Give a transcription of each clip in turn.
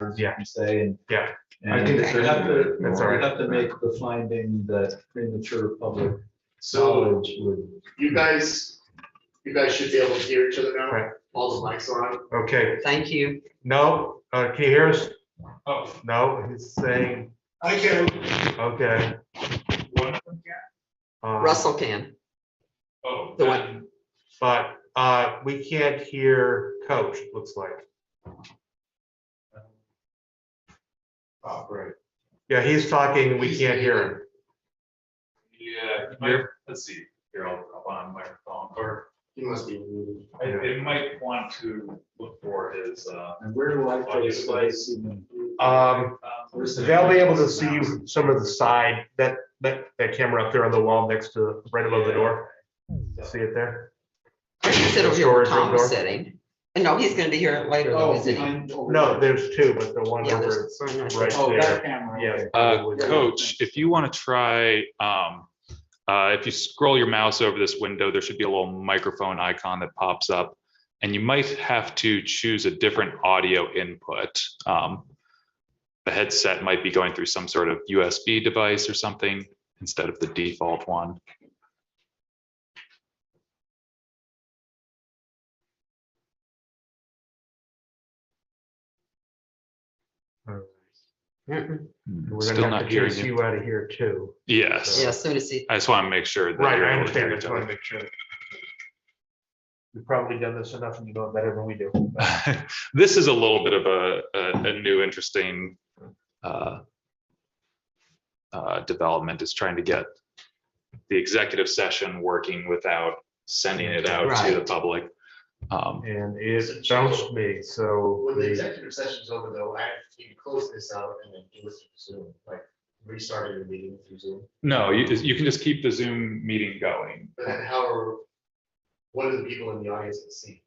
you can say, and Yeah. and I can- you have to, That's all right. you have to make the finding that premature public So knowledge would. you guys should be able to hear each other now. Right. All the mics are on. Okay. Thank you. No, can you hear us? Oh. No, he's saying, I can. okay. One of them can. Russell can. Oh. The one. But we can't hear Coach, it looks like. Oh, great. Yeah, he's talking, we can't hear him. Yeah, let's see, here, I'll on microphone, or He must be muted. it might want to look for his, And where do I Audio place device. They'll be able to see some of the side, that camera up there on the wall next to, right above the door. See it there? I can sit over here where Storage room Tom's door. sitting. And no, he's gonna be here later though, Oh, isn't he? behind. No, there's two, but the one Yeah, over there's one right right Oh, there. that camera. Yeah. okay. probably. Coach, if you want to try, if you scroll your mouse over this window, there should be a little microphone icon that pops up, and you might have to choose a different audio input. The headset might be going through some sort of USB device or something instead of the default one. Mm-mm. We're Still gonna not have to hearing chase you. you out of here too. Yes, Yeah, as soon as he, I just want to make sure that Right, you're I able to hear understand, I each just wanna other. make sure. We've probably done this enough and you know it better than we do. This is a little bit of a new interesting development, is trying to get the executive session working without sending it out to the Right. public. And it bounced me, so. When the executive session's over though, you can close this out and then do it through Zoom, like restart your meeting through Zoom. No, you can just keep the Zoom meeting going. But then what are the people in the audience that see?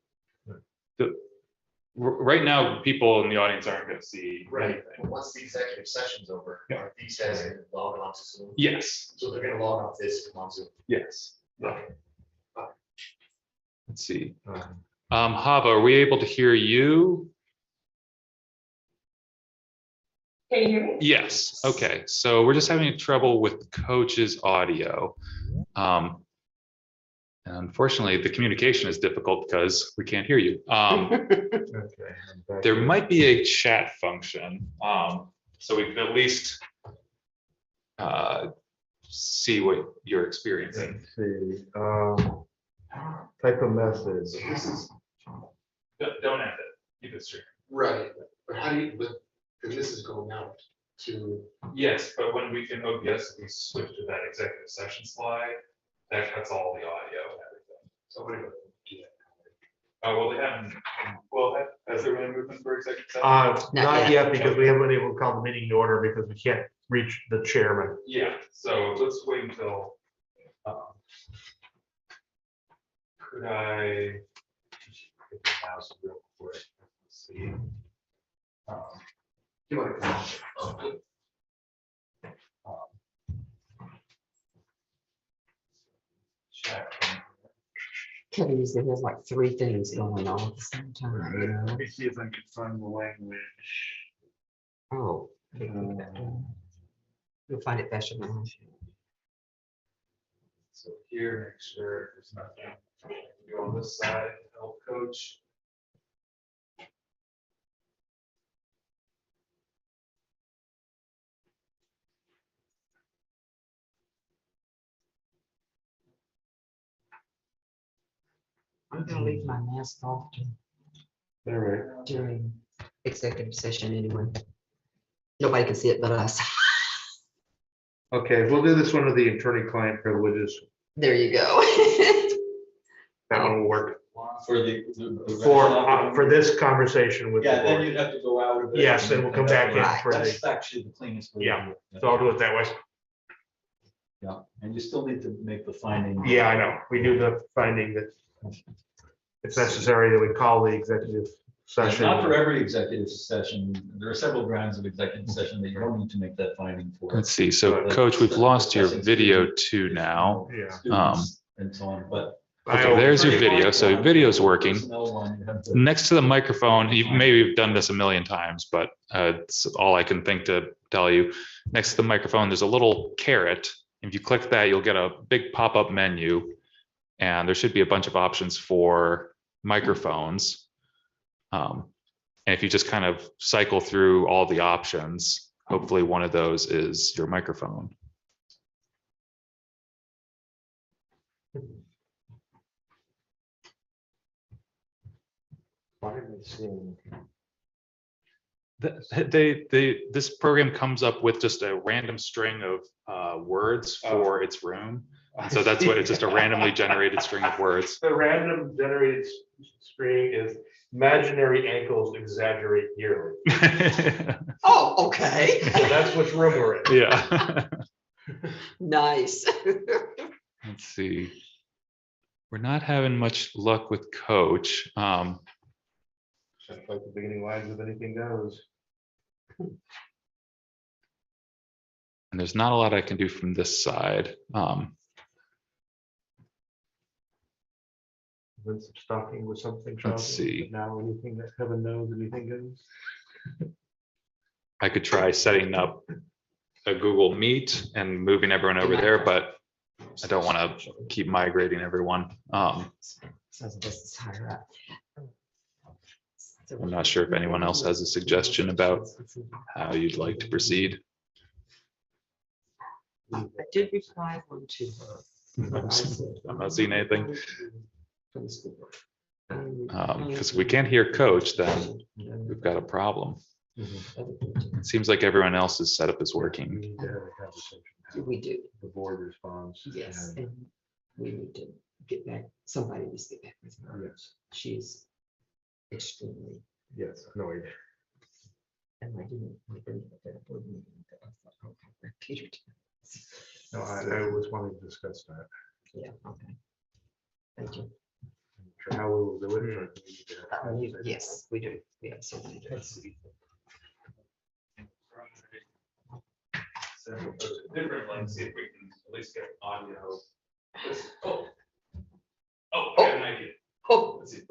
Right now, people in the audience aren't going to see But anything. once the executive session's over, Yeah. are these guys gonna log on to Zoom? Yes, So they're gonna log off this and come on Zoom. yes. Okay. Let's see. Um, Hava, are we able to hear you? Can you hear me? Yes, okay, so we're just having trouble with Coach's audio. And unfortunately, the communication is difficult because we can't hear you. Okay. I'm back There here. might be a chat function, so we can at least see what you're experiencing. Let's see, type of message. So this is, Don't end it, keep it straight. right, but how do you, because this is going out to, Yes, but when we can OBS, we switch to that executive session slide, that cuts all the audio and everything. so what do you do that? Well, they haven't, has there been a movement for executive session? Not Not yet. yet, because we haven't been able to call the meeting to order because we can't reach the chairman. Yeah, so let's wait until. Could I? Get the mouse real quick. Let's see. You want to come on? Chat. Kevin usually has like three things going on at the same time, you know? Let me see if I can find the language. Oh. You'll find it faster than I should. So here, make sure there's nothing. Go on this side, help Coach. I'm gonna leave my mask off All right. during executive session anyway. Nobody can see it but us. Okay, we'll do this one with the attorney-client privileges. There you go. That one will work For the. for this conversation with the Yeah, then board. you'd have to go out. a bit Yes, and we'll come back in Right. for the, That's actually the cleanest way. to Yeah. do it. so I'll do it that way. Yeah, and you still need to make the finding. Yeah, I know. We do the finding that it's necessary that we call the executive session. Not for every executive session. There are several grounds of executive session that you don't need to make that finding for. Let's see, so But Coach, we've lost your discussing video students- too now. Yeah. students And so on, but Okay, there's your video. So your video's working. Personnel one, you have to- Next to the microphone, you maybe you've done this a million times, but it's all I can think to tell you. Next to the microphone, there's a little caret. If you click that, you'll get a big pop-up menu, and there should be a bunch of options for microphones. And if you just kind of cycle through all the options, hopefully one of those is your microphone. Why am I seeing? This program comes up with just a random string of words for its room. So that's what it's just a randomly generated string of words. The random generated string is imaginary ankles exaggerate yearly. Oh, okay. So that's which room we're in. Yeah. Nice. Let's see. We're not having much luck with Coach. Just like the beginning lines of anything goes. And there's not a lot I can do from this side. When stocking was something. Let's shocking, see. but now anything that heaven knows, anything goes. I could try setting up a Google Meet and moving everyone over there, but I don't want to keep migrating everyone. So this is higher up. I'm not sure if anyone else has a suggestion about how you'd like to proceed. I did reply one to her. I'm not seeing anything. From the school board. Because if we can't hear Coach, then we've got a problem. It seems like everyone else's setup is We working. need to have a conversation. We do, The board responds. yes, and- and we need to get back, somebody needs to get back with her. Yes, She's extremely, yes, no, and I didn't at that board meeting, but I thought, okay, Peter. no, I was wanting to discuss that. Yeah, okay. Thank you. I'm not sure how we will do it. but we need to have a conversation. Yes, we do, we absolutely do. Different links, see if we can at least get audio. Oh, I got an idea. Oh, Let's see,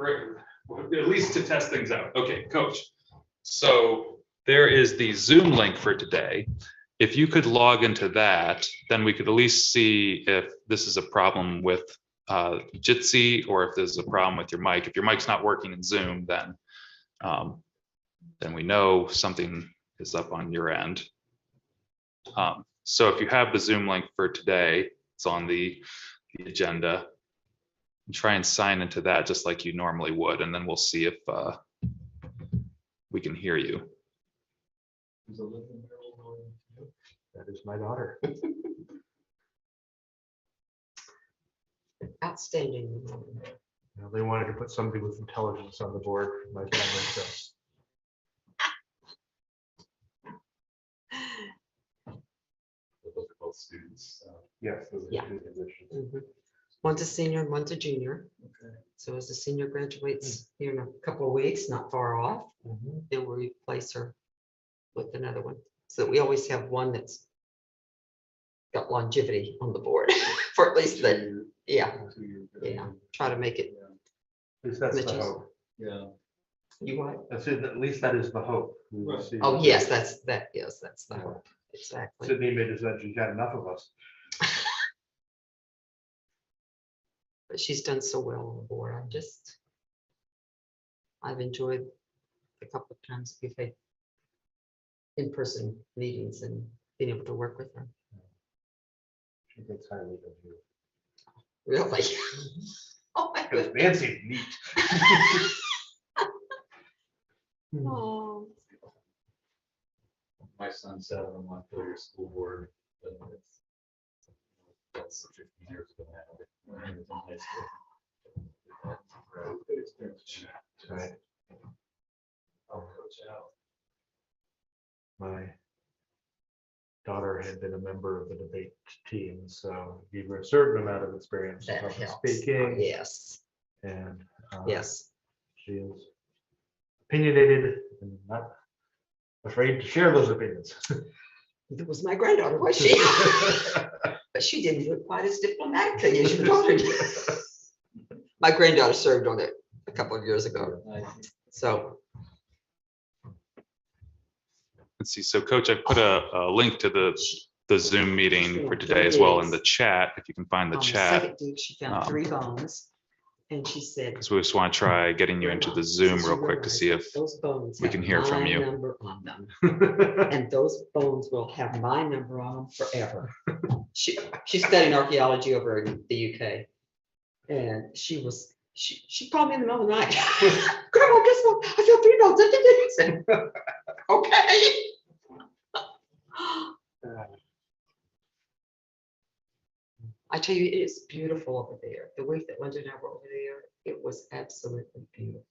at least to test things out. Okay, Coach. So there is the Zoom link for today. If you could log into that, then we could at least see if this is a problem with Jitsi or if there's a problem with your mic. If your mic's not working in Zoom, then we know something is up on your end. So if you have the Zoom link for today, it's on the agenda. Try and sign into that just like you normally would, and then we'll see if we can hear you. That is my daughter. outstanding. You know, they wanted to put somebody with intelligence on the board. My family, so. Those are both students. Yes. those are Yeah. two positions. Mhm. One's a senior and one's a junior. Okay. So as the senior graduates here in a couple of weeks, not far off, Mhm. then we'll replace her with another one. So we always have one that's got longevity on the board for at least the, yeah, yeah. Try to make it, At least that's the Mitchell's. hope. Yeah. you what? That's it. At least that is the hope. We will Right. see. Oh, yes, that's the Yeah. hope. Exactly. Sydney made us that she's got enough of us. But she's done so well on the board. I've enjoyed the couple of times we've had in-person meetings and being able to work with her. She thinks highly of you. Really? Oh, my Because goodness. Nancy's neat. Oh, My son sat on my 4-year school board. That's 15 years ago now. When he was in high school. Good experience. Right. I'll coach out. My daughter had been a member of the debate team, so gave her a certain amount of experience in that public helps. speaking. Yes, And yes. she is opinionated and not afraid to share those opinions. It was my granddaughter, was she? But she didn't do it quite as diplomatically as your daughter did. My granddaughter served on it a couple of years ago, so. Let's see. So Coach, I put a link to the Zoom meeting for today as well in the chat, if you can find the on chat. second dig, she found 3 bones, and she said. Because we just want to try getting you into the Zoom real quick to see if Those bones we have can hear from my you. number on them, and those bones will have my number on them forever. She's studying archaeology over in the UK, and she called me in the middle of the night. Grandma, guess what? I found 3 bones. I said, okay. I tell you, it is beautiful over there. The week that Linda and I were over there, it was absolutely beautiful.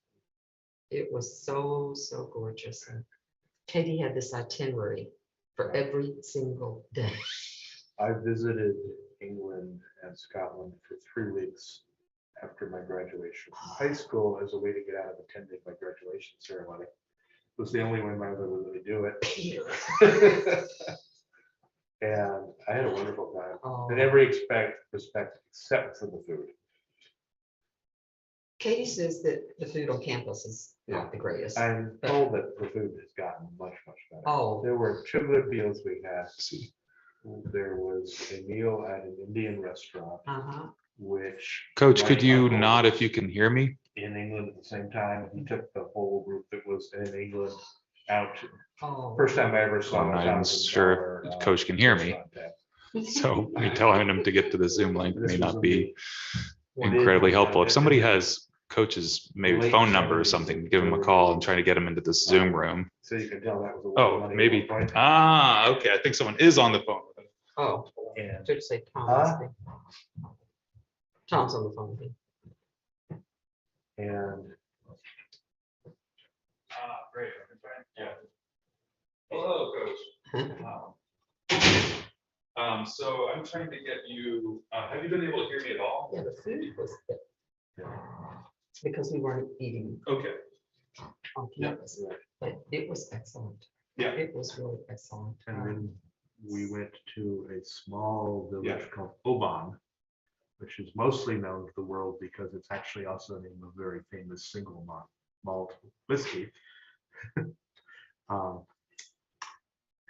It was so, so gorgeous. And Katie had this itinerary for every single day. I visited England and Scotland for 3 weeks after my graduation from high school as a way to get out of attending my graduation ceremony. It was the only way my mother would really do it. And I had a wonderful time Oh. in every respect except for the food. Katie says that the food on campus is not the greatest. I'm told that the food has gotten much, much better. Oh, There were 2 good meals we had. There was a meal at an Indian restaurant, which. Coach, my could you uncle nod if you can hear me? in England at the same time. He took the whole group that was in England out. oh. First time I ever saw. I'm not even sure if Coach can hear me. So me telling him to get to the Zoom link may not be incredibly helpful. If somebody has Coach's maybe phone number or something, give him a call and try to get him into this Zoom room. So you can tell that was. Oh, maybe. Okay. I think someone is on the phone with him. Oh, And should say Tom. Huh? Tom's on the phone with me. and Great. Yeah. Hello, Coach. So I'm trying to get you, have you been able to hear me at all? Yeah, the food was good. Because we weren't eating Okay. on campus, but it was excellent. Yeah. It was really excellent. and then we went to a small village Yeah. called Oban, which is mostly known to the world because it's actually also the name of a very famous single malt whiskey.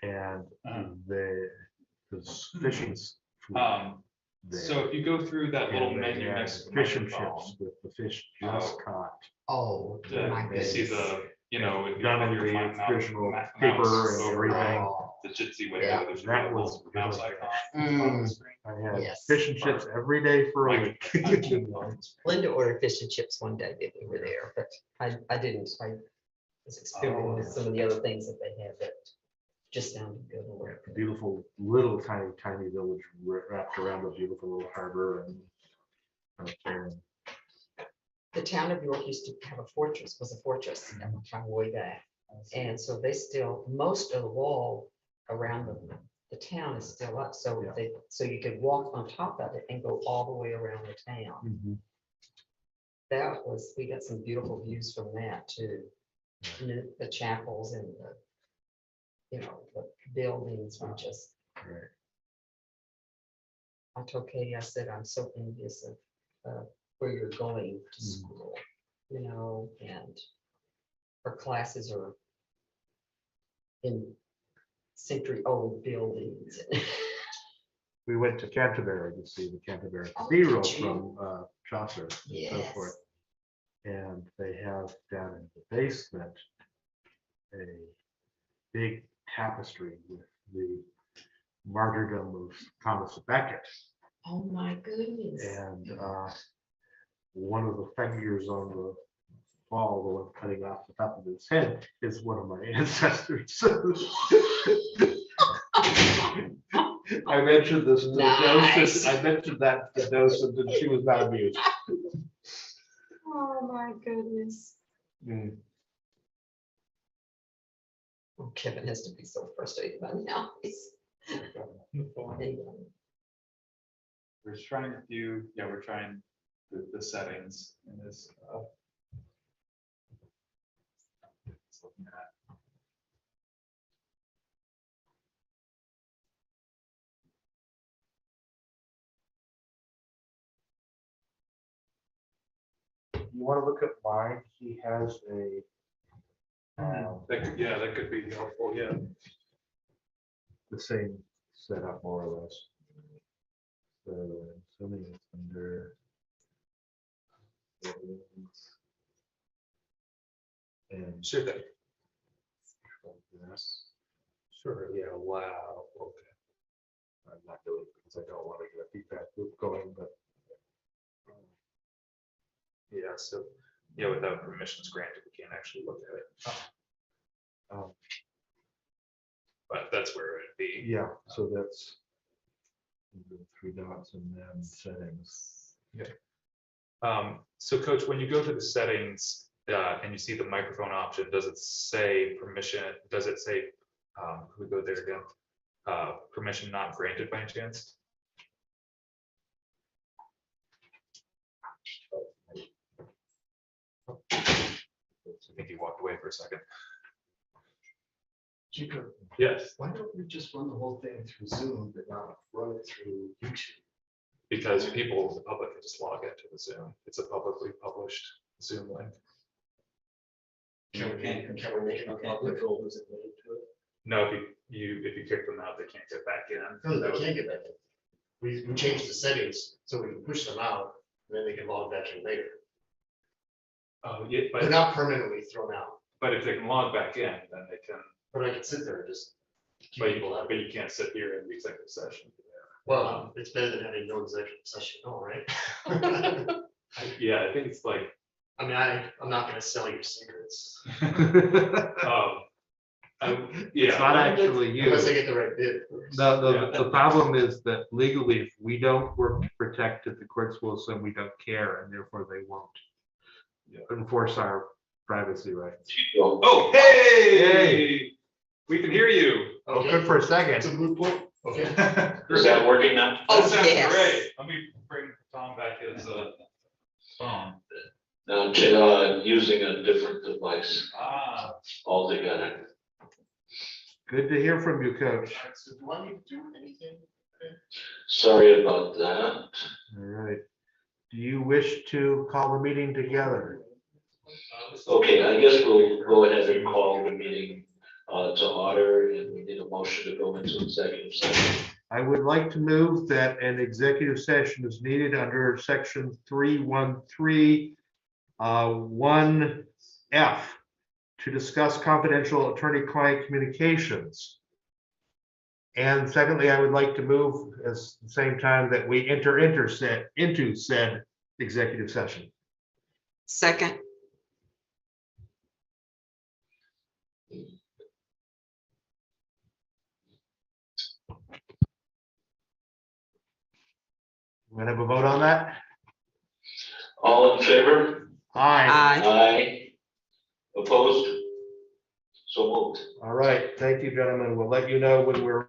And the fishing food there. So if you go through that little And they menu had next to the fish and microphone, chips with the fish just caught. Oh, my you see goodness. the, you know, if you Done have in your the mouse traditional mouse paper and over everything. the jitsi way, Yeah. there's That a was little mouse good. icon on the screen. I had Yes. fish and chips every day for a week. Linda ordered fish and chips one day that we were there, but I didn't. I was experimenting with some of the other things that they had that just sounded good. Beautiful little tiny village wrapped around a beautiful little harbor and The town of York used to have a fortress, way back. And so they still, most of the wall around the town is still up. So Yeah. so you could walk on top of it and go all the way around the town. We got some beautiful views from that too. And the chapels and the buildings were just. Right. I told Katie, I said, I'm so envious of where you're going to school, and her classes are in century-old buildings. we went to Canterbury to see the Canterbury Oh, Cathedral did you? from Chaucer and so Yes. forth. And they have down in the basement a big tapestry with the martyrdom of Thomas Becket. Oh, my goodness. And one of the figures on the wall, the one cutting off the top of his head, is one of my ancestors. I mentioned this to the Nice. docent. I mentioned that to the docent, and she was not amused. Oh, my goodness. Mm. Oh, Kevin has to be so frustrated by now. We're trying a few, we're trying the settings in this. It's looking at. you want to look at mine, he has a. Yeah, that could be helpful, yeah. The same setup more or less. So assuming it's under. And. Sure thing. Sure, yeah, wow, okay. I'm not doing it because I don't want to get a feedback loop going, but. Yeah, so, yeah, without permissions granted, we can't actually look at it, Um, but that's where it'd be. Yeah, so that's. The 3 dots and then settings. So coach, when you go to the settings, and you see the microphone option, does it say permission, does it say, can we go there again? Permission not granted by any chance? I think he walked away for a second. Jacob, Yes, why don't we just run the whole thing through Zoom, but not run it through YouTube? because people, the public can just log into the Zoom. It's a publicly published Zoom link. Can we make it a public or was it made to it? No, if you kick them out, they can't get back in. No, they can't get back in. We changed the settings so we can push them out, and then they can log back in later. Oh, yeah, They're not permanently thrown out, but if they can log back in, then they can, but I can sit there and just keep but people out. you can't sit here in the executive session. Well, it's better than having no executive session, all right? Yeah, I think it's like, I mean, I'm not gonna sell your secrets It's not actually you. unless I get the right bid first. The problem is that legally, if we don't work to protect it, the courts will assume we don't care and therefore they won't. Enforce our privacy rights. oh, hey, we can hear you. Oh, good for a It's second. a moot point, okay? Is that working now? Oh, That sounds yes. great. Let me bring Tom back his phone. No, I'm using a different device Ah, altogether. Good to hear from you, coach. Alright, so do I need to do anything? Sorry about that. All right. Do you wish to call the meeting together? Okay, I guess we'll go ahead and call the meeting to order, and we need a motion to go into executive session. I would like to move that an executive session is needed under section 313, 1F to discuss confidential attorney-client communications. And secondly, I would like to move at the same time that we enter into said executive session. Second, We're gonna have a vote on that? All in favor? Aye. aye. Aye. Opposed? So moved. All right, thank you, gentlemen. We'll let you know when we're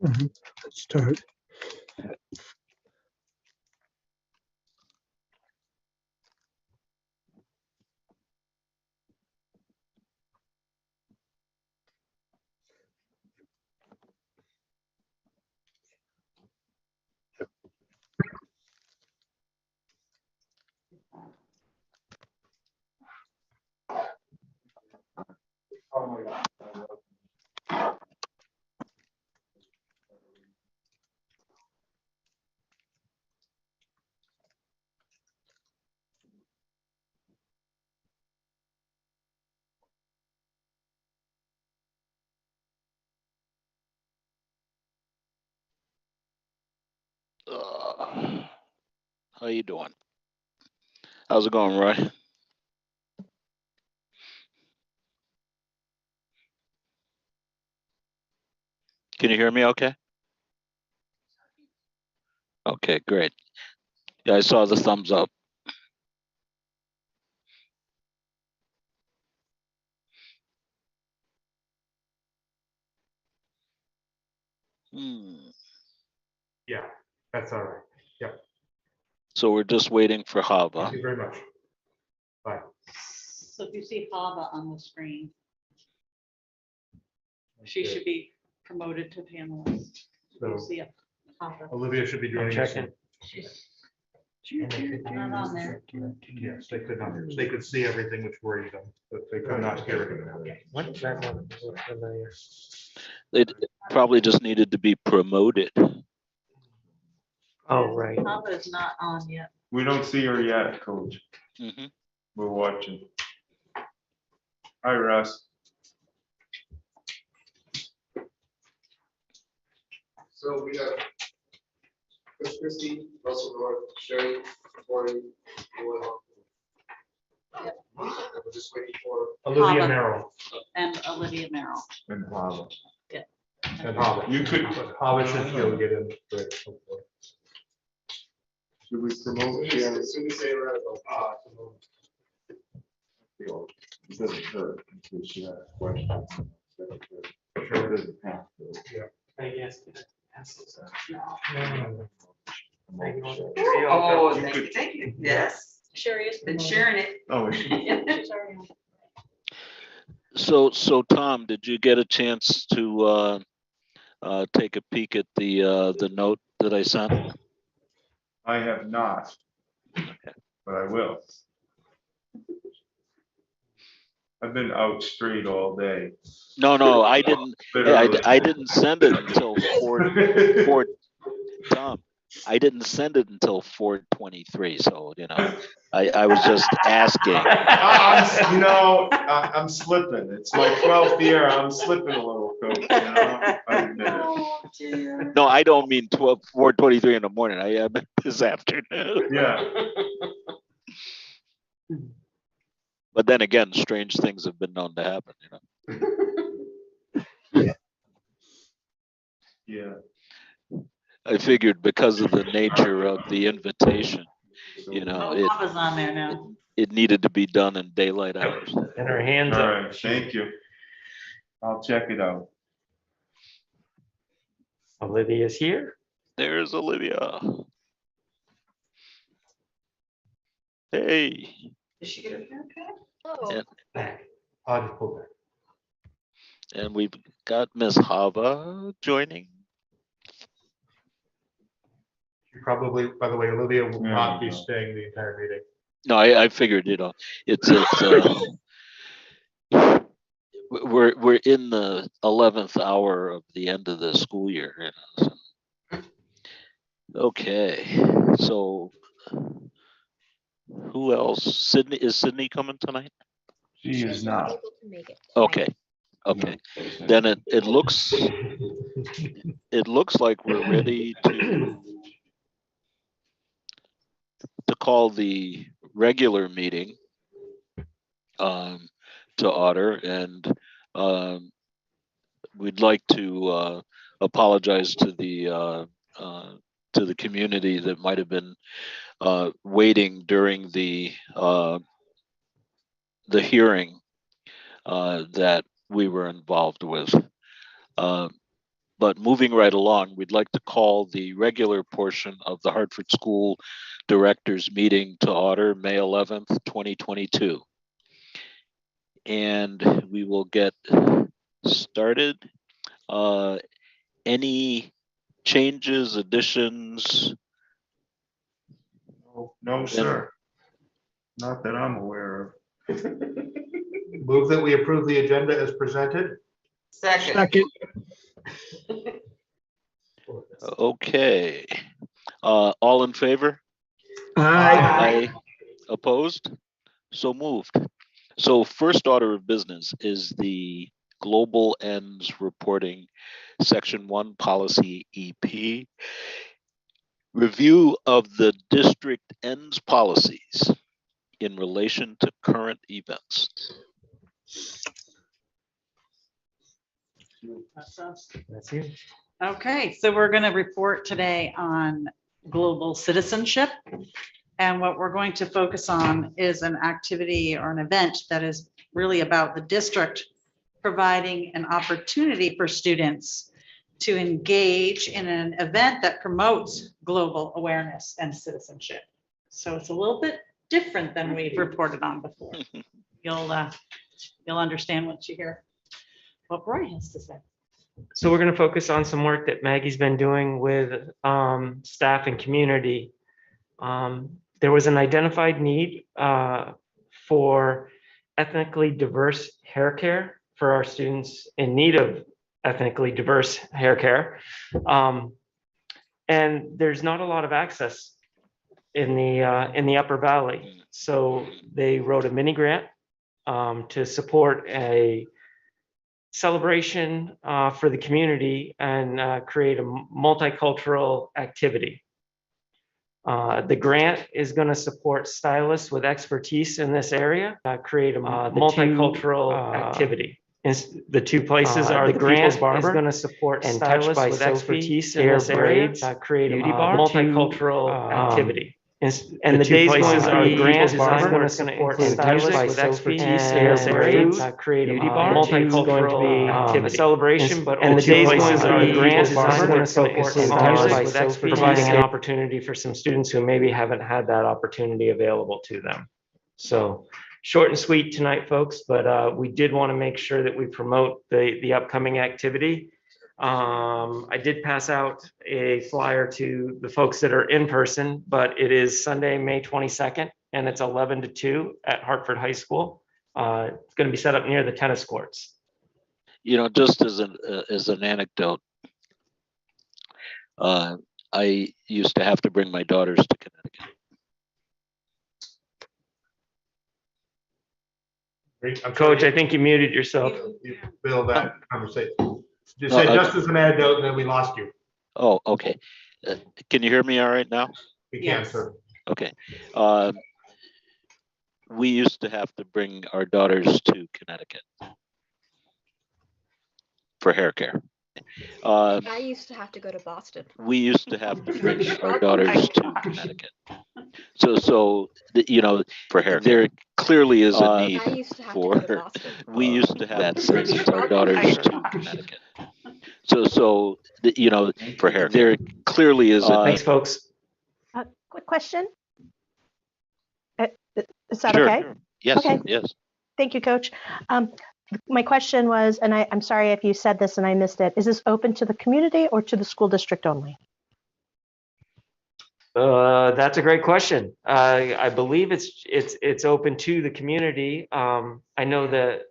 Let's start. How you doing? How's it going, Roy? Can you hear me okay? Okay, great. Yeah, I saw the thumbs up. Yeah, that's all right. Yep. So we're just waiting for Thank Hava. you very much. Bye. So if you see Hava on the screen, she should be promoted to panelist. If you So see a Hava. Olivia should be joining us. Checking. She's not on there. Yes, they could not, they could see everything which worried them, but they could not hear it. What is that one? Familiar. They probably just needed to be promoted. Oh, right. Hava is not on yet. We don't see her yet, Coach. Mhm. We're watching. Hi, Russ. So we got Chris Christie, Russell North, Sherry, Cory, we're just waiting for. Olivia Hava. Merrill And Olivia Merrill. And Hava. and Hava. You could, But Hava should still get in. Great, hopefully. should we promote As Sharon? soon as they were. It doesn't hurt in case she has questions. It doesn't have to. I guess. Oh, You thank could- you, thank you. Yes, Sherry is. been sharing it. Oh, She's already on. So Tom, did you get a chance to take a peek at the note that I sent? I have not, but I will. I've been out straight all day. No, I didn't. Hey, Literally. I didn't send it until 4. Tom, I didn't send it until 4:23. So I was just asking. I'm slipping. It's my 12th year. I'm slipping a little, Coach. I admit it. Oh, dear. No, I don't mean 4:23 in the morning. I meant this afternoon. Yeah. But then again, strange things have been known to happen. Yeah. I figured because of the nature of the invitation, Oh, Hava's on there now. it needed to be done in daylight hours. And her hands All up. right, thank you. I'll check it out. Olivia's here. There's Olivia. Hey. Did she get her haircut? Yeah. Back. I'll just pull back. And we've got Miss Hava joining. You probably, by the way, Olivia will There not you be go. staying the entire meeting. No, I figured, we're in the 11th hour of the end of the school year. So. Okay, so who else? Sydney, is Sydney coming tonight? She is not. able to make it. Okay, okay. Then it looks like we're ready to call the regular meeting to order, and we'd like to apologize to the community that might have been waiting during the hearing that we were involved with. But moving right along, we'd like to call the regular portion of the Hartford School Directors Meeting to order, May 11th, 2022. And we will get started. Any changes, additions? No, sir. Not that I'm aware of. Move that we approve the agenda as presented. Second. Second. Okay. All in favor? Aye. Aye. Opposed? So moved. So first order of business is the Global Ends Reporting, Section 1 Policy EP. Review of the district ends policies in relation to current events. That's you. Okay, so we're going to report today on global citizenship. And what we're going to focus on is an activity or an event that is really about the district providing an opportunity for students to engage in an event that promotes global awareness and citizenship. So it's a little bit different than we've reported on before. You'll understand once you hear what Roy has to say. So we're going to focus on some work that Maggie's been doing with staff and community. There was an identified need for ethnically diverse hair care for our students in need of ethnically diverse hair care. And there's not a lot of access in the Upper Valley. So they wrote a mini grant to support a celebration for the community and create a multicultural activity. The grant is going to support stylists with expertise in this area, create a multicultural activity. The two places are the grant is going to support stylists with expertise in this area, create a multicultural activity. And the days going to be grant is going to support stylists with expertise in this area, create a multicultural activity. Celebration, but and the days going to be grant is going to support stylists with expertise, providing an opportunity for some students who maybe haven't had that opportunity available to them. So short and sweet tonight, folks, but we did want to make sure that we promote the upcoming activity. I did pass out a flyer to the folks that are in person, but it is Sunday, May 22nd, and it's 11 to 2 at Hartford High School. It's going to be set up near the tennis courts. You know, just as an anecdote, I used to have to bring my daughters to Connecticut. Coach, I think you muted yourself. You build that conversation. Just say just as an anecdote, and then we lost you. Oh, okay. Can you hear me all right now? We can, Yes. sir. Okay. We used to have to bring our daughters to Connecticut for hair care. I used to have to go to Boston. We used to have to bring our daughters to Connecticut. So you know, for hair care, there clearly is a need I used to have to for. go to Boston. We used to have to bring our daughters to Connecticut. So, you know, for hair, there clearly is a Thanks, folks. Quick question. Is that Sure. okay? Yes, Okay. yes. Thank you, Coach. My question was, and I'm sorry if you said this and I missed it, is this open to the community or to the school district only? That's a great question. I believe it's open to the community. I know that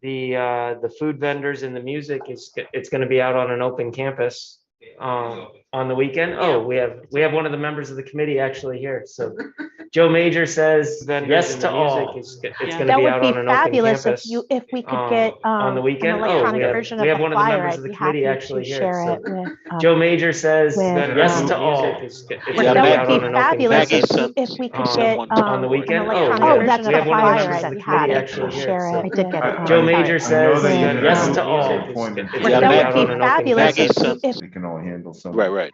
the food vendors and the music it's going to be out on an open campus on the weekend. Oh, we have one of the members of the committee actually here. So Joe Major says yes to all. It's going to That be would out be on an open fabulous campus. if we could get on the an weekend. electronic Oh, version we of have the one of the flyer. members I'd of the be committee happy actually to here. share So it with. Joe Major says with, yes to all. That would be fabulous if we could get on the an weekend. electronic That's version of the one of the flyer. members of I'd the be committee happy actually to here. share So it. I did get it. Joe I'm Major sorry. says With, yes to all. Yeah, that would be fabulous if We can only handle some. Right.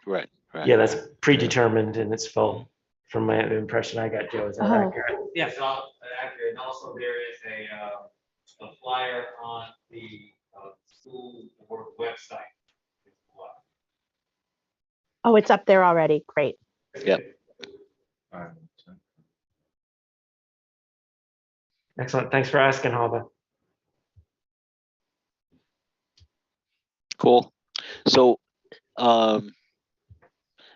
Yeah, that's predetermined and it's full. From my the impression I got, Joe, is that accurate? Yes, accurate. And also there is a flyer on the school board website. Oh, it's up there already. Great. Yep. Excellent. Thanks for asking, Hava. Cool. So,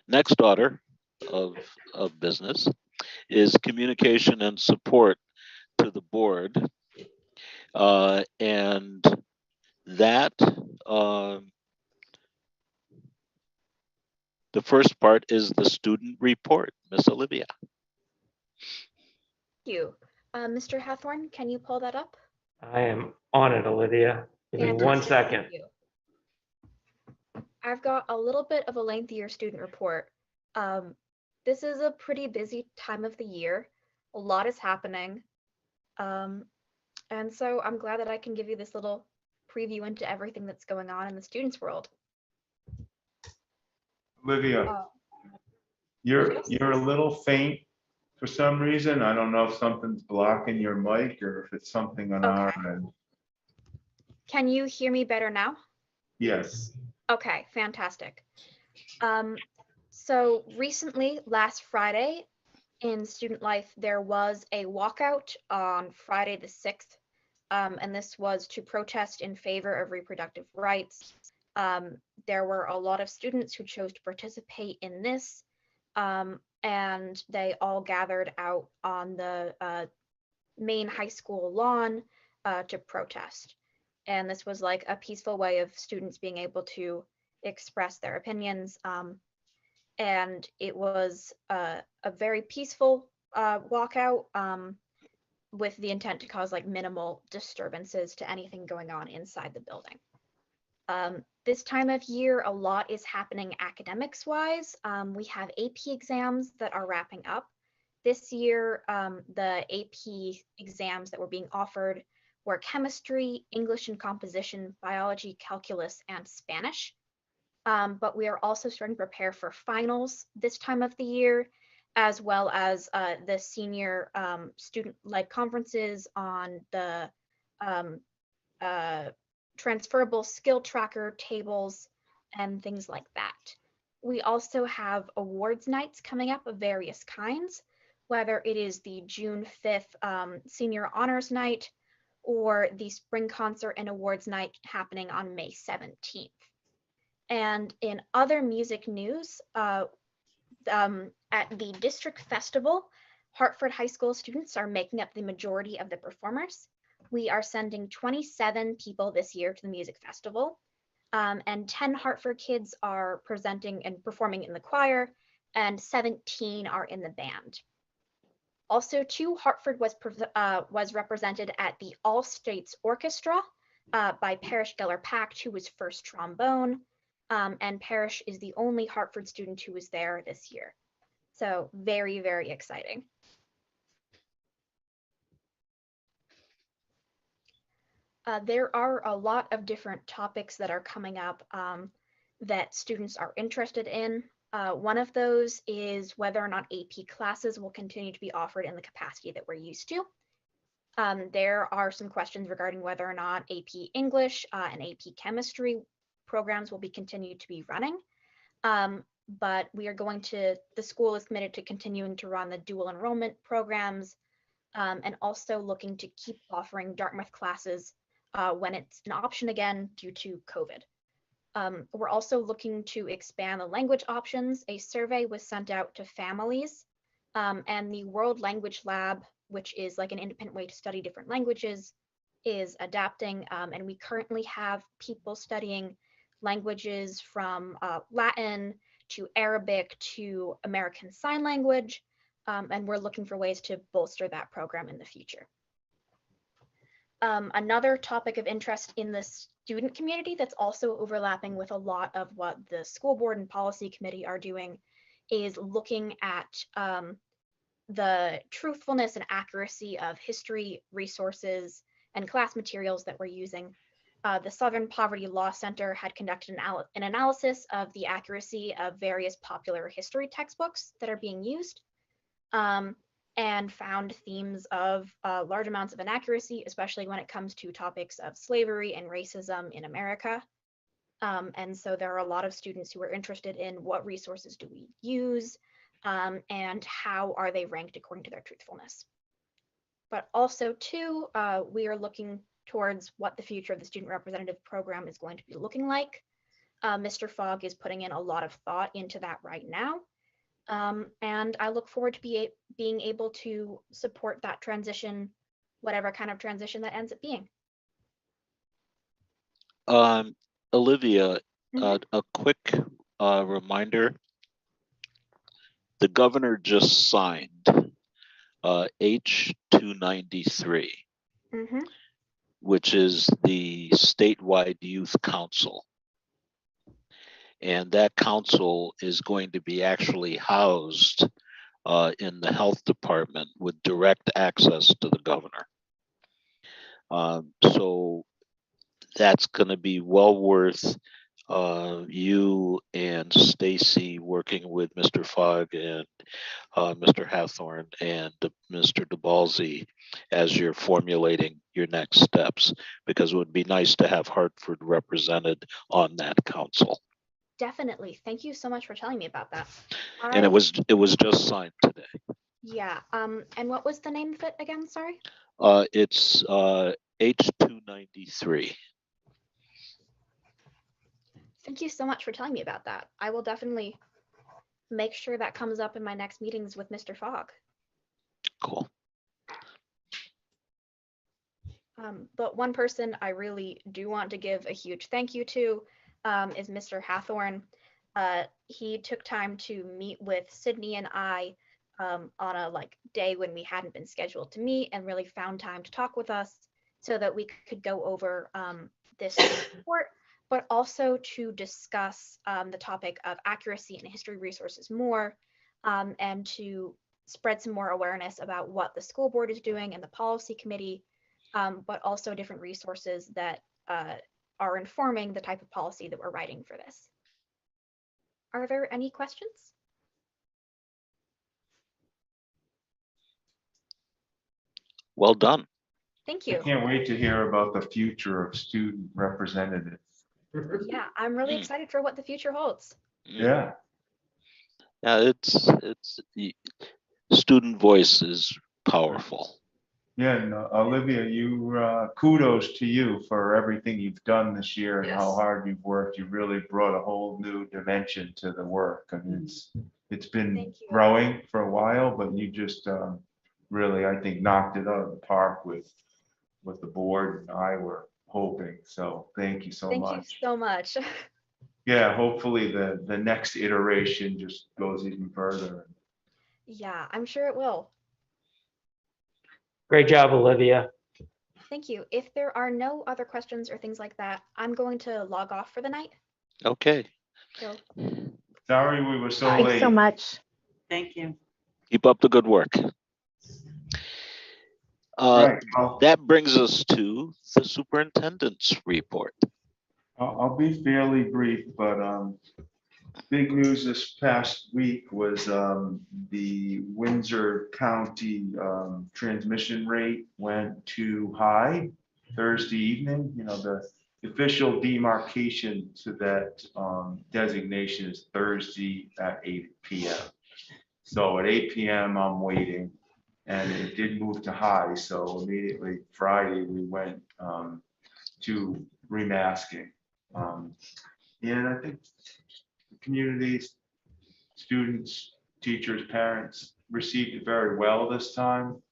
next order of business is communication and support to the board. And that, the first part is the student report. Miss Olivia. Thank you. Mr. Hathorn, can you pull that up? I am on it, Olivia. Give me 1 Fantastic, second. thank you. I've got a little bit of a lengthier student report. This is a pretty busy time of the year. A lot is happening. And so I'm glad that I can give you this little preview into everything that's going on in the students' world. Olivia, you're a little faint for some reason. I don't know if something's blocking your mic or if it's something on our end. Can you hear me better now? Yes. Okay, fantastic. So recently, last Friday, in student life, there was a walkout on Friday the 6th, and this was to protest in favor of reproductive rights. There were a lot of students who chose to participate in this, and they all gathered out on the main high school lawn to protest. And this was like a peaceful way of students being able to express their opinions. And it was a very peaceful walkout with the intent to cause like minimal disturbances to anything going on inside the building. This time of year, a lot is happening academics wise. We have AP exams that are wrapping up. This year, the AP exams that were being offered were chemistry, English and composition, biology, calculus, and Spanish. But we are also starting to prepare for finals this time of the year, as well as the senior student-led conferences on the transferable skill tracker tables and things like that. We also have awards nights coming up of various kinds, whether it is the June 5th senior honors night or the spring concert and awards night happening on May 17th. And in other music news, at the district festival, Hartford High School students are making up the majority of the performers. We are sending 27 people this year to the music festival, and 10 Hartford kids are presenting and performing in the choir, and 17 are in the band. Also, too, Hartford was represented at the All States Orchestra by Parrish Geller-Pact, who was first trombone, and Parrish is the only Hartford student who was there this year. So very, very exciting. There are a lot of different topics that are coming up that students are interested in. One of those is whether or not AP classes will continue to be offered in the capacity that we're used to. There are some questions regarding whether or not AP English and AP Chemistry programs will be continued to be running. But we are the school is committed to continuing to run the dual enrollment programs, and also looking to keep offering Dartmouth classes when it's an option again due to COVID. We're also looking to expand the language options. A survey was sent out to families, and the World Language Lab, which is like an independent way to study different languages, is adapting. And we currently have people studying languages from Latin to Arabic to American Sign Language, and we're looking for ways to bolster that program in the future. Another topic of interest in the student community that's also overlapping with a lot of what the school board and policy committee are doing is looking at the truthfulness and accuracy of history resources and class materials that we're using. The Southern Poverty Law Center had conducted an analysis of the accuracy of various popular history textbooks that are being used, and found themes of large amounts of inaccuracy, especially when it comes to topics of slavery and racism in America. And so there are a lot of students who are interested in what resources do we use, and how are they ranked according to their truthfulness. But also too, we are looking towards what the future of the student representative program is going to be looking like. Mr. Fogg is putting in a lot of thought into that right now. And I look forward to being able to support that transition, whatever kind of transition that ends up being. Olivia, a quick reminder. The governor just signed H293, which is the statewide youth council. And that council is going to be actually housed in the health department with direct access to the governor. So that's going to be well worth you and Stacy working with Mr. Fogg and Mr. Hathorn and Mr. DeBalzi as you're formulating your next steps, because it would be nice to have Hartford represented on that council. Definitely. Thank you so much for telling me about that. And it was just signed today. Yeah. And what was the name of it again? Sorry. It's H293. Thank you so much for telling me about that. I will definitely make sure that comes up in my next meetings with Mr. Fogg. Cool. But one person I really do want to give a huge thank you to is Mr. Hathorn. He took time to meet with Sydney and I on a day when we hadn't been scheduled to meet, and really found time to talk with us so that we could go over this report, but also to discuss the topic of accuracy and history resources more, and to spread some more awareness about what the school board is doing and the policy committee, but also different resources that are informing the type of policy that we're writing for this. Are there any questions? Well done. Thank I you. can't wait to hear about the future of student representatives. Yeah, I'm really excited for what the future holds. Yeah. Yeah, it's the student voice is powerful. Yeah, and Olivia, kudos to you for everything you've done this year and how hard you've worked. You really brought a whole new dimension to the work. I mean, it's been growing for a while, but you just really, I think, knocked it out of the park with the board and I were hoping. So thank you so much. Thank you so much. Yeah, hopefully the next iteration just goes even further. Yeah, I'm sure it will. Great job, Olivia. Thank you. If there are no other questions or things like that, I'm going to log off for the night. Okay. So, Sorry we were so Thanks late. so much. Thank you. Keep up the good work. Right, well, That brings us to the superintendent's report. I'll be fairly brief, but big news this past week was the Windsor County transmission rate went too high Thursday evening. You know, official demarcation to that designation is Thursday at 8 p.m. So at 8 p.m. I'm waiting, and it did move to high. So immediately Friday we went to remasking. And I think the communities, students, teachers, parents received it very well this time.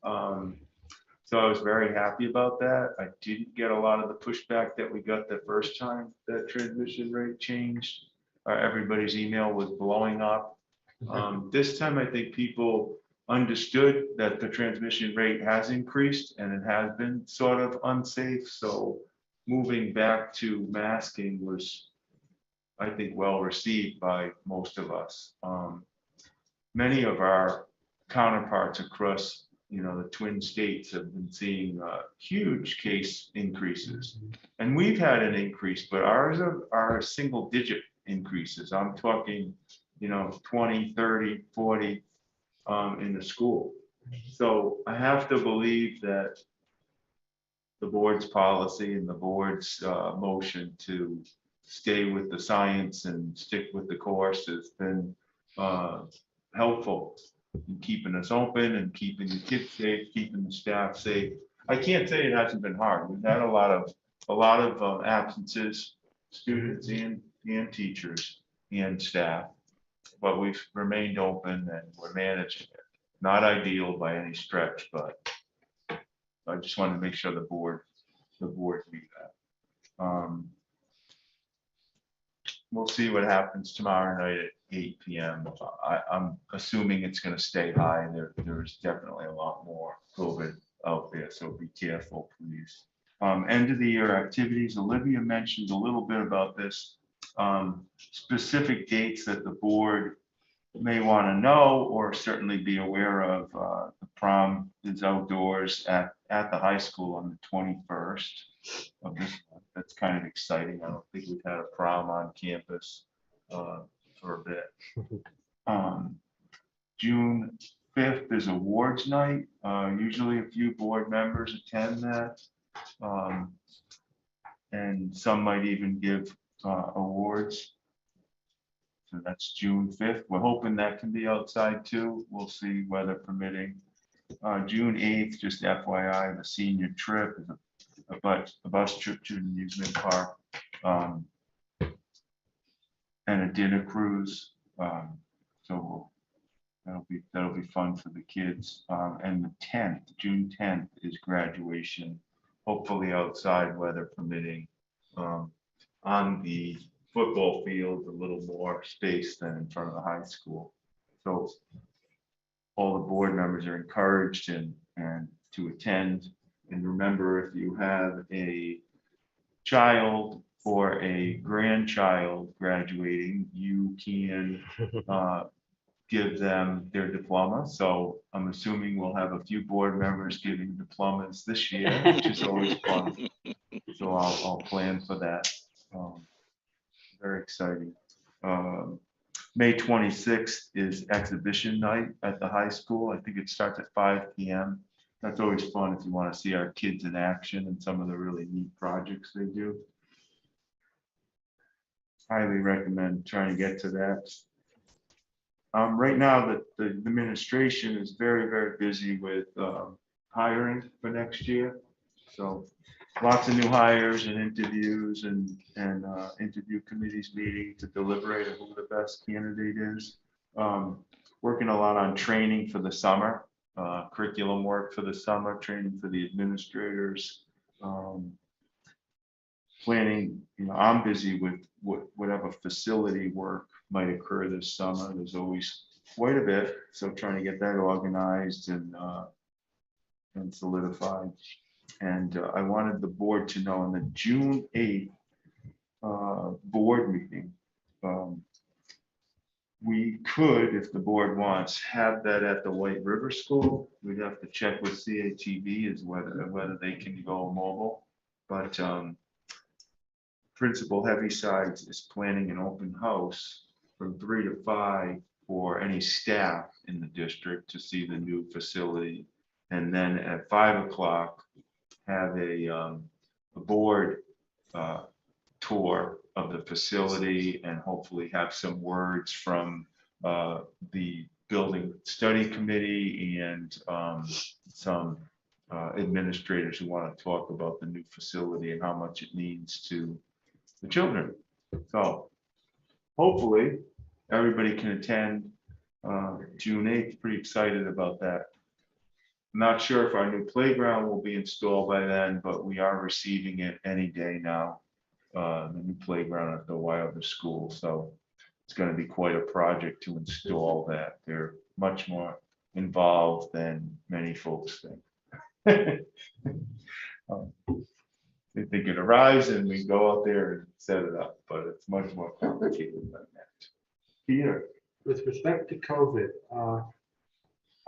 So I was very happy about that. I didn't get a lot of the pushback that we got the first time that transmission rate changed. Everybody's email was blowing up. This time, I think people understood that the transmission rate has increased and it has been sort of unsafe. So moving back to masking was, I think, well received by most of us. Many of our counterparts across, the Twin States have been seeing huge case increases. And we've had an increase, but ours are single digit increases. I'm talking, 20, 30, 40 in the school. So I have to believe that the board's policy and the board's motion to stay with the science and stick with the course has been helpful in keeping us open and keeping the kids safe, keeping the staff safe. I can't say it hasn't been hard. We've had a lot of absences, students and teachers and staff, but we've remained open and we're managing it. Not ideal by any stretch, but I just wanted to make sure the board knew that. We'll see what happens tomorrow night at 8 p.m. I'm assuming it's going to stay high. There's definitely a lot more COVID out there, so be careful, please. End of the year activities. Olivia mentioned a little bit about this. Specific dates that the board may want to know or certainly be aware of. The prom is outdoors at the high school on the 21st of this month. That's kind of exciting. I don't think we've had a prom on campus for a bit. June 5th is awards night. Usually a few board members attend that. And some might even give awards. So that's June 5th. We're hoping that can be outside too. We'll see, weather permitting. June 8th, just FYI, the senior trip is a bus trip to an amusement park and a dinner cruise. So that'll be fun for the kids. And the 10th, June 10th, is graduation, hopefully outside, weather permitting, on the football field, a little more space than in front of the high school. So all the board members are encouraged and to attend. And remember, if you have a child or a grandchild graduating, you can give them their diploma. So I'm assuming we'll have a few board members giving diplomas this year, which is always fun. So I'll plan for that. Very exciting. May 26th is exhibition night at the high school. I think it starts at 5 p.m. That's always fun if you want to see our kids in action and some of the really neat projects they do. Highly recommend trying to get to that. Right now, the administration is very, very busy with hiring for next year. So lots of new hires and interviews and interview committees meeting to deliberate on who the best candidate is. Working a lot on training for the summer, curriculum work for the summer, training for the administrators. Planning, I'm busy with whatever facility work might occur this summer. There's always quite a bit, so trying to get that organized and solidified. And I wanted the board to know on the June 8th board meeting, we could, if the board wants, have that at the White River School. We'd have to check with CATV as whether they can go mobile. But Principal Heavysides is planning an open house from 3 to 5 for any staff in the district to see the new facility. And then at 5 o'clock, have a board tour of the facility and hopefully have some words from the building study committee and some administrators who want to talk about the new facility and how much it means to the children. So hopefully everybody can attend June 8th. Pretty excited about that. Not sure if our new playground will be installed by then, but we are receiving it any day now. The new playground at the Wilder School. So it's going to be quite a project to install that. They're much more involved than many folks think. They think it arrives and we go out there and set it up, but it's much more complicated than that. Peter? With respect to COVID,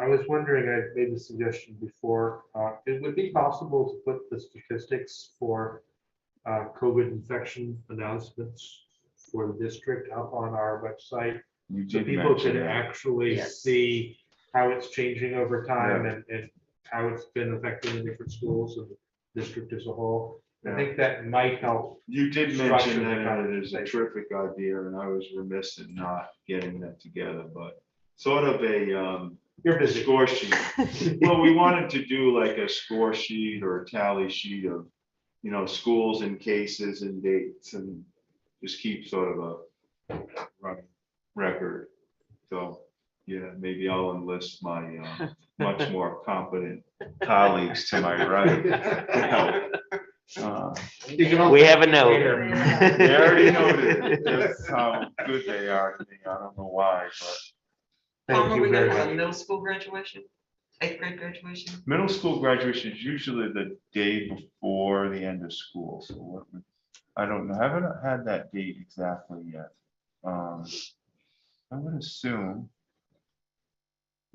I was wondering, I made the suggestion before, it would be possible to put the statistics for COVID infection announcements for the district up on our website. You So did people mention can that. actually Yes. see how it's changing over time Yeah. and how it's been affecting the different schools and the district as a whole. I Yeah. think that might help. You did Structure mention the that it is a conversation. terrific idea, and I was remiss in not getting that together, but sort of a You're busy. score sheet. Well, we wanted to do like a score sheet or a tally sheet of, you know, schools and cases and dates and just keep sort of a running record. So, yeah, maybe I'll enlist my much more competent colleagues to my right to help. You can also We have a note. later. They already noted just how good they are to me. I don't know why, but Thank you very much. middle school graduation, 8th grade graduation? middle school graduation is usually the day before the end of school. So what I don't know, haven't had that date exactly yet. I would assume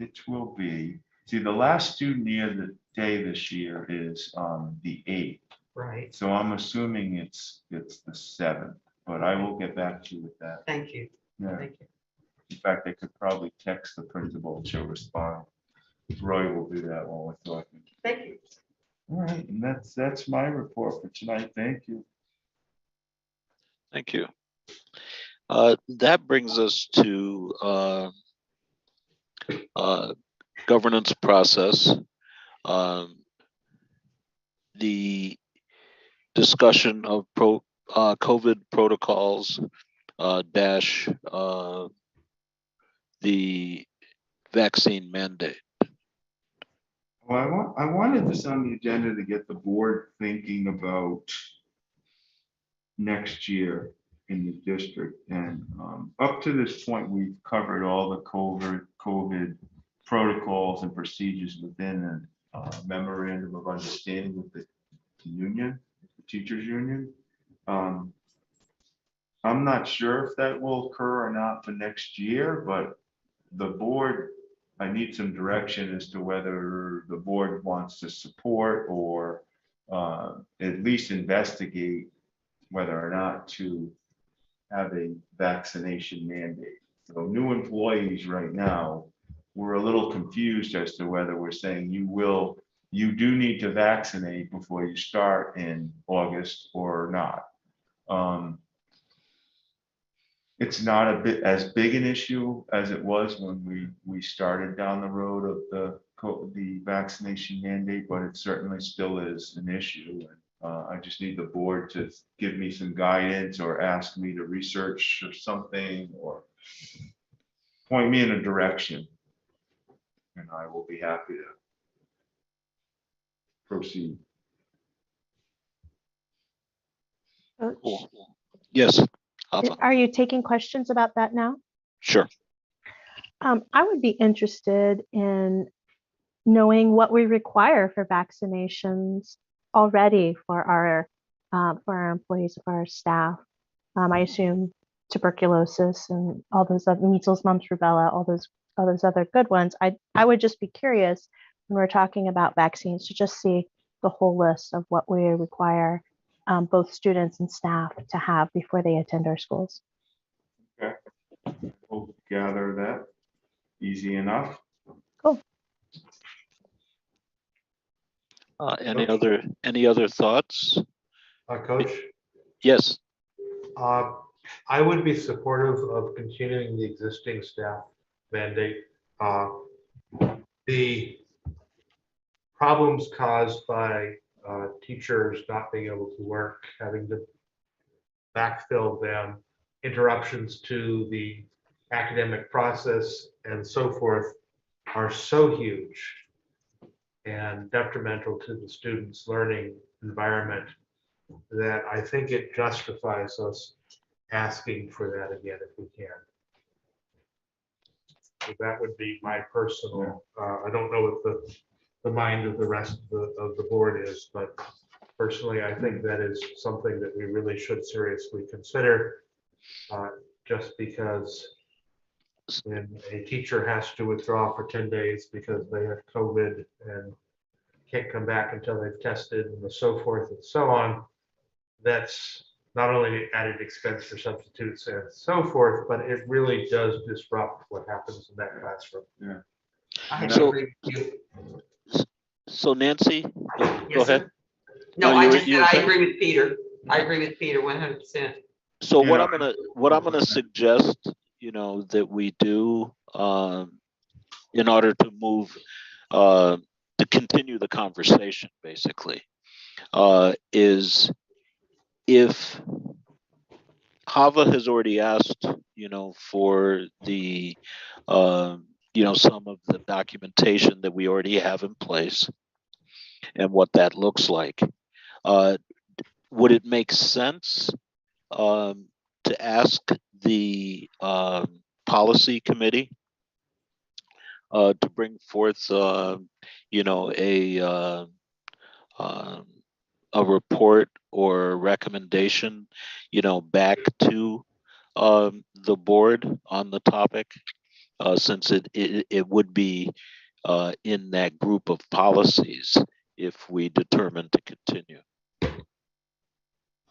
it will be, see, the last student year, the day this year is the 8th. Right, So I'm assuming it's the 7th, but I will get back to you with that. thank you, Yeah. thank you. In fact, I could probably text the principal and she'll respond. Roy will do that while we're talking. Thank you. All right, and that's my report for tonight. Thank you. Thank you. That brings us to governance process. The discussion of COVID protocols dash the vaccine mandate. Well, I wanted this on the agenda to get the board thinking about next year in the district. And up to this point, we've covered all the COVID protocols and procedures within a memorandum of understanding with the union, the teachers union. I'm not sure if that will occur or not for next year, but the board, I need some direction as to whether the board wants to support or at least investigate whether or not to have a vaccination mandate. So new employees right now, we're a little confused as to whether we're saying you do need to vaccinate before you start in August or not. It's not a bit as big an issue as it was when we started down the road of the vaccination mandate, but it certainly still is an issue. And I just need the board to give me some guidance or ask me to research or something or point me in a direction. And I will be happy to proceed. Cool. Yes, Hava. Are you taking questions about that now? Sure. I would be interested in knowing what we require for vaccinations already for our employees, for our staff. I assume tuberculosis and all those other measles, mumps, rubella, all those other good ones. I would just be curious when we're talking about vaccines to just see the whole list of what we require both students and staff to have before they attend our schools. Okay. We'll gather that. Easy enough. Cool. Any other thoughts? Coach, Yes, I would be supportive of continuing the existing staff mandate. The problems caused by teachers not being able to work, having to backfill them, interruptions to the academic process and so forth are so huge and detrimental to the students' learning environment that I think it justifies us asking for that again if we can. So that would be my personal, I don't know what the mind of the rest of the board is, but personally, I think that is something that we really should seriously consider. Just because when a teacher has to withdraw for 10 days because they have COVID and can't come back until they've tested and so forth and so on, that's not only added expense for substitutes and so forth, but it really does disrupt what happens in that classroom. Yeah. I So- agree with you. so Nancy, go Yes, ahead. sir. No, No, I you were- just you said were I saying? agree with Peter. I agree with Peter 100%. So You what know, I'm gonna suggest, that we do, in order to move, to continue the conversation, basically, is if Hava has already asked, for the, some of the documentation that we already have in place and what that looks like. Would it make sense to ask the policy committee to bring forth, a report or recommendation, back to the board on the topic, since it would be in that group of policies if we determine to continue.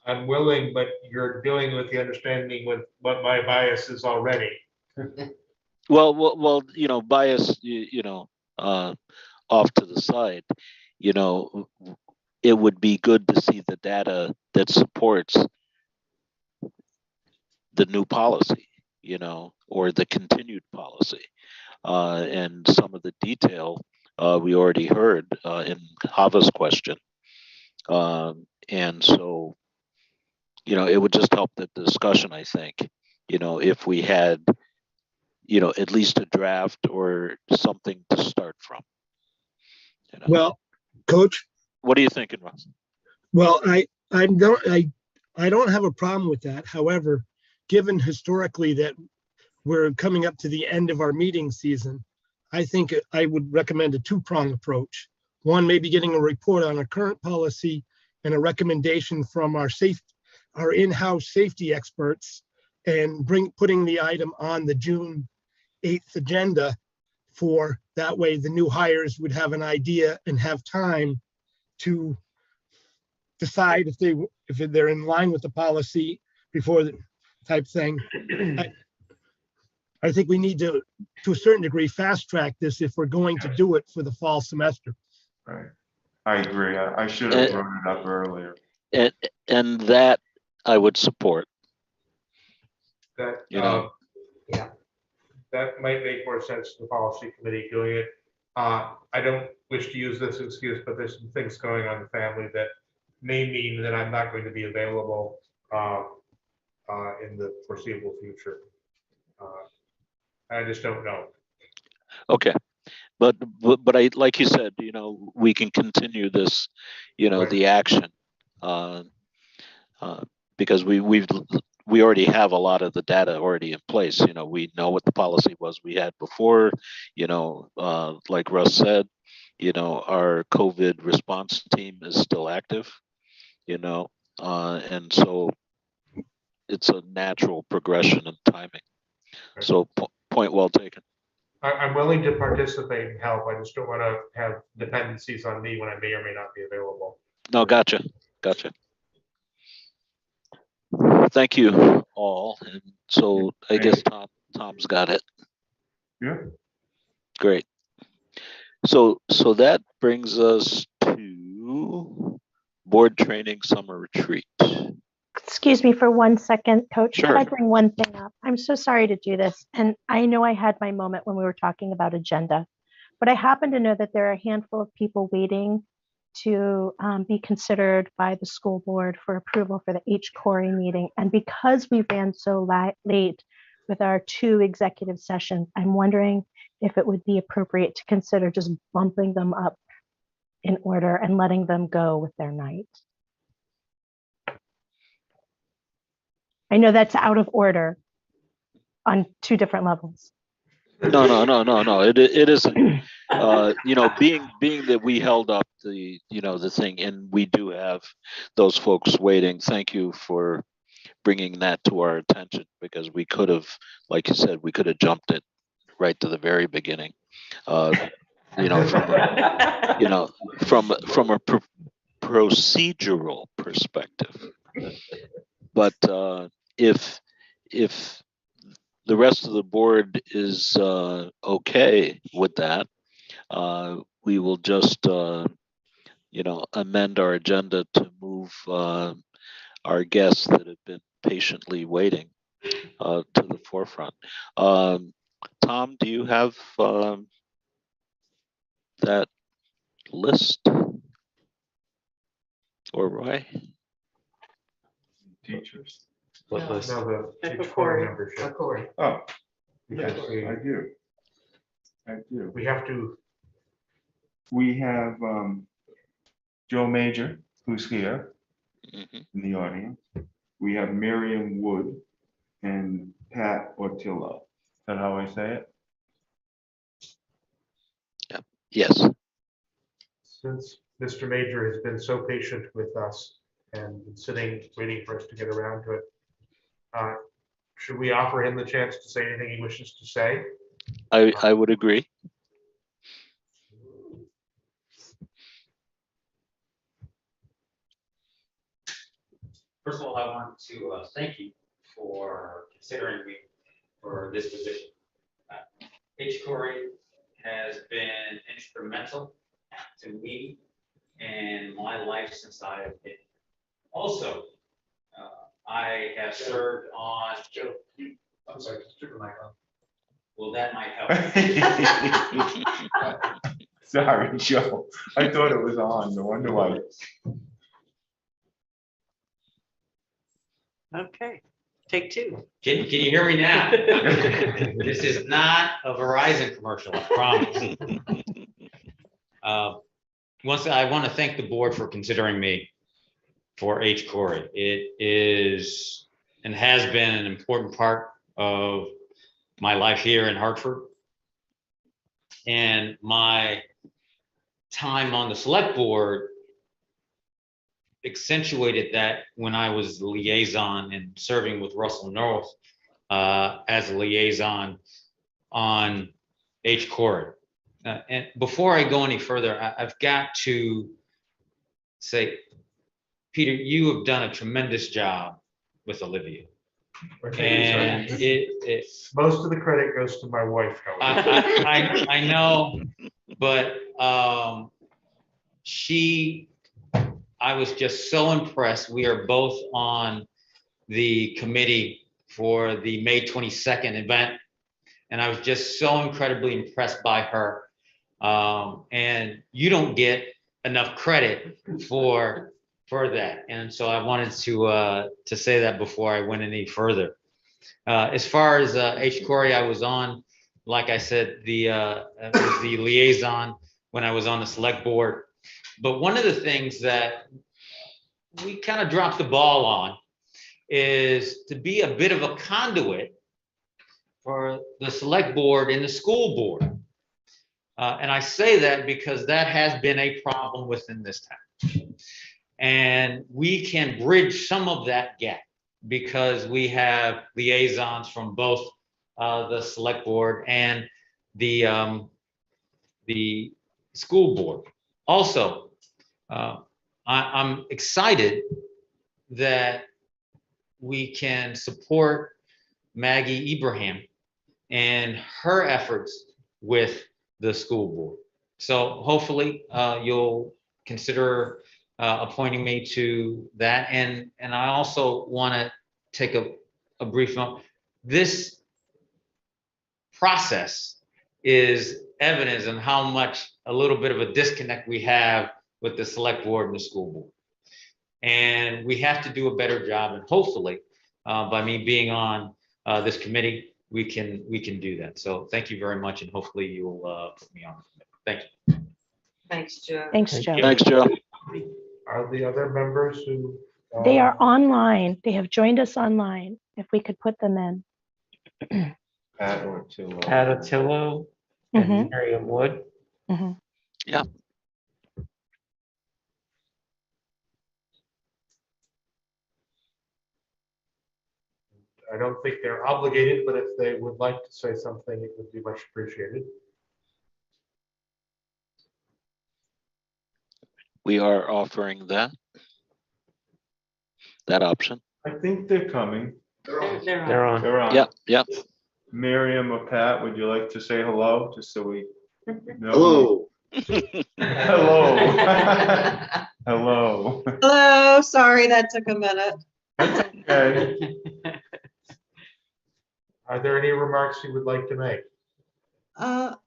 I'm willing, but you're dealing with the understanding with what my bias is already. Well, bias, off to the side, it would be good to see the data that supports the new policy, or the continued policy. And some of the detail we already heard in Hava's question. And so, it would just help the discussion, I think, if we had, at least a draft or something to start from. Well, Coach, What are you thinking, Russ? well, I don't have a problem with that. However, given historically that we're coming up to the end of our meeting season, I think I would recommend a two-pronged approach. One, maybe getting a report on our current policy and a recommendation from our in-house safety experts, and putting the item on the June 8th agenda, for that way the new hires would have an idea and have time to decide if they're in line with the policy before the type thing. I think we need to a certain degree, fast track this if we're going to do it for the fall semester. Right. I agree. I should have brought it up earlier. And that I would support. That, Yeah. that might make more sense to the policy committee doing it. I don't wish to use this excuse, but there's some things going on in the family that may mean that I'm not going to be available in the foreseeable future. I just don't know. Okay. But I, like you said, we can continue this, Right. the action, because we already have a lot of the data already in place. We know what the policy was we had before, like Russ said, our COVID response team is still active, and so it's a natural progression and timing. Right. So point well taken. I'm willing to participate and help. I just don't want to have dependencies on me when I may or may not be available. No, gotcha. Thank you all. And so I guess Tom's got it. Yeah. Great. So that brings us to board training summer retreat. Excuse me for 1 second, Coach. Could Sure. I bring one thing up? I'm so sorry to do this. And I know I had my moment when we were talking about agenda, but I happen to know that there are a handful of people waiting to be considered by the school board for approval for the HCOREI meeting. And because we ran so late with our 2 executive sessions, I'm wondering if it would be appropriate to consider just bumping them up in order and letting them go with their night. I know that's out of order on 2 different levels. No. It isn't. Being that we held up the thing, and we do have those folks waiting. Thank you for bringing that to our attention, because we could have, like you said, we could have jumped it right to the very beginning. From a procedural perspective. But if the rest of the board is okay with that, we will just amend our agenda to move our guests that have been patiently waiting to the forefront. Tom, do you have that list? Or Roy? Teachers. No, the HCOREI. HCOREI membership. HCOREI. Oh, yes, Because I do. I do. we have to, We have Joe Major, who's here Mhm. in the audience. We have Miriam Wood and Pat Ortillo. Is that how I say it? Yes. since Mr. Major has been so patient with us and been sitting, waiting for us to get around to it, should we offer him the chance to say anything he wishes to say? I would agree. First of all, I want to thank you for considering me for this position. HCOREI has been instrumental to me and my life since I have been. Also, I have served on, Joe, I'm sorry, just took the mic on. Well, that might help. Sorry, Joe. I thought it was on. No wonder why. Okay, take 2. Can you hear me now? This is not a Verizon commercial, I promise. I want to thank the board for considering me for HCOREI. It is and has been an important part of my life here in Hartford. And my time on the select board accentuated that when I was the liaison and serving with Russell North as a liaison on HCOREI. And before I go any further, I've got to say, Peter, you have done a tremendous job with Olivia. And Most of the credit goes to my wife, however. I know, but I was just so impressed. We are both on the committee for the May 22nd event, and I was just so incredibly impressed by her. And you don't get enough credit for that, and so I wanted to say that before I went any further. As far as HCOREI, I was on, like I said, was the liaison when I was on the select board. But one of the things that we kind of dropped the ball on is to be a bit of a conduit for the select board and the school board. And I say that because that has been a problem within this town. And we can bridge some of that gap because we have liaisons from both the select board and the school board. Also, I'm excited that we can support Maggie Ibrahim and her efforts with the school board. So hopefully you'll consider appointing me to that. And I also want to take a brief moment. This process is evidence on how much a little bit of a disconnect we have with the select board and the school board. And we have to do a better job, and hopefully by me being on this committee, we can do that. So thank you very much, and hopefully you'll put me on. Thank you. Thanks, Joe. Thanks, Joe. Thanks, Joe. Are the other members who? They are online. They have joined us online. If we could put them in. Pat or Tillo. Pat Attillo Mhm. and Miriam Wood. Mhm. Yeah. I don't think they're obligated, but if they would like to say something, it would be much appreciated. We are offering that option. I think they're coming. They're on. They're on. Yeah, yeah. Miriam or Pat, would you like to say hello, just so we know? Hello. Hello. Hello. Hello, sorry that took a minute. Okay. Are there any remarks you would like to make? I'll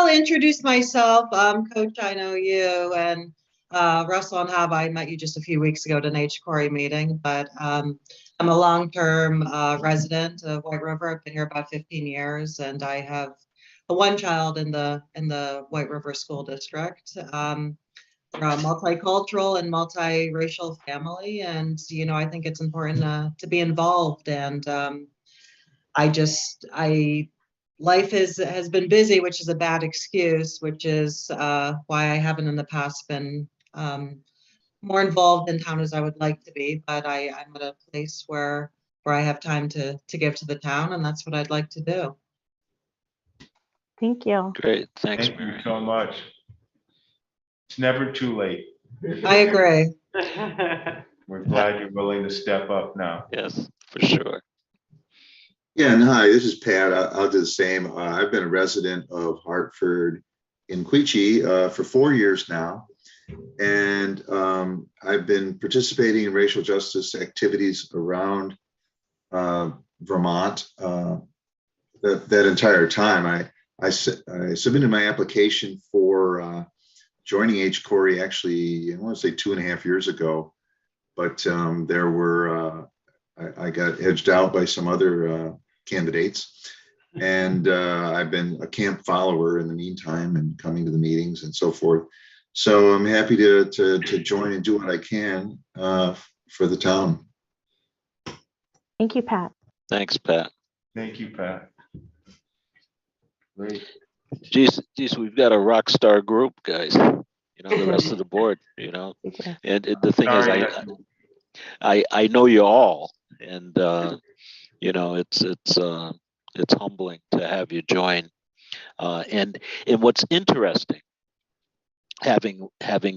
introduce myself. Coach, I know you, and Russell and Hava, I met you just a few weeks ago at an HCOREI meeting, but I'm a long-term resident of White River. I've been here about 15 years, and I have one child in the White River School District. We're a multicultural and multiracial family, and I think it's important to be involved. And life has been busy, which is a bad excuse, which is why I haven't in the past been more involved in town as I would like to be. But I'm at a place where I have time to give to the town, and that's what I'd like to do. Thank you. Great. Thanks, Thank you Mary. so much. It's never too late. I agree. We're glad you're willing to step up now. Yes, for sure. Yeah, and hi, this is Pat. I'll do the same. I've been a resident of Hartford in Quechee for 4 years now. And I've been participating in racial justice activities around Vermont that entire time. I submitted my application for joining HCOREI actually, I want to say 2.5 years ago, but I got edged out by some other candidates, and I've been a camp follower in the meantime and coming to the meetings and so forth. So I'm happy to join and do what I can for the town. Thank you, Pat. Thanks, Pat. Thank you, Pat. Great. Geez, we've got a rock star group, guys. The rest of the board, and the thing Sorry. is, I know you all, and it's humbling to have you join. And what's interesting, having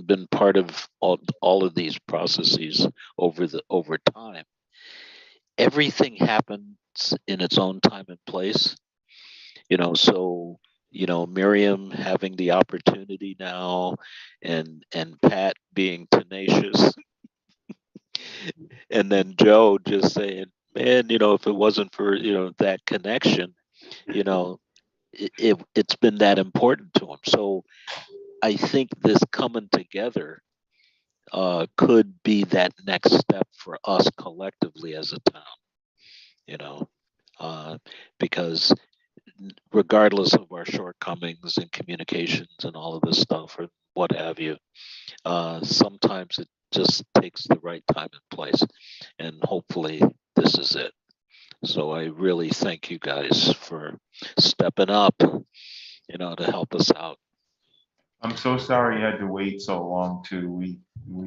been part of all of these processes over time, everything happens in its own time and place. So Miriam having the opportunity now, and Pat being tenacious, and then Joe just saying, man, if it wasn't for that connection, it's been that important to him. So I think this coming together could be that next step for us collectively as a town, because regardless of our shortcomings in communications and all of this stuff or what have you, sometimes it just takes the right time and place, and hopefully this is it. So I really thank you guys for stepping up, to help us out. I'm so sorry you had to wait so long too. We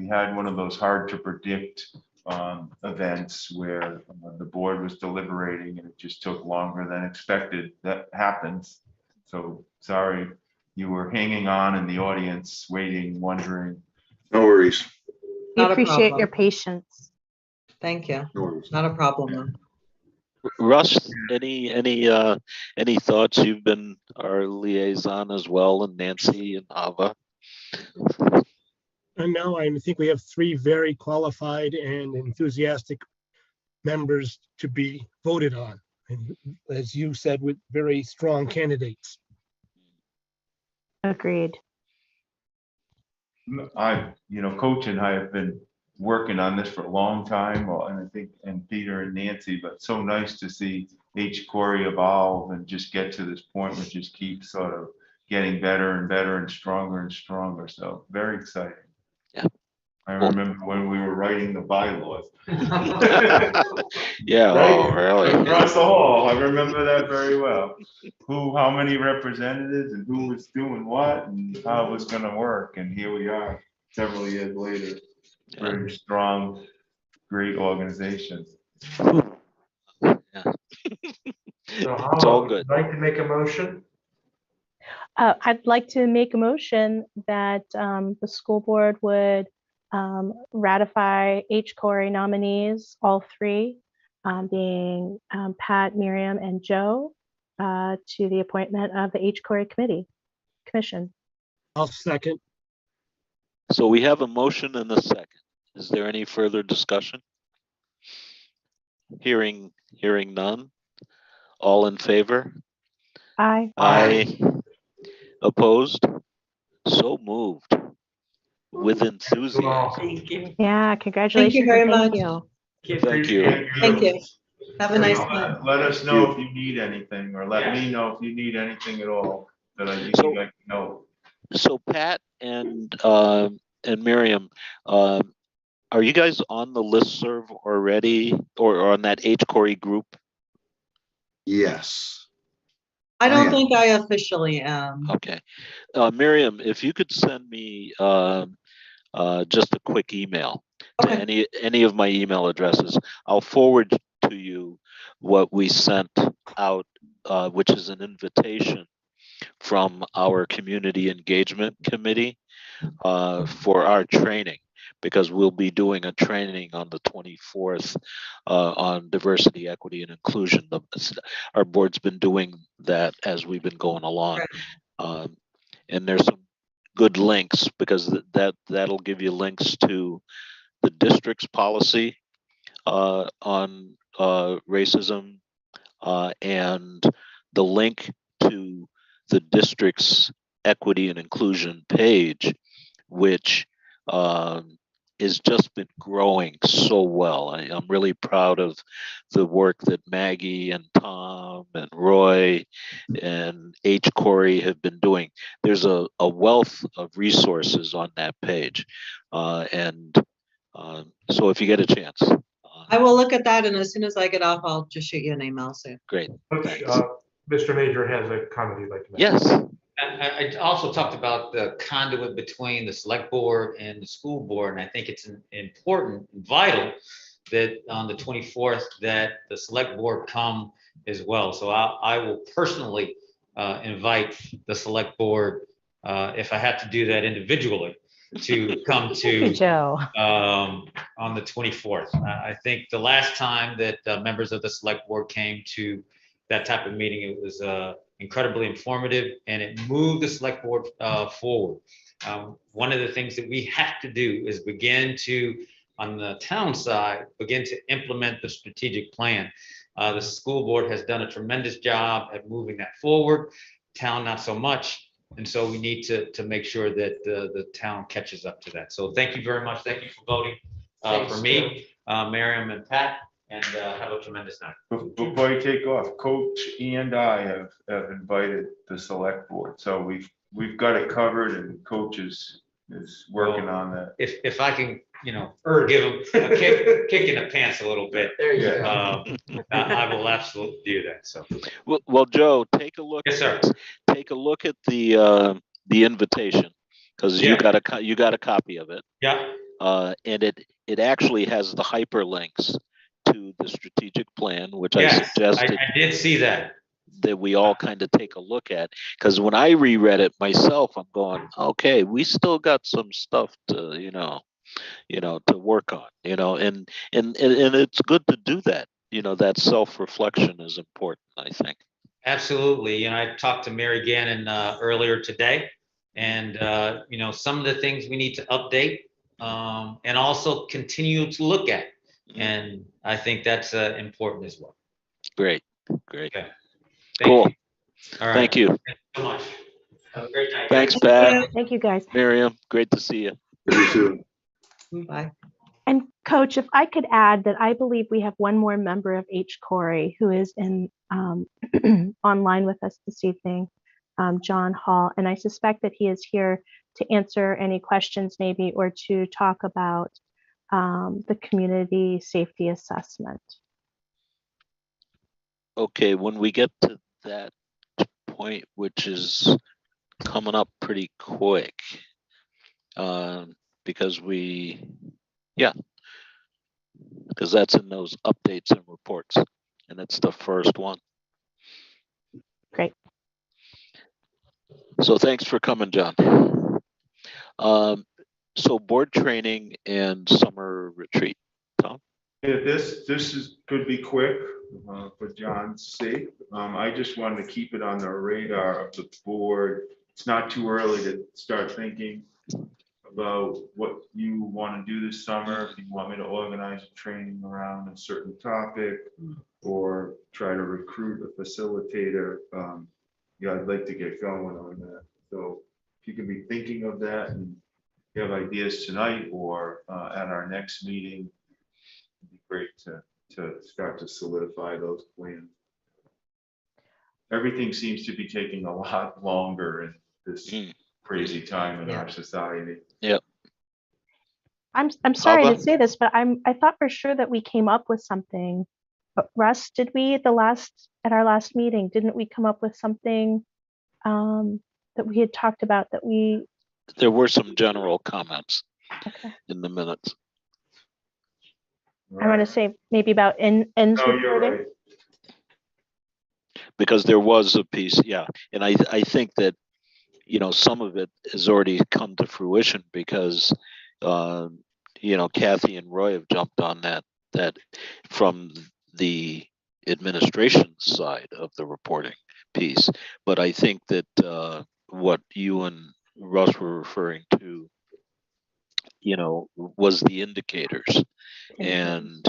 had one of those hard to predict events where the board was deliberating and it just took longer than expected. That happens. So sorry you were hanging on in the audience, waiting, wondering. No worries. We Not a appreciate problem. your patience. Thank you. No worries. Not a problem, though. Russ, any thoughts? You've been our liaison as well, and Nancy and Ava. And now I think we have 3 very qualified and enthusiastic members to be voted on. And as you said, with very strong candidates. Agreed. Coach and I have been working on this for a long time, and I think, and Peter and Nancy, but so nice to see HCOREI evolve and just get to this point where it just keeps sort of getting better and better and stronger. So very exciting. Yeah. I remember when we were writing the bylaws. Yeah, oh, really? Across the hall, I remember that very well. How many representatives and who was doing what and how it was gonna work, and here we are several years later. Very strong, great organization. Yeah. So It's all good. I'd like to make a motion. I'd like to make a motion that the school board would ratify HCOREI nominees, all 3, being Pat, Miriam, and Joe, to the appointment of the HCOREI commission. I'll second. So we have a motion and a second. Is there any further discussion? Hearing none. All in favor? Aye. Aye. Opposed? So moved. With enthusiasm. Thank you. Yeah, congratulations. very and much. Thank you. Thank you. Have a nice night. Let us know if you need anything, or let me know if you need anything at all that I So- like to know. So Pat and Miriam, are you guys on the listserv already, or on that HCOREI group? Yes. I don't yeah. think I officially am. Okay. Miriam, if you could send me just a quick email to Okay. any of my email addresses, I'll forward to you what we sent out, which is an invitation from our community engagement committee for our training, because we'll be doing a training on the 24th on diversity, equity, and inclusion. Our board's been doing that as we've been going along. And there's some good links, because that'll give you links to the district's policy on racism, and the link to the district's equity and inclusion page, which has just been growing so well. I'm really proud of the work that Maggie and Tom and Roy and HCOREI have been doing. There's a wealth of resources on that page. So if you get a chance. I will look at that, and as soon as I get off, I'll just shoot you an email soon. Great. Coach, Mr. Major has a comment he'd like to make. Yes. I also talked about the conduit between the select board and the school board, and I think it's important and vital that on the 24th that the select board come as well. So I will personally invite the select board, if I have to do that individually, to come to Joe. On the 24th. I think the last time that members of the select board came to that type of meeting, it was incredibly informative, and it moved the select board forward. One of the things that we have to do is begin to, on the town side, begin to implement the strategic plan. The school board has done a tremendous job at moving that forward. Town, not so much. And so we need to make sure that the town catches up to that. So thank you very much. Thank you for voting for me, Miriam and Pat, and have a tremendous night. Before you take off, Coach and I have invited the select board, so we've got it covered, and Coach is working on that. If I can, give them a kick in the pants a little bit, There you go. I will absolutely do that. So. Well, Joe, take a look. Yes, sir. Take a look at the invitation, because you got a copy of it. Yeah. And it actually has the hyperlinks to the strategic plan, which I suggested. I did see that. That we all kind of take a look at, because when I reread it myself, I'm going, okay, we still got some stuff to to work on, and it's good to do that. That self-reflection is important, I think. Absolutely. I talked to Mary Gannon earlier today, and some of the things we need to update and also continue to look at. And I think that's important as well. Great, great. Okay. Cool. All right. Thank you. Thanks so much. Have a great night. Thanks, Thank Pat. you. Thank you, guys. Miriam, great to see you. You too. Bye. And Coach, if I could add that I believe we have one more member of HCOREI who is in online with us this evening, John Hall, and I suspect that he is here to answer any questions maybe or to talk about the community safety assessment. Okay, when we get to that point, which is coming up pretty quick, because because that's in those updates and reports, and it's the first one. Great. So thanks for coming, John. So board training and summer retreat, Tom? Yeah, could be quick for John's sake. I just wanted to keep it on the radar of the board. It's not too early to start thinking about what you want to do this summer. If you want me to organize a training around a certain topic or try to recruit a facilitator, yeah, I'd like to get going on that. So if you can be thinking of that and you have ideas tonight or at our next meeting, it'd be great to start to solidify those plans. Everything seems to be taking a lot longer in this crazy time in our society. Yep. I'm sorry Hava? to say this, but I thought for sure that we came up with something. But Russ, did we at our last meeting, didn't we come up with something that we had talked about that we? There were some general comments Okay. in the minutes. I want to say maybe about ends Oh, you're reporting. right. Because there was a piece, yeah, and I think that, you know, some of it has already come to fruition because, you know, Kathy and Roy have jumped on that from the administration side of the reporting piece. But I think that what you and Russ were referring to, you know, was the indicators, and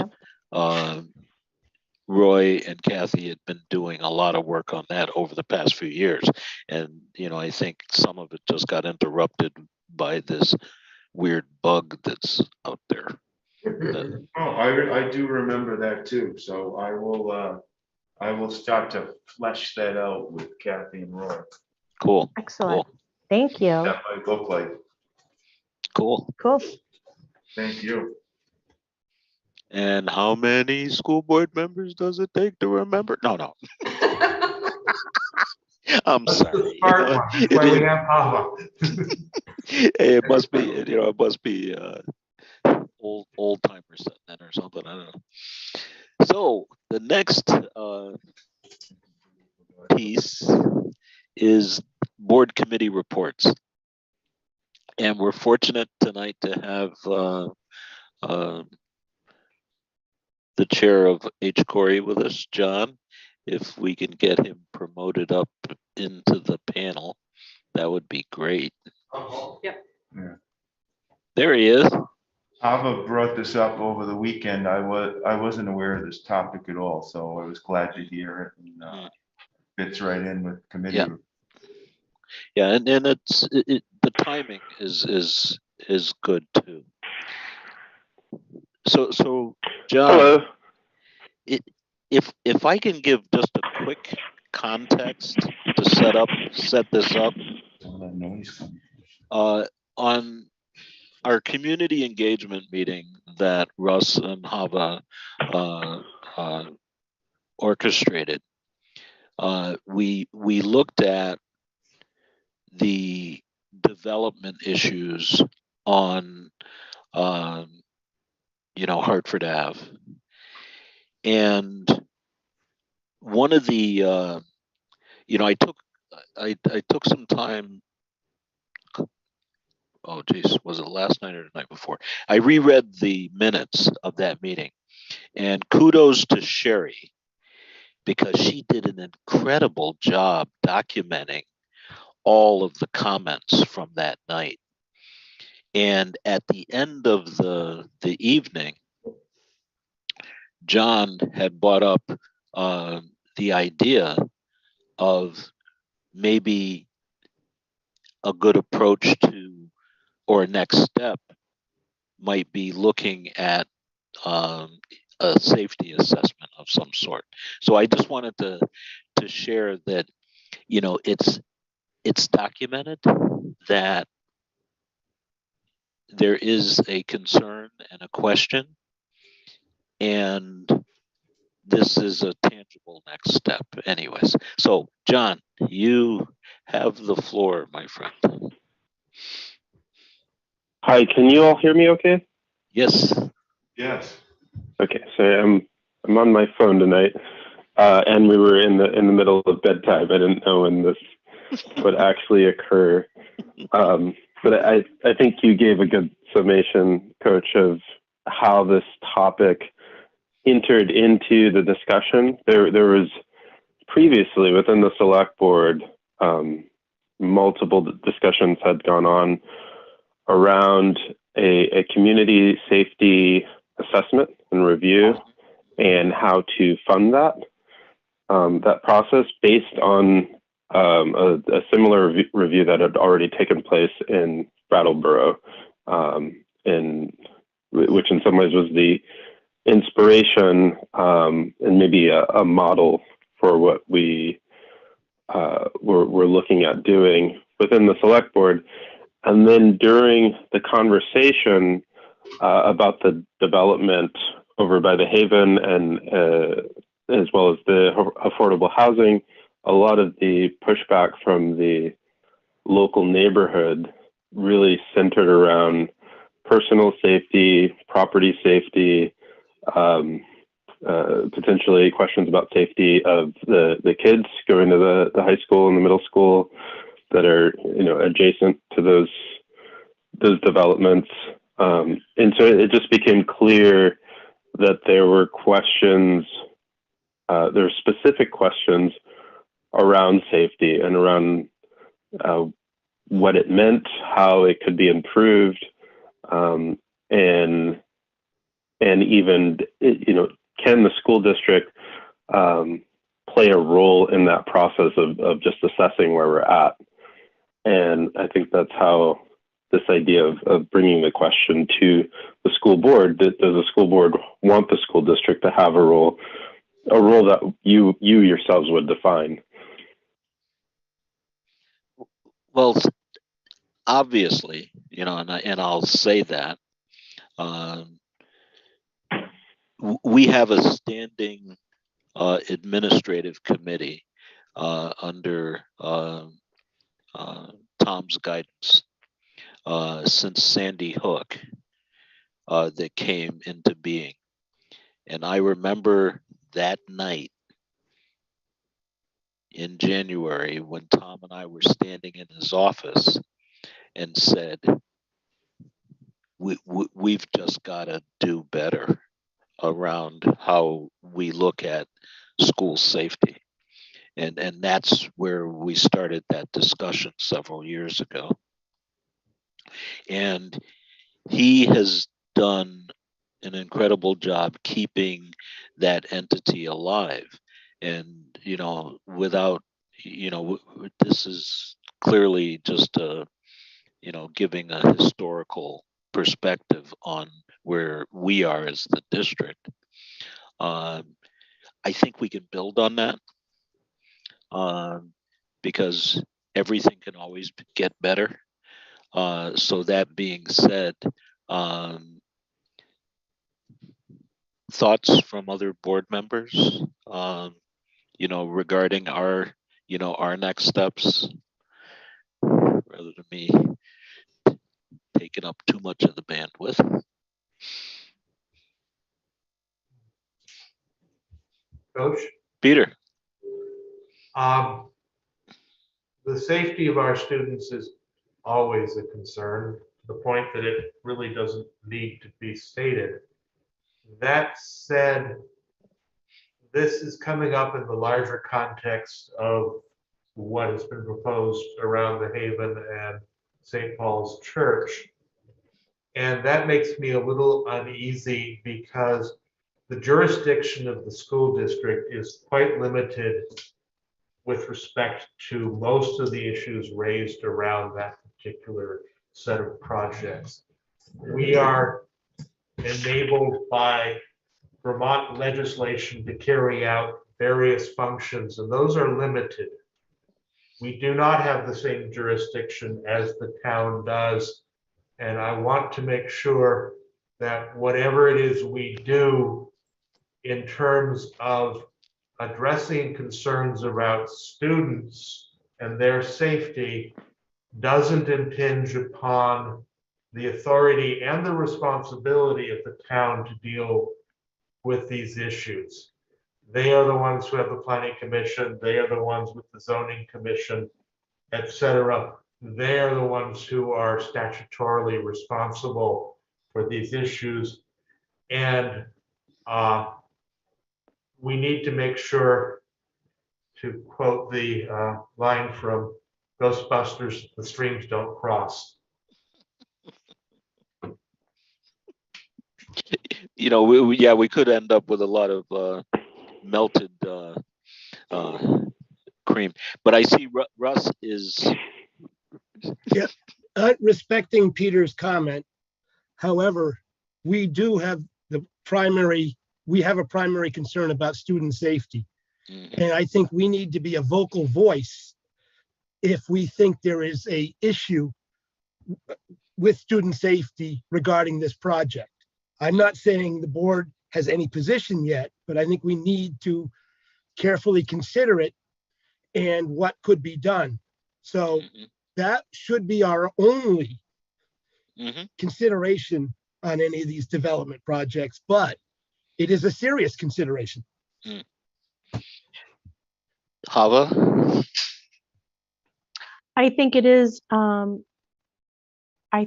Roy and Kathy had been doing a lot of work on that over the past few years. And, you know, I think some of it just got interrupted by this weird bug that's out there. Oh, I do remember that too. So I will start to flesh that out with Kathy and Roy. Cool. Excellent. Cool. Thank you. That might look like. Cool. Cool. Thank you. And how many school board members does it take to remember? No. I'm sorry. That's why we have Hava. It must be, you know, it must be old timers sitting in or something. I don't know. So the next piece is board committee reports. And we're fortunate tonight to have the chair of HCOREI with us, John. If we can get him promoted up into the panel, that would be great. Yep. Yeah. There he is. Ava brought this up over the weekend. I wasn't aware of this topic at all, so I was glad to hear it. And, fits right in with committee. Yeah, and the timing is good too. So John, hello. If I can give just a quick context to set this up, on our community engagement meeting that Russ and Hava orchestrated, we looked at the development issues on Hartford Ave, and one of the I took some time. Oh geez, was it last night or the night before? I reread the minutes of that meeting, and kudos to Sherry, because she did an incredible job documenting all of the comments from that night. And at the end of the evening, John had brought up the idea of maybe a good approach to, or a next step might be looking at a safety assessment of some sort. So I just wanted to share that, you know, it's documented that there is a concern and a question, and this is a tangible next step anyways. So John, you have the floor, my friend. Hi, can you all hear me okay? Yes. Yes. Okay, so I'm on my phone tonight, and we were in the middle of bedtime. I didn't know when this would actually occur. But I think you gave a good summation, Coach, of how this topic entered into the discussion. There was previously within the select board, multiple discussions had gone on around a community safety assessment and review and how to fund that. That process based on a similar review that had already taken place in Brattleboro, which in some ways was the inspiration and maybe a model for what we were looking at doing within the select board. And then during the conversation about the development over by the Haven and as well as the affordable housing, a lot of the pushback from the local neighborhood really centered around personal safety, property safety, potentially questions about safety of the kids going to the high school and the middle school that are, you know, adjacent to those developments. And so it just became clear that there were questions, there were specific questions around safety and around what it meant, how it could be improved, and even, you know, can the school district play a role in that process of just assessing where we're at? And I think that's how this idea of bringing the question to the school board, does the school board want the school district to have a role that you yourselves would define? Well, obviously, you know, and I'll say that we have a standing administrative committee under Tom's guidance since Sandy Hook that came into being. And I remember that night in January when Tom and I were standing in his office and said, we've just got to do better around how we look at school safety. And that's where we started that discussion several years ago. And he has done an incredible job keeping that entity alive. And, you know, without, you know, this is clearly just a, you know, giving a historical perspective on where we are as the district. I think we can build on that because everything can always get better. So that being said, thoughts from other board members, you know, regarding our, you know, our next steps, rather than me taking up too much of the bandwidth. Coach? Peter. The safety of our students is always a concern, to the point that it really doesn't need to be stated. That said, this is coming up in the larger context of what has been proposed around the Haven and St. Paul's Church. And that makes me a little uneasy because the jurisdiction of the school district is quite limited with respect to most of the issues raised around that particular set of projects. We are enabled by Vermont legislation to carry out various functions, and those are limited. We do not have the same jurisdiction as the town does, and I want to make sure that whatever it is we do in terms of addressing concerns about students and their safety doesn't impinge upon the authority and the responsibility of the town to deal with these issues. They are the ones who have the planning commission, they are the ones with the zoning commission, etc. They are the ones who are statutorily responsible for these issues. And we need to make sure, to quote the line from Ghostbusters, the streams don't cross. You know, we could end up with a lot of melted cream, but I see Russ is. Yeah, respecting Peter's comment. However, we do have we have a primary concern about student safety. And I think we need to be a vocal voice if we think there is a issue with student safety regarding this project. I'm not saying the board has any position yet, but I think we need to carefully consider it and what could be done. So that should be our only consideration on any of these development projects, but it is a serious consideration. Hava? I think it is. I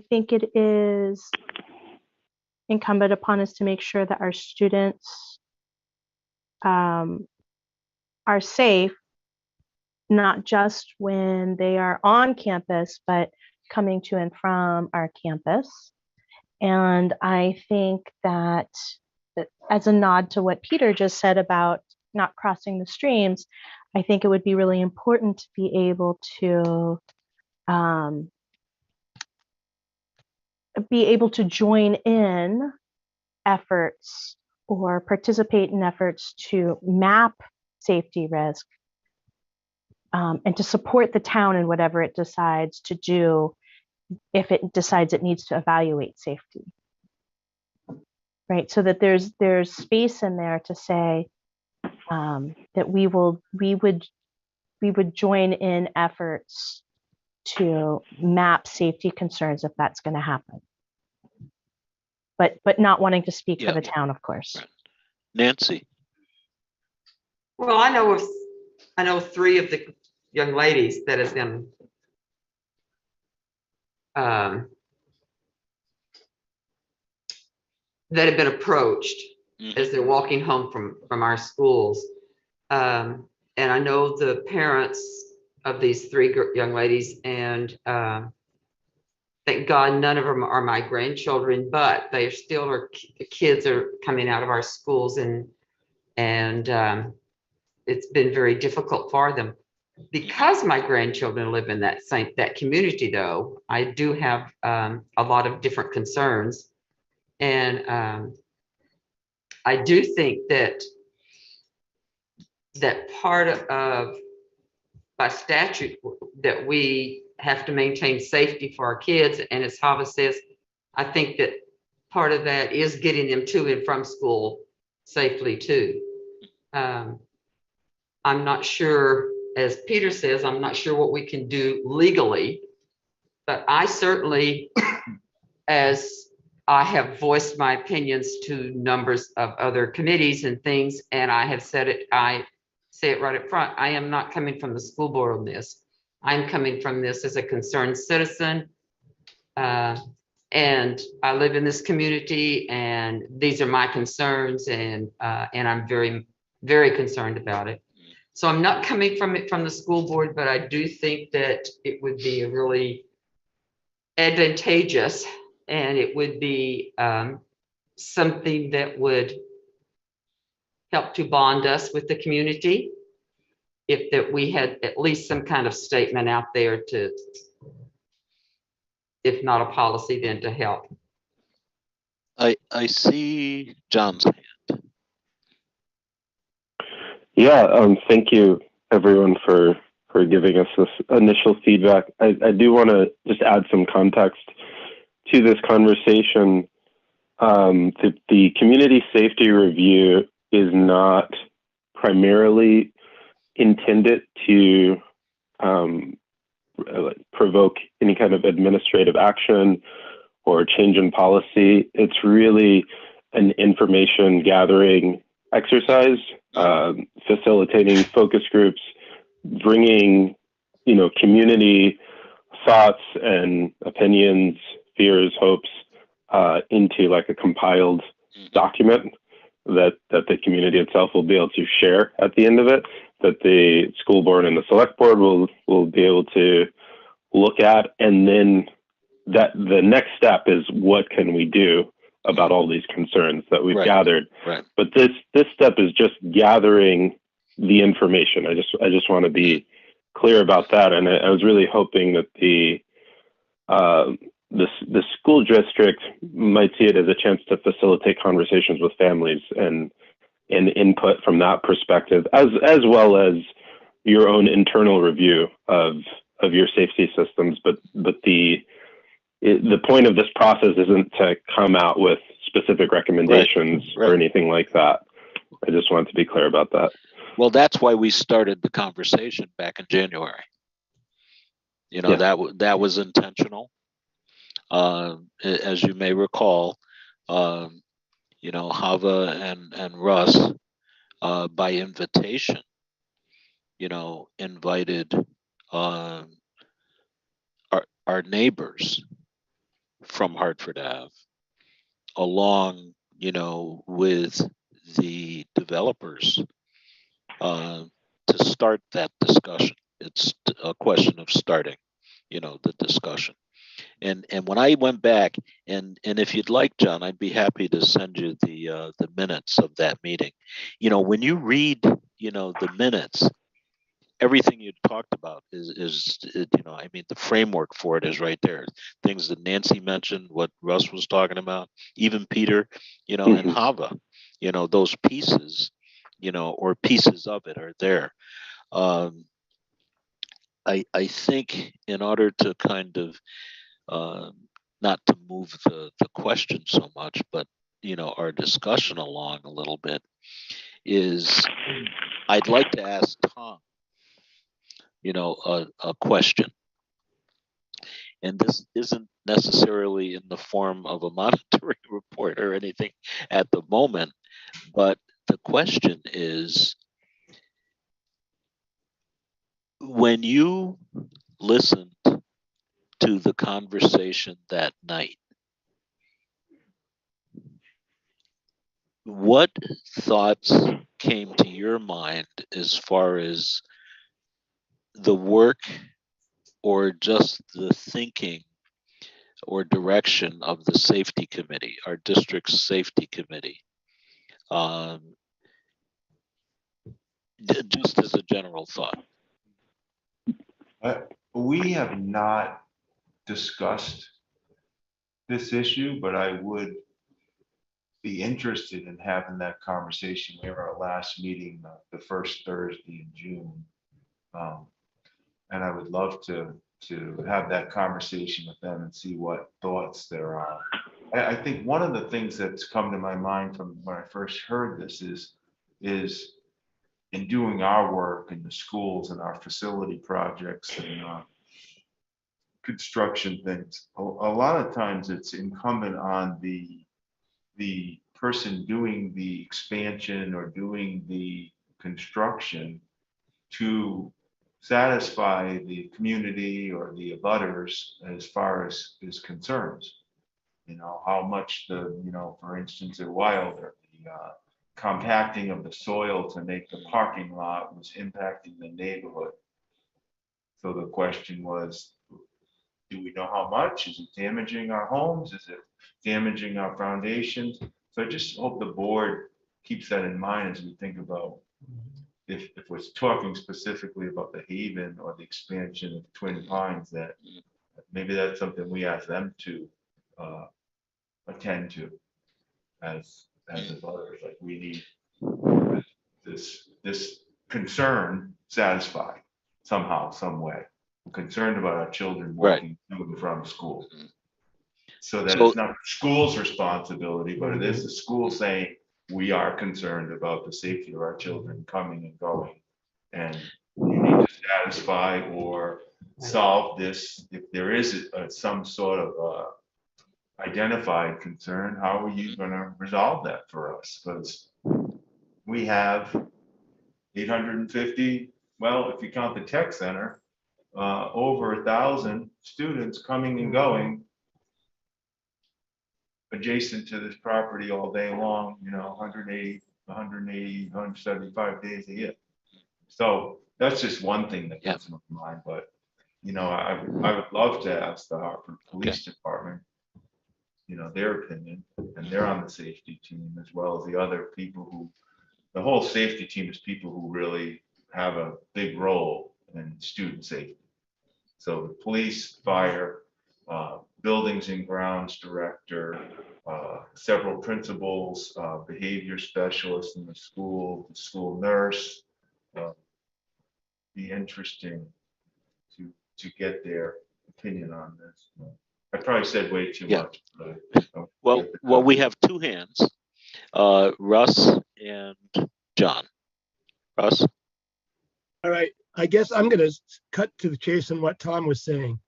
think it is incumbent upon us to make sure that our students are safe, not just when they are on campus, but coming to and from our campus. And I think that, as a nod to what Peter just said about not crossing the streams, I think it would be really important to be able to join in efforts or participate in efforts to map safety risk, and to support the town in whatever it decides to do if it decides it needs to evaluate safety. Right, so that there's space in there to say that we would join in efforts to map safety concerns if that's going to happen. But not wanting to speak for the town, of course. Nancy. Well, I know 3 of the young ladies that have been approached as they're walking home from our schools. And I know the parents of these 3 young ladies, and thank God none of them are my grandchildren, but they still are, the kids are coming out of our schools, and it's been very difficult for them. Because my grandchildren live in that community, though, I do have a lot of different concerns. And I do think that part of, by statute, that we have to maintain safety for our kids. And as Hava says, I think that part of that is getting them to and from school safely too. I'm not sure, as Peter says, I'm not sure what we can do legally, but I certainly, as I have voiced my opinions to numbers of other committees and things, and I have said it, I say it right up front, I am not coming from the school board on this. I'm coming from this as a concerned citizen. And I live in this community, and these are my concerns, and I'm very, very concerned about it. So I'm not coming from it from the school board, but I do think that it would be a really advantageous And it would be something that would help to bond us with the community. If that we had at least some kind of statement out there to, if not a policy, then to help. I see John's hand. Yeah, thank you everyone for giving us this initial feedback. I do want to just add some context to this conversation. The community safety review is not primarily intended to provoke any kind of administrative action or change in policy. It's really an information gathering exercise, facilitating focus groups, bringing, community thoughts and opinions, fears, hopes into like a compiled document that the community itself will be able to share at the end of it, that the school board and the select board will be able to look at. And then that the next step is, what can we do about all these concerns that we've gathered? Right. But this step is just gathering the information. I just want to be clear about that. And I was really hoping that the school district might see it as a chance to facilitate conversations with families and input from that perspective, as well as your own internal review of your safety systems. But the point of this process isn't to come out with specific recommendations or anything like that. I just wanted to be clear about that. Well, that's why we started the conversation back in January. That was intentional. As you may recall, Hava and Russ, by invitation, invited our neighbors from Hartford Ave along, with the developers to start that discussion. It's a question of starting, the discussion. And when I went back, and if you'd like, John, I'd be happy to send you the minutes of that meeting. When you read, the minutes, everything you talked about is the framework for it is right there. Things that Nancy mentioned, what Russ was talking about, even Peter, and Hava, those pieces, or pieces of it are there. I think in order to kind of not to move the question so much, but our discussion along a little bit, is I'd like to ask Tom a question. And this isn't necessarily in the form of a monitoring report or anything at the moment, but the question is, when you listened to the conversation that night, what thoughts came to your mind as far as the work or just the thinking or direction of the safety committee, our district's safety committee? Just as a general thought. We have not discussed this issue, but I would be interested in having that conversation. We have our last meeting the first Thursday in June. And I would love to have that conversation with them and see what thoughts there are. I think one of the things that's come to my mind from when I first heard this is in doing our work in the schools and our facility projects and construction things, a lot of times it's incumbent on the person doing the expansion or doing the construction to satisfy the community or the abutters as far as is concerns. How much for instance, at Wilder, the compacting of the soil to make the parking lot was impacting the neighborhood. So the question was, Do we know how much? Is it damaging our homes? Is it damaging our foundations? So I just hope the board keeps that in mind as we think about if we're talking specifically about the Haven or the expansion of Twin Pines, that maybe that's something we ask them to attend to as voters. Like, we need this concern satisfied somehow, some way. We're concerned about our children walking to and from school. So that it's not school's responsibility, but it is the school saying, we are concerned about the safety of our children coming and going. And you need to satisfy or solve this. If there is some sort of identified concern, how are you going to resolve that for us? Because we have 850, well, if you count the tech center, over 1,000 students coming and going adjacent to this property all day long, 180, 175 days a year. So that's just one thing that comes to my mind, but I would love to ask the Hartford Police Department, their opinion, and they're on the safety team as well as the other people the whole safety team is people who really have a big role in student safety. So the police, fire, buildings and grounds director, several principals, behavior specialists in the school nurse. Be interesting to get their opinion on this. I probably said way too much. Well, we have two hands, Russ and John. Russ? All right, I guess I'm going to cut to the chase on what Tom was saying.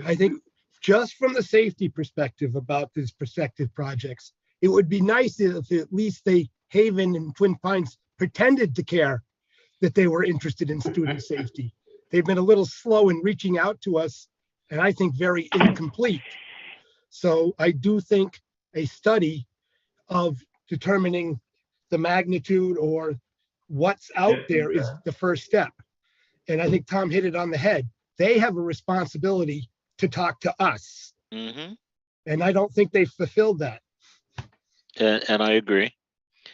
I think just from the safety perspective about these prospective projects, it would be nice if at least Haven and Twin Pines pretended to care that they were interested in student safety. They've been a little slow in reaching out to us, and I think very incomplete. So I do think a study of determining the magnitude or what's out there is the first step. And I think Tom hit it on the head. They have a responsibility to talk to us. And I don't think they fulfilled that. And I agree.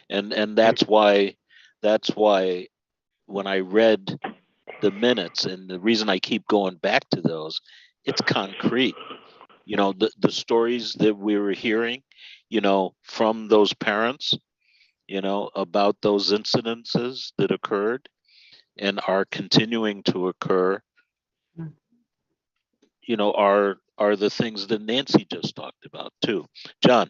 And that's why when I read the minutes, and the reason I keep going back to those, it's concrete. The stories that we were hearing, from those parents, about those incidences that occurred and are continuing to occur, are the things that Nancy just talked about too. John.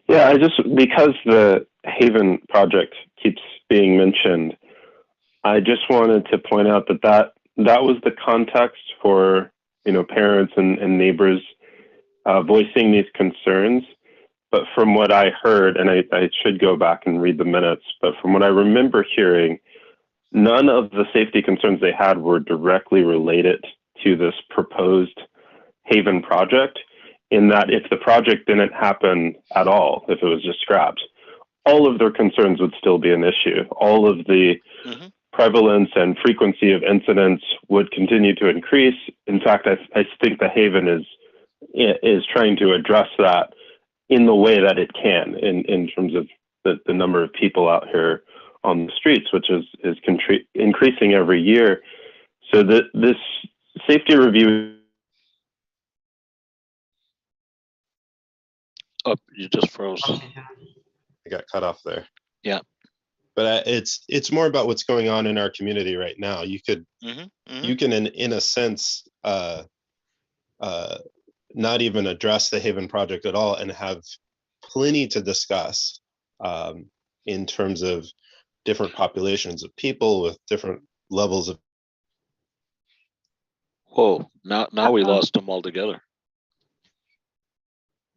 Yeah, because the Haven project keeps being mentioned, I just wanted to point out that was the context for, parents and neighbors voicing these concerns. But from what I heard, and I should go back and read the minutes, but from what I remember hearing, none of the safety concerns they had were directly related to this proposed Haven project, in that if the project didn't happen at all, if it was just scrapped, all of their concerns would still be an issue. All of the prevalence and frequency of incidents would continue to increase. In fact, I think the Haven is trying to address that in the way that it can, in terms of the number of people out here on the streets, which is increasing every year. So this safety review. Oh, you just froze. I got cut off there. Yeah. But it's more about what's going on in our community right now. You could, you can, in a sense, not even address the Haven project at all and have plenty to discuss in terms of different populations of people with different levels of. Whoa, now we lost them altogether.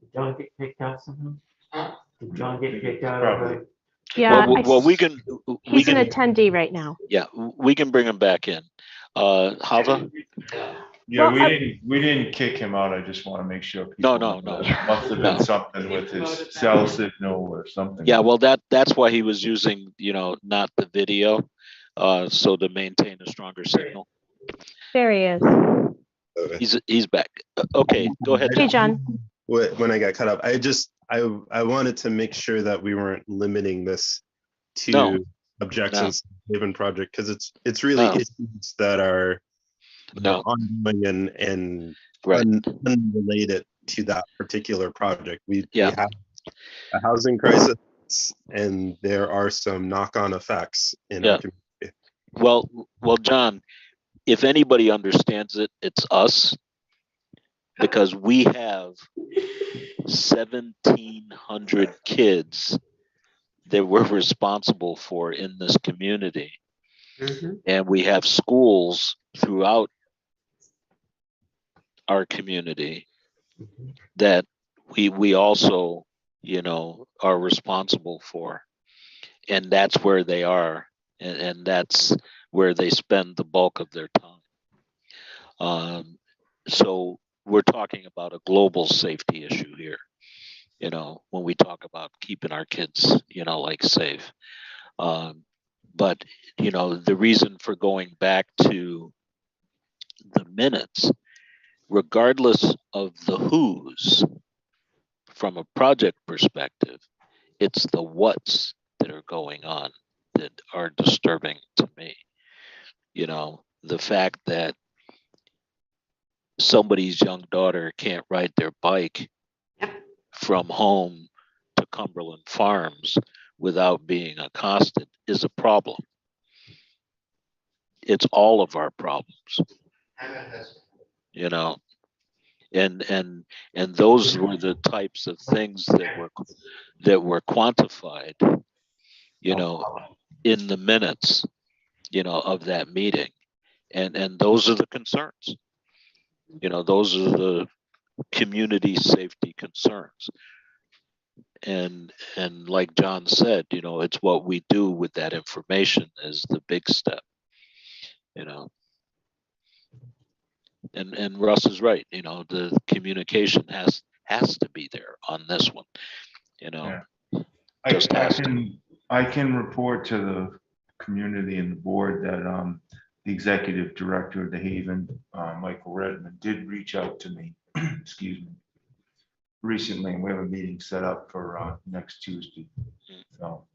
Did John get kicked out somehow? Did John get kicked out? Probably. Yeah. Well, we can. He's an attendee right now. Yeah, we can bring him back in. Hava? Yeah, we didn't kick him out. I just want to make sure. No. Must have been something with his cell signal or something. Yeah, well, that's why he was using, not the video, so to maintain a stronger signal. There he is. Okay. He's back. Okay, go ahead, Hey, John. John. When I got cut up, I wanted to make sure that we weren't limiting this No. to objections to the Haven project, because it's really No. issues that are No. ongoing and Right. unrelated to that particular project. We Yeah. have a housing crisis, and there are some knock-on effects in our Yeah. community. Well, John, if anybody understands it, it's us, because we have 1,700 kids that we're responsible for in this community. And we have schools throughout our community that we also, are responsible for. And that's where they are. And that's where they spend the bulk of their time. So we're talking about a global safety issue here, when we talk about keeping our kids, safe. But, the reason for going back to the minutes, regardless of the who's, from a project perspective, it's the what's that are going on that are disturbing to me. The fact that somebody's young daughter can't ride their bike from home to Cumberland Farms without being accosted is a problem. It's all of our problems, and those were the types of things that were quantified, in the minutes, of that meeting. And those are the concerns. Those are the community safety concerns. And like John said, it's what we do with that information is the big step. And Russ is right. The communication has to be there on this one. Just has to. I can report to the community and the board that the executive director of the Haven, Michael Redmond, did reach out to me, excuse me, recently, and we have a meeting set up for next Tuesday. So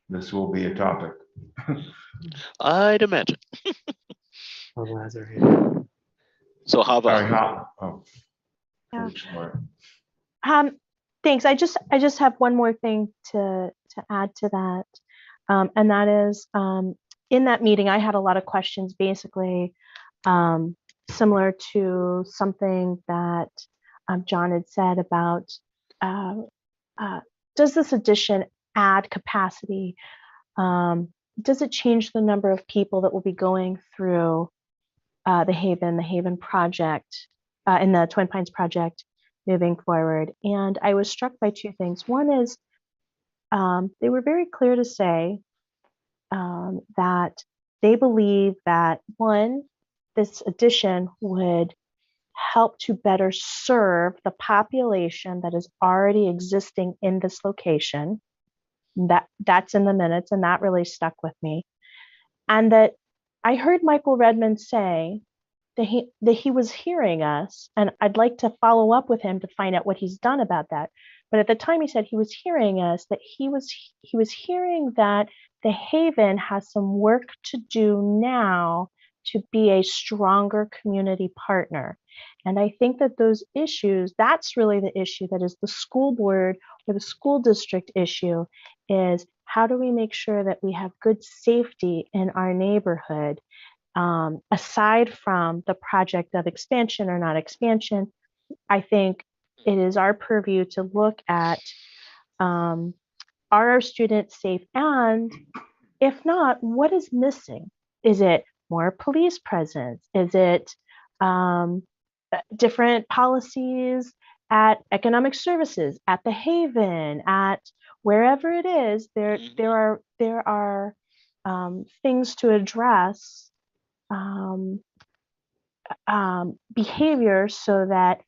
this will be a topic. I'd imagine. So how about? Yeah. Sure. Thanks. I just have one more thing to add to that. And that is, in that meeting, I had a lot of questions, basically similar to something that John had said about, does this addition add capacity? Does it change the number of people that will be going through the Haven project, in the Twin Pines project moving forward? And I was struck by two things. One is they were very clear to say that they believe that, one, this addition would help to better serve the population that is already existing in this location. That's in the minutes, and that really stuck with me. And that I heard Michael Redmond say that he was hearing us, and I'd like to follow up with him to find out what he's done about that. But at the time he said he was hearing us, that he was hearing that the Haven has some work to do now to be a stronger community partner. And I think that those issues, that's really the issue that is the school board or the school district issue, is how do we make sure that we have good safety in our neighborhood, aside from the project of expansion or not expansion. I think it is our purview to look at, are our students safe? And if not, what is missing? Is it more police presence? Is it different policies at economic services, at the Haven, at wherever it is? There are things to address, behavior so that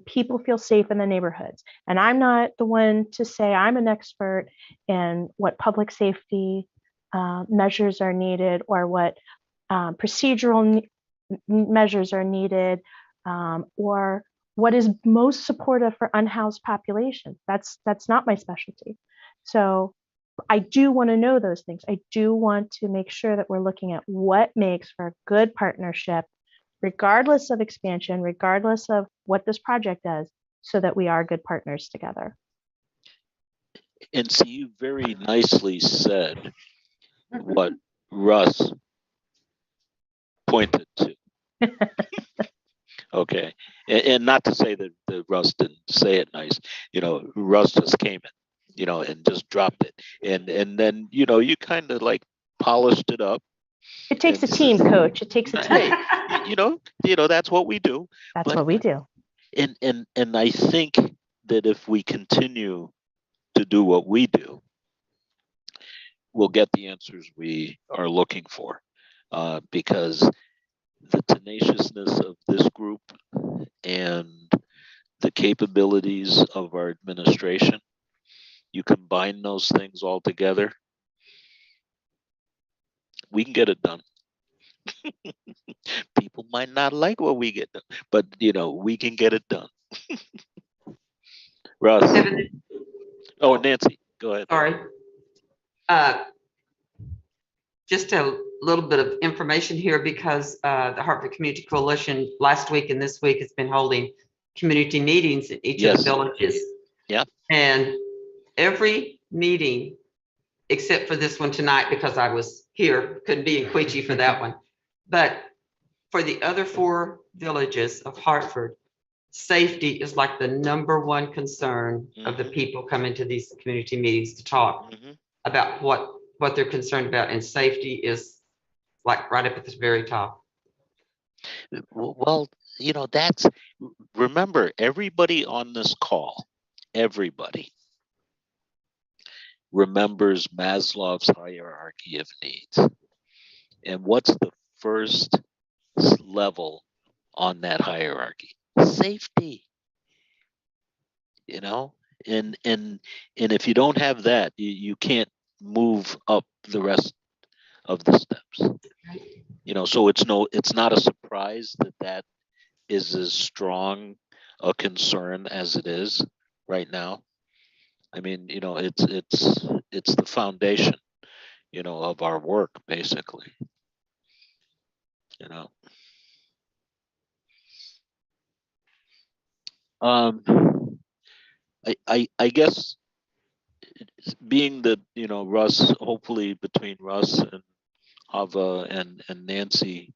people feel safe in the neighborhoods. And I'm not the one to say I'm an expert in what public safety measures are needed or what procedural measures are needed, or what is most supportive for unhoused populations. That's not my specialty. So I do want to know those things. I do want to make sure that we're looking at what makes for a good partnership, regardless of expansion, regardless of what this project does, so that we are good partners together. And so you very nicely said what Russ pointed to. Okay. And not to say that Russ didn't say it nice, Russ just came in, and just dropped it. And then, you kind of like polished it up. It takes a team, coach. It takes a team. Hey, that's what we do. That's what we do. And I think that if we continue to do what we do, we'll get the answers we are looking for, because the tenaciousness of this group and the capabilities of our administration, you combine those things all together, we can get it done. People might not like what we get done, but we can get it done. Russ. Oh, Nancy, go ahead. Sorry. Just a little bit of information here, because the Hartford Community Coalition last week and this week has been holding community meetings in each of the villages. Yeah. And every meeting, except for this one tonight, because I was here, couldn't be in Quechee for that one. But for the other 4 villages of Hartford, safety is like the #1 concern of the people coming to these community meetings to talk about what they're concerned about, and safety is like right up at the very top. Well, remember, everybody on this call, everybody remembers Maslow's hierarchy of needs. And what's the first level on that hierarchy? Safety. And if you don't have that, you can't move up the rest of the steps. So it's not a surprise that is as strong a concern as it is right now. I mean, it's the foundation, of our work, basically. I guess, being that, Russ, hopefully between Russ and Hava and Nancy,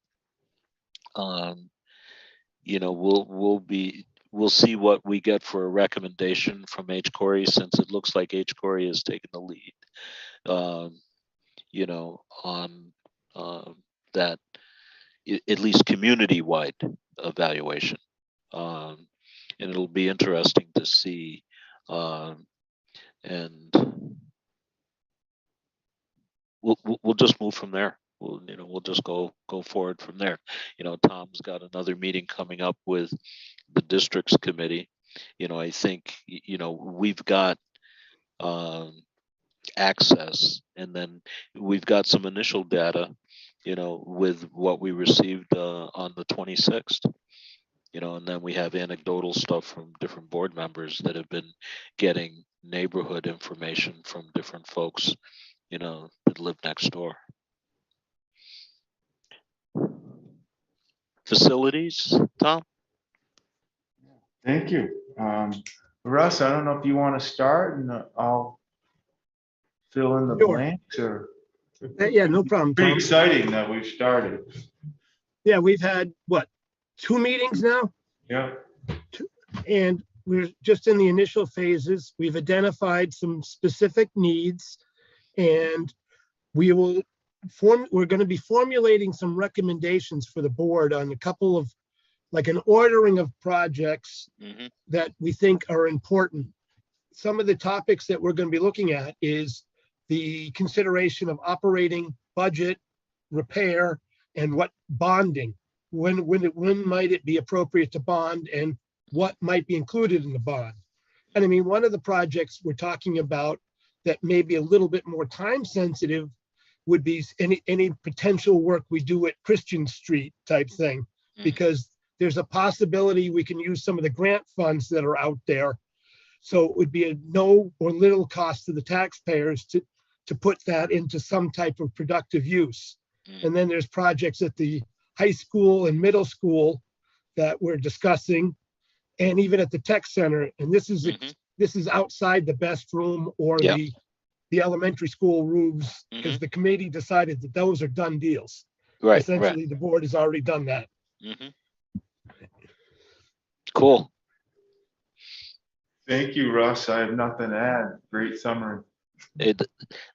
we'll see what we get for a recommendation from HCOREI, since it looks like HCOREI has taken the lead, on that, at least community-wide evaluation. And it'll be interesting to see, and we'll just move from there. We'll just go forward from there. Tom's got another meeting coming up with the districts committee. I think, we've got access, and then we've got some initial data, with what we received on the 26th. And then we have anecdotal stuff from different board members that have been getting neighborhood information from different folks, that live next door. Facilities, Tom? Thank you. Russ, I don't know if you want to start, and I'll fill in the Sure. blanks, or. Yeah, no problem, Pretty Tom. exciting that we've started. Yeah, we've had, 2 meetings now? Yeah. And we're just in the initial phases. We've identified some specific needs, and we're going to be formulating some recommendations for the board on a couple of, like, an ordering of projects that we think are important. Some of the topics that we're going to be looking at is the consideration of operating budget, repair, and what bonding. When might it be appropriate to bond, and what might be included in the bond? And I mean, one of the projects we're talking about that may be a little bit more time sensitive would be any potential work we do at Christian Street type thing, because there's a possibility we can use some of the grant funds that are out there. So it would be a no or little cost to the taxpayers to put that into some type of productive use. And then there's projects at the high school and middle school that we're discussing, and even at the tech center. And this is outside the best room or the elementary school roofs, because the committee decided that those are done deals. Right. Essentially, the board has already done that. Cool. Thank you, Russ. I have nothing to add. Great summary.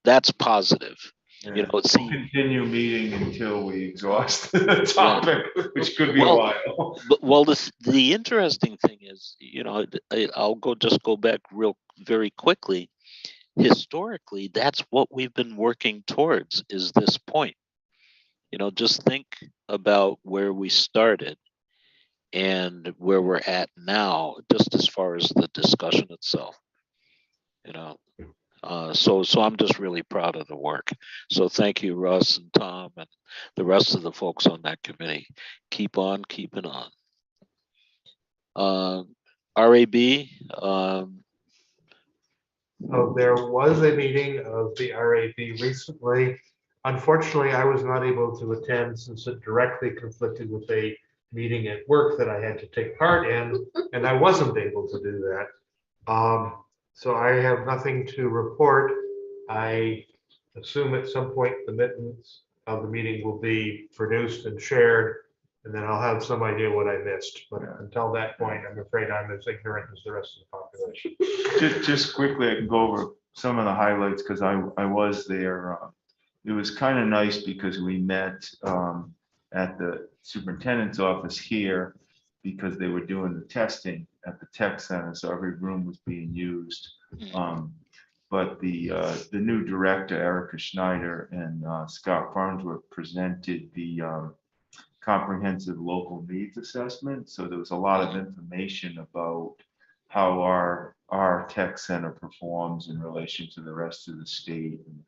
That's positive. Yeah. You know, We'll continue meeting until we exhaust the topic, which could be a while. Well, the interesting thing is, you know, I'll go back very quickly. Historically, that's what we've been working towards, is this point. You know, just think about where we started and where we're at now, just as far as the discussion itself. You know, so I'm just really proud of the work. So thank you, Russ and Tom and the rest of the folks on that committee. Keep on keeping on. RAB. There was a meeting of the RAB recently. Unfortunately, I was not able to attend since it directly conflicted with a meeting at work that I had to take part in, and I wasn't able to do that. So I have nothing to report. I assume at some point the minutes of the meeting will be produced and shared, and then I'll have some idea what I missed. But until that point, I'm afraid I'm as ignorant as the rest of the population. Just quickly, I can go over some of the highlights because I was there. It was kind of nice because we met at the superintendent's office here because they were doing the testing at the tech center, so every room was being used. But the new director, Erica Schneider, and Scott Farnsworth presented the comprehensive local needs assessment. So there was a lot of information about how our tech center performs in relation to the rest of the state and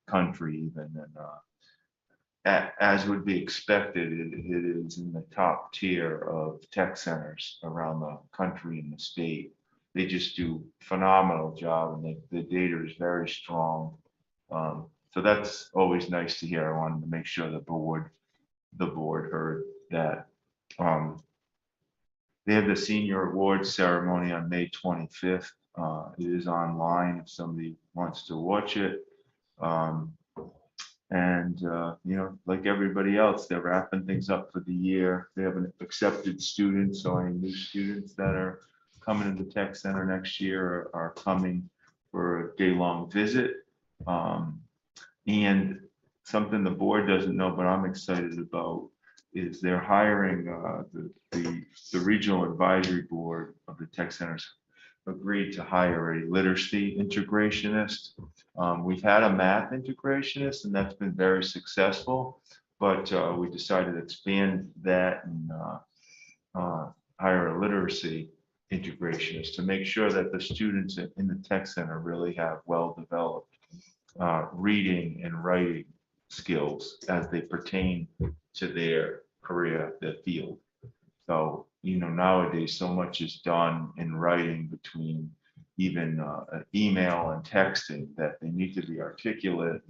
country even. And as would be expected, it is in the top tier of tech centers around the country and the state. They just do a phenomenal job, and the data is very strong. So that's always nice to hear. I wanted to make sure the board heard that. They have the senior awards ceremony on May 25th. It is online if somebody wants to watch it. You know, like everybody else, they're wrapping things up for the year. They haven't accepted students, so any new students that are coming to the tech center next year are coming for a day-long visit. And something the board doesn't know, but I'm excited about, is they're hiring the regional advisory board of the tech centers agreed to hire a literacy integrationist. We've had a math integrationist, and that's been very successful, but we decided to expand that and hire a literacy integrationist to make sure that the students in the tech center really have well-developed reading and writing skills as they pertain to their career, their field. So, you know, nowadays so much is done in writing between even email and texting that they need to be articulate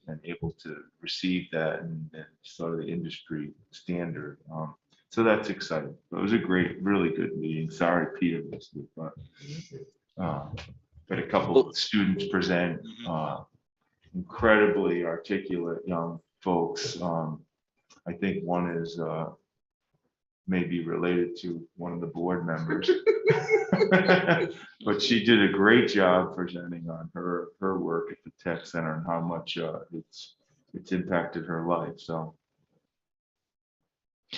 and able to receive that and sort of the industry standard. So that's exciting. It was a really good meeting. Sorry, Peter missed it, but a couple of students present, incredibly articulate young folks. I think one is maybe related to one of the board members, but she did a great job presenting on her work at the tech center and how much it's impacted her life. So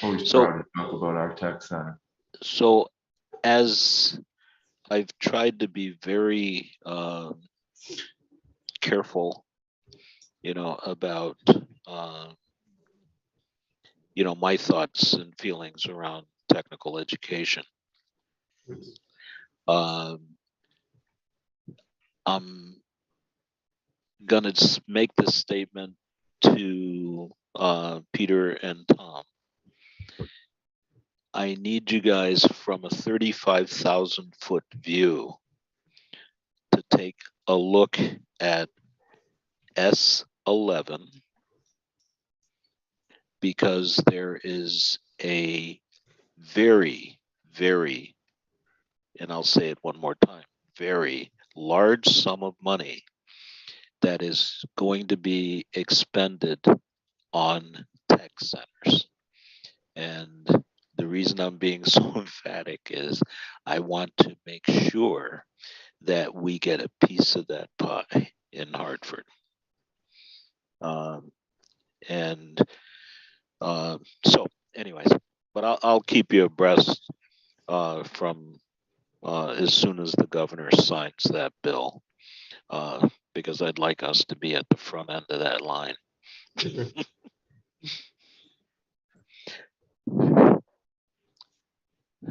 always proud to talk about our tech center. So as I've tried to be very careful, you know, about you know, my thoughts and feelings around technical education. I'm gonna make this statement to Peter and Tom. I need you guys from a 35,000 foot view to take a look at S11, because there is a very, very, and I'll say it one more time, very large sum of money that is going to be expended on tech centers. And the reason I'm being so emphatic is I want to make sure that we get a piece of that pie in Hartford. So anyways, but I'll keep you abreast from as soon as the governor signs that bill, because I'd like us to be at the front end of that line.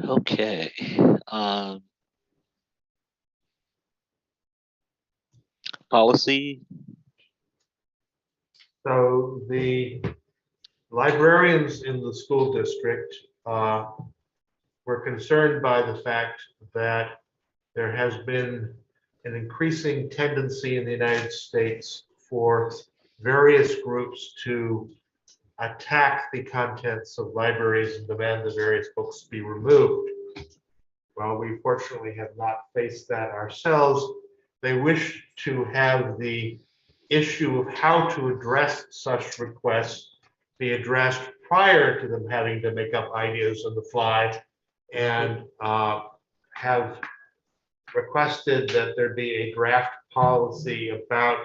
Okay. Policy. So the librarians in the school district were concerned by the fact that there has been an increasing tendency in the United States for various groups to attack the contents of libraries and demand that various books be removed. Well, we fortunately have not faced that ourselves. They wish to have the issue of how to address such requests be addressed prior to them having to make up ideas on the fly, and have requested that there be a draft policy about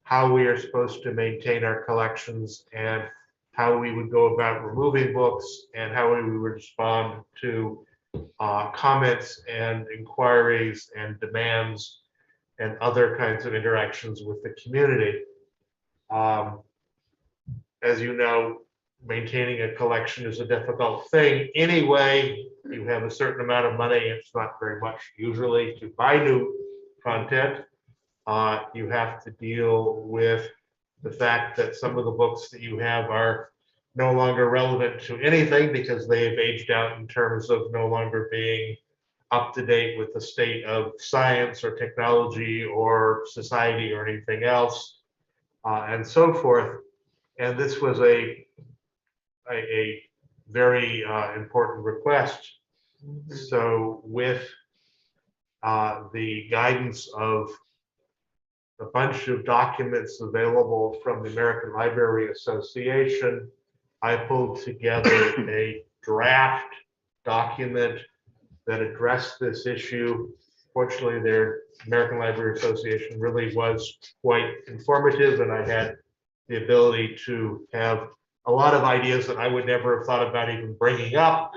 how we are supposed to maintain our collections and how we would go about removing books and how we would respond to comments and inquiries and demands and other kinds of interactions with the community. As you know, maintaining a collection is a difficult thing. Anyway, you have a certain amount of money, it's not very much usually, to buy new content. You have to deal with the fact that some of the books that you have are no longer relevant to anything because they have aged out in terms of no longer being up to date with the state of science or technology or society or anything else, and so forth. And this was a very important request. So with the guidance of a bunch of documents available from the American Library Association, I pulled together a draft document that addressed this issue. Fortunately, their American Library Association really was quite informative, and I had the ability to have a lot of ideas that I would never have thought about even bringing up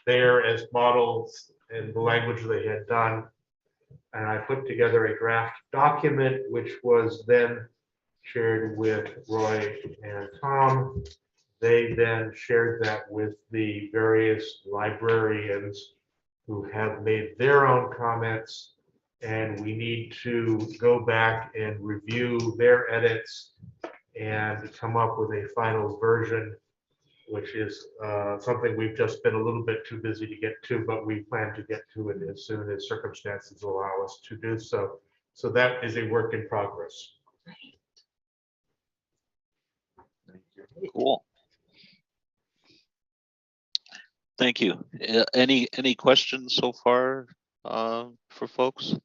there as models in the language they had done. And I put together a draft document, which was then shared with Roy and Tom. They then shared that with the various librarians who have made their own comments, and we need to go back and review their edits and come up with a final version, which is something we've just been a little bit too busy to get to, but we plan to get to it as soon as circumstances allow us to do so. So that is a work in progress. Cool. Thank you. Any questions so far for folks?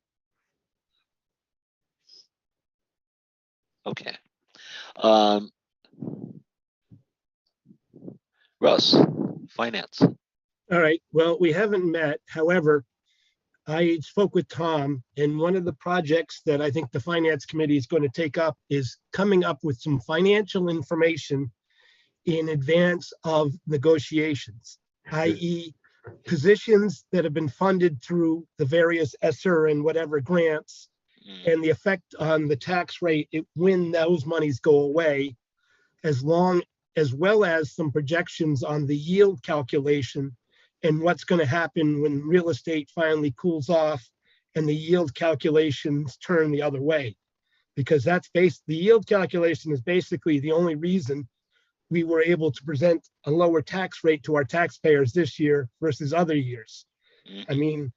Okay. Russ, finance. All right, well, we haven't met. However, I spoke with Tom, and one of the projects that I think the Finance Committee is going to take up is coming up with some financial information in advance of negotiations, i.e. positions that have been funded through the various ESSER and whatever grants, and the effect on the tax rate when those monies go away, as well as some projections on the yield calculation and what's going to happen when real estate finally cools off and the yield calculations turn the other way. because the yield calculation is basically the only reason we were able to present a lower tax rate to our taxpayers this year versus other years. I mean,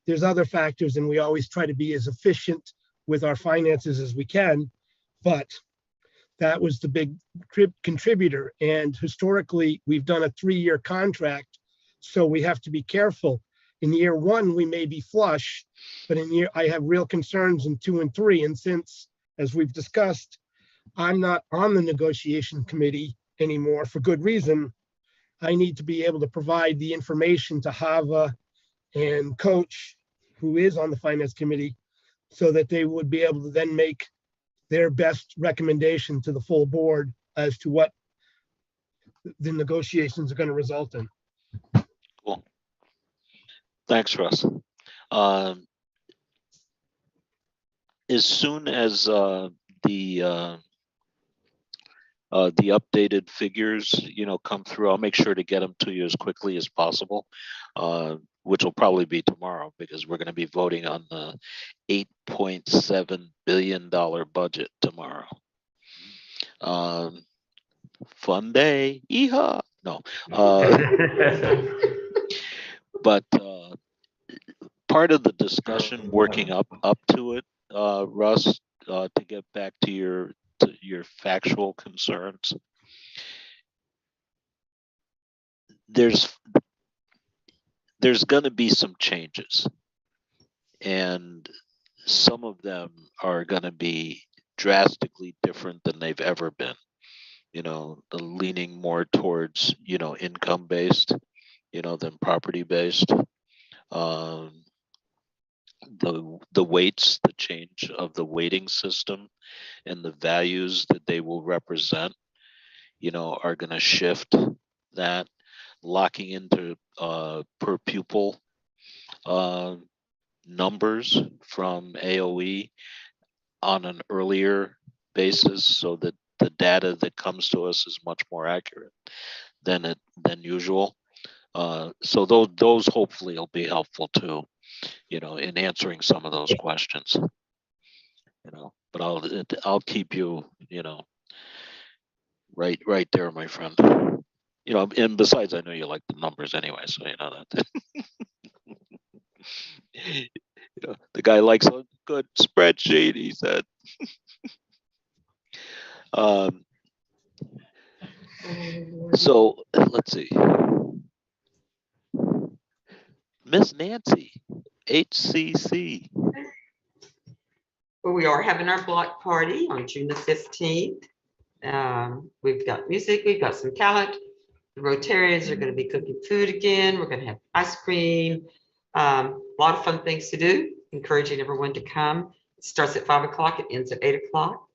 there's other factors, and we always try to be as efficient with our finances as we can, but that was the big contributor. And historically, we've done a 3-year contract, so we have to be careful. In year 1, we may be flush, but I have real concerns in 2 and 3. And since, as we've discussed, I'm not on the negotiation committee anymore for good reason, I need to be able to provide the information to Hava and Coach, who is on the finance committee, so that they would be able to then make their best recommendation to the full board as to what the negotiations are going to result in. Cool. Thanks, Russ. As soon as the updated figures, come through, I'll make sure to get them to you as quickly as possible, which will probably be tomorrow, because we're going to be voting on the $8.7 billion budget tomorrow. Fun day. Yeehaw. No. But part of the discussion working up to it, Russ, to get back to your factual concerns, there's going to be some changes, and some of them are going to be drastically different than they've ever been. The leaning more towards income based, than property based. The weights, the change of the weighting system and the values that they will represent, are going to shift that, locking into per pupil numbers from AOE on an earlier basis, so that the data that comes to us is much more accurate than usual. So those hopefully will be helpful too, in answering some of those questions. But I'll keep you, right there, my friend. And besides, I know you like the numbers anyway, so you know that. The guy likes a good spreadsheet, he said. So let's see. Miss Nancy, HCC. Well, we are having our block party on June the 15th. We've got music, we've got some talent. The Rotarians are going to be cooking food again. We're going to have ice cream. A lot of fun things to do. Encouraging everyone to come. It starts at 5 o'clock. It ends at 8 o'clock.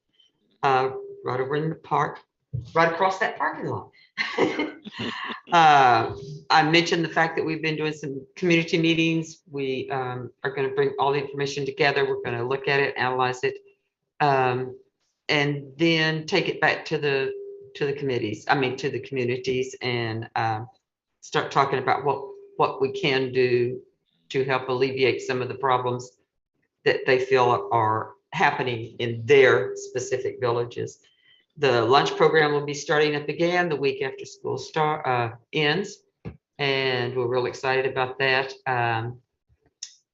Right over in the park, right across that parking lot. I mentioned the fact that we've been doing some community meetings. We are going to bring all the information together. We're going to look at it, analyze it, and then take it back to the committees. To the communities, and start talking about what we can do to help alleviate some of the problems that they feel are happening in their specific villages. The lunch program will be starting up again the week after school ends, and we're real excited about that.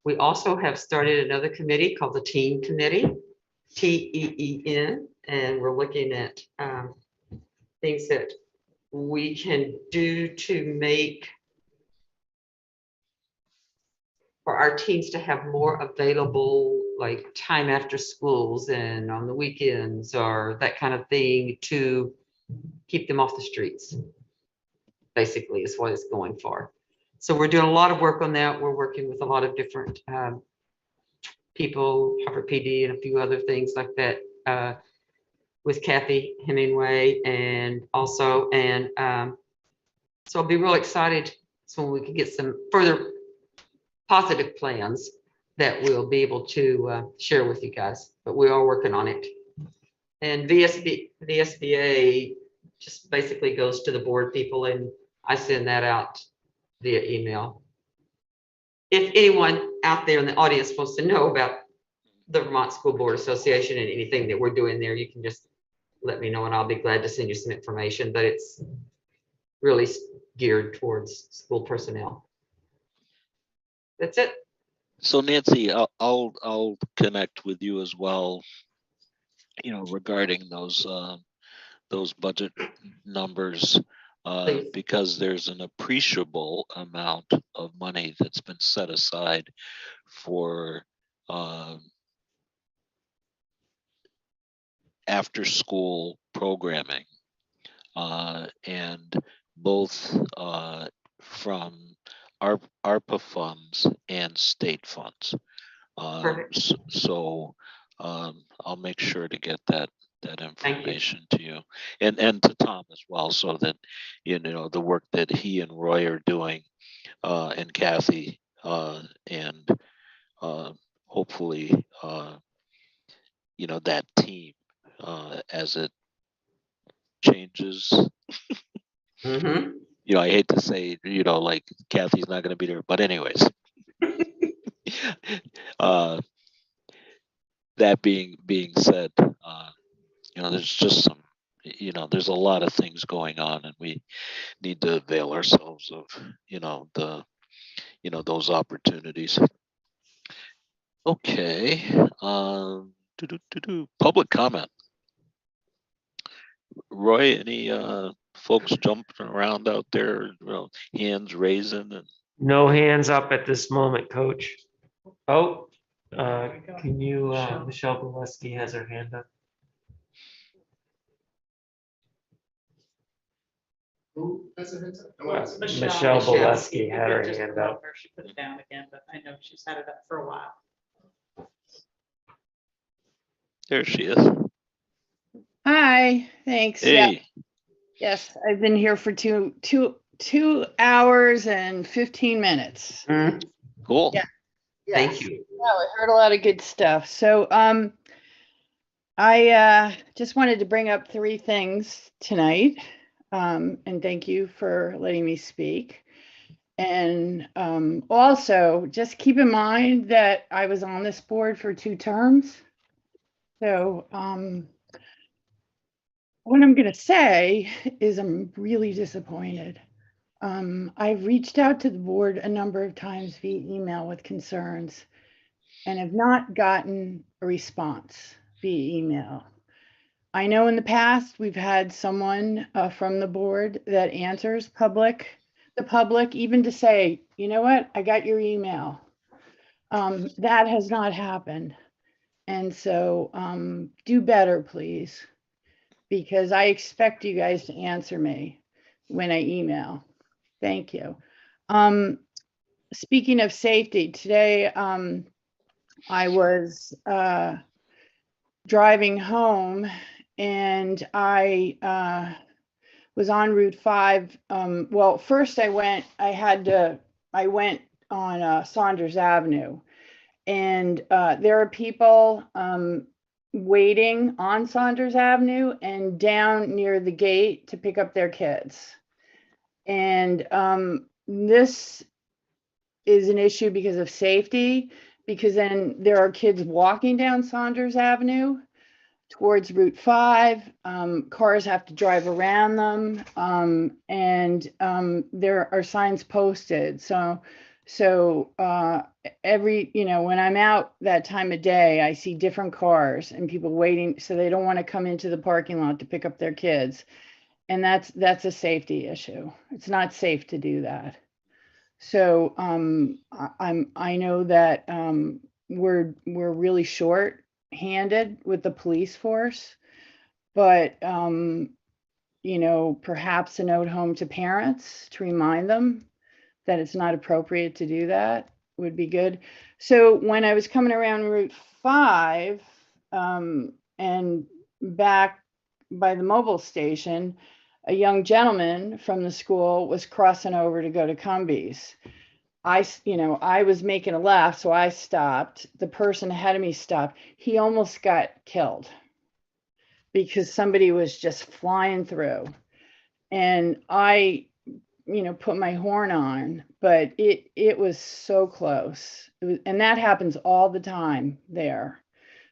We also have started another committee called the Teen Committee, TEEN, and we're looking at things that we can do to make for our teens to have more available, like time after schools and on the weekends or that kind of thing, to keep them off the streets, basically is what it's going for. So we're doing a lot of work on that. We're working with a lot of different people, Hartford PD and a few other things like that, with Kathy Hemingway and also, so I'll be real excited so we can get some further positive plans that we'll be able to share with you guys, but we are working on it. And the SBA just basically goes to the board people, and I send that out via email. If anyone out there in the audience wants to know about the Vermont School Board Association, and anything that we're doing there, you can just let me know and I'll be glad to send you some information, but it's really geared towards school personnel. That's it. So Nancy, I'll connect with you as well, you know, regarding those budget numbers, Please. because there's an appreciable amount of money that's been set aside for after school programming, and both from ARPA funds and state funds. So I'll make sure to get that information to you, and to Tom as well, so that you know the work that he and Roy are doing, and Kathy, and hopefully you know that team, as it changes. Mm-hmm. You know, I hate to say, you know, like Kathy's not going to be there, but anyways. That being said, you know, there's just some, you know, there's a lot of things going on, and we need to avail ourselves of, you know, those opportunities. Okay. Public comment. Roy, any folks jumping around out there, you know, hands raising? And No hands up at this moment, Coach. Oh, can you, Michelle Boleski has her hand up. Who has a heads up? Michelle Boleski had her hand up. She put it down again, but I know she's had it up for a while. there she is. Hi, thanks. Hey. Yeah. Yes, I've been here for two hours and 15 minutes. Cool. Yeah. Thank you. Well, I heard a lot of good stuff. So I just wanted to bring up 3 things tonight. And thank you for letting me speak. And also just keep in mind that I was on this board for 2 terms. So what I'm going to say is I'm really disappointed. I've reached out to the board a number of times via email with concerns and have not gotten a response via email. I know in the past we've had someone from the board that answers the public, even to say, you know what, I got your email. That has not happened. And so do better, please, because I expect you guys to answer me when I email. Thank you. Speaking of safety, today I was driving home and I was on Route 5. Well, first I went on Saunders Avenue, and there are people waiting on Saunders Avenue and down near the gate to pick up their kids. And this is an issue because of safety, because then there are kids walking down Saunders Avenue towards Route 5. Cars have to drive around them, and there are signs posted. So every, when I'm out that time of day, I see different cars and people waiting, so they don't want to come into the parking lot to pick up their kids. And that's a safety issue. It's not safe to do that. So I know that we're really short-handed with the police force, but perhaps a note home to parents to remind them that it's not appropriate to do that would be good. So when I was coming around Route 5 and back by the mobile station, a young gentleman from the school was crossing over to go to Cumbies. I was making a left, so I stopped. The person ahead of me stopped. He almost got killed because somebody was just flying through. And I, put my horn on, but it was so close. And that happens all the time there.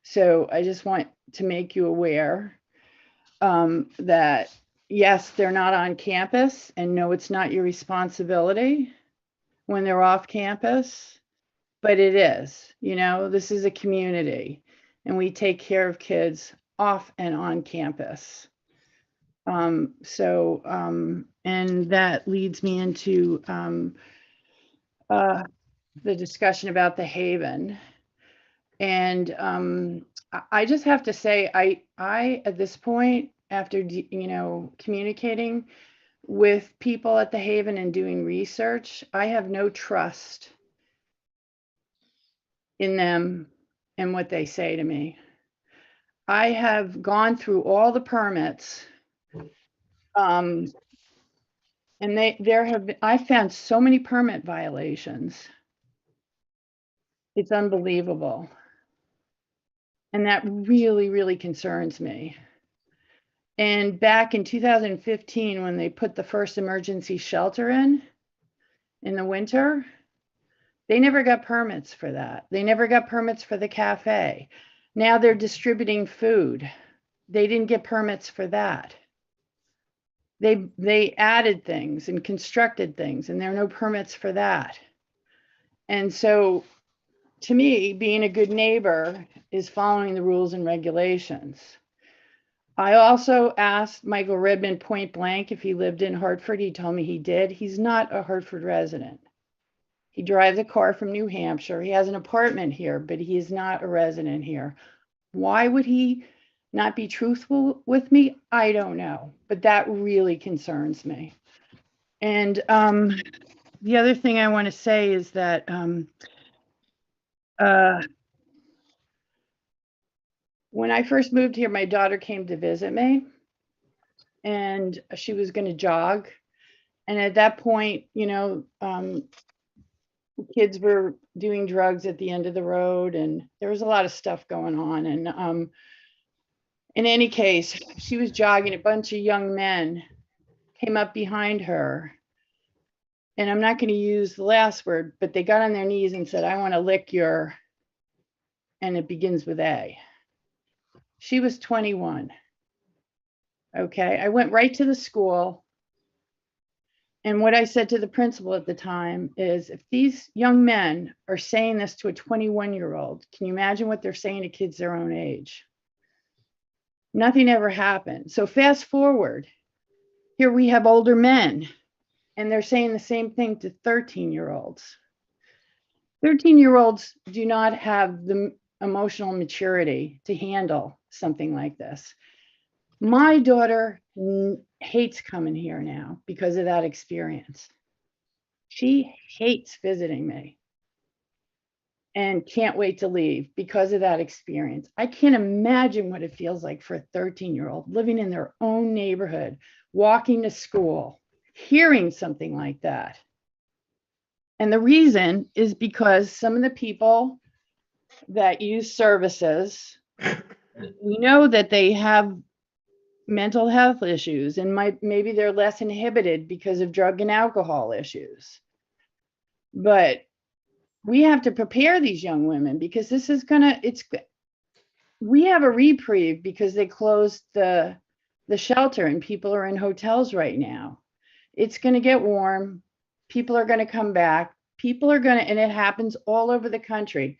So I just want to make you aware that yes, they're not on campus, and no, it's not your responsibility when they're off campus, but it is. You know, this is a community, and we take care of kids off and on campus. And that leads me into the discussion about the Haven. And I just have to say, I at this point, after communicating with people at the Haven and doing research, I have no trust in them and what they say to me. I have gone through all the permits, and I found so many permit violations. It's unbelievable. And that really, really concerns me. And back in 2015, when they put the first emergency shelter in the winter, they never got permits for that. They never got permits for the cafe. Now they're distributing food. They didn't get permits for that. They added things and constructed things, and there are no permits for that. And so, to me, being a good neighbor is following the rules and regulations. I also asked Michael Redmond point blank if he lived in Hartford. He told me he did. He's not a Hartford resident. He drives a car from New Hampshire. He has an apartment here, but he is not a resident here. Why would he not be truthful with me? I don't know, but that really concerns me. And the other thing I want to say is that when I first moved here, my daughter came to visit me, and she was going to jog. And at that point, kids were doing drugs at the end of the road, and there was a lot of stuff going on. And in any case, she was jogging. A bunch of young men came up behind her. And I'm not going to use the last word, but they got on their knees and said, "I want to lick your," and it begins with A. She was 21. Okay. I went right to the school. And what I said to the principal at the time is, if these young men are saying this to a 21-year-old, can you imagine what they're saying to kids their own age? Nothing ever happened. So fast forward, here we have older men, and they're saying the same thing to 13-year-olds. 13-year-olds do not have the emotional maturity to handle something like this. My daughter hates coming here now because of that experience. She hates visiting me and can't wait to leave because of that experience. I can't imagine what it feels like for a 13-year-old living in their own neighborhood, walking to school, hearing something like that. And the reason is because some of the people that use services, we know that they have mental health issues, and maybe they're less inhibited because of drug and alcohol issues. But we have to prepare these young women, because this is we have a reprieve because they closed the shelter and people are in hotels right now. It's going to get warm. People are going to come back. And it happens all over the country.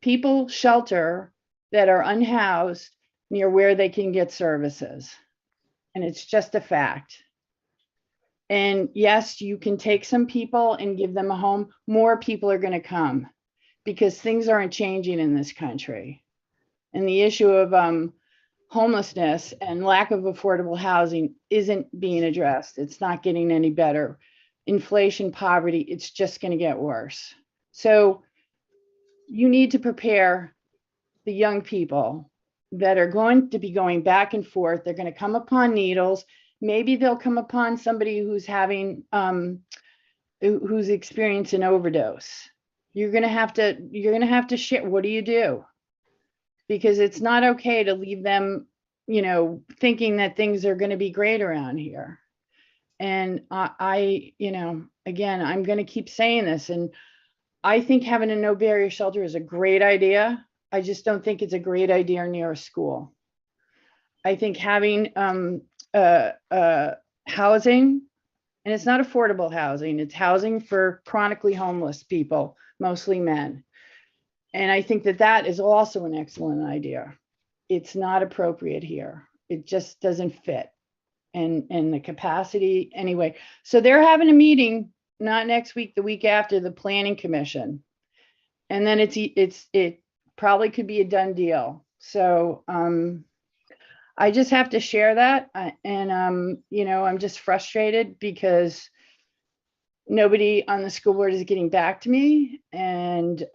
People shelter that are unhoused near where they can get services. And it's just a fact. And yes, you can take some people and give them a home. More people are going to come because things aren't changing in this country. And the issue of homelessness and lack of affordable housing isn't being addressed. It's not getting any better. Inflation, poverty, it's just going to get worse. So you need to prepare the young people that are going to be going back and forth. They're going to come upon needles. Maybe they'll come upon somebody who's having, who's experienced an overdose. You're going to have to share. What do you do? Because it's not okay to leave them, thinking that things are going to be great around here. And again, I'm going to keep saying this. And I think having a no barrier shelter is a great idea. I just don't think it's a great idea near a school. I think having housing, and it's not affordable housing, it's housing for chronically homeless people, mostly men. And I think that that is also an excellent idea. It's not appropriate here. It just doesn't fit. And the capacity, anyway. So they're having a meeting, not next week, the week after, the planning commission. And then it probably could be a done deal. So I just have to share that. You know, I'm just frustrated because nobody on the school board is getting back to me and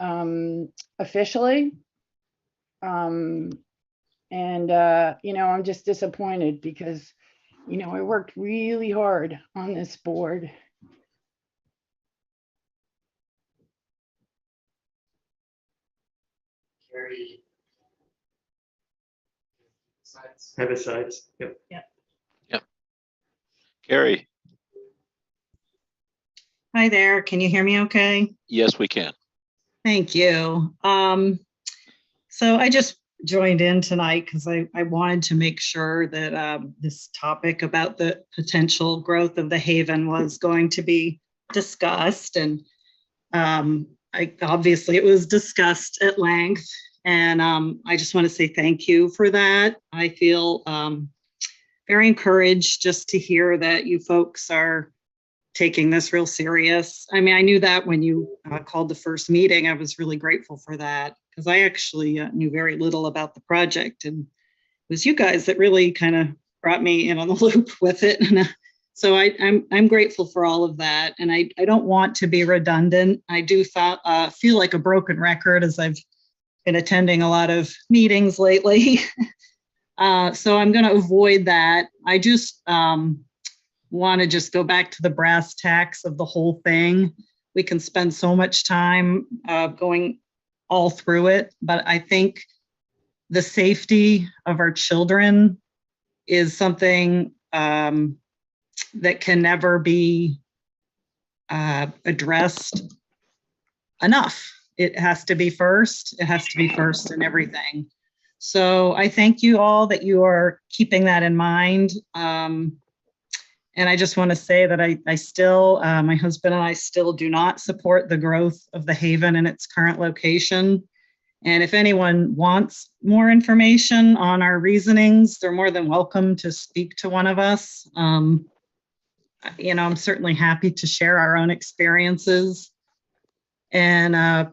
officially. You know, I'm just disappointed because, you know, I worked really hard on this board. Carrie. Herbicides, yep. Carrie, Hi there. Can you hear me okay? yes, we can. Thank you. So I just joined in tonight because I wanted to make sure that this topic about the potential growth of the Haven was going to be discussed. And obviously it was discussed at length. And I just want to say thank you for that. I feel very encouraged just to hear that you folks are taking this real serious. I mean, I knew that when you called the first meeting. I was really grateful for that because I actually knew very little about the project, and it was you guys that really kind of brought me in on the loop with it. And so I'm grateful for all of that. And I don't want to be redundant. I do feel like a broken record as I've been attending a lot of meetings lately. So I'm going to avoid that. I just want to just go back to the brass tacks of the whole thing. We can spend so much time going all through it, but I think the safety of our children is something that can never be addressed enough. It has to be first. It has to be first in everything. So I thank you all that you are keeping that in mind. And I just want to say that I still, my husband and I still do not support the growth of the Haven in its current location. And if anyone wants more information on our reasonings, they're more than welcome to speak to one of us. You know, I'm certainly happy to share our own experiences. And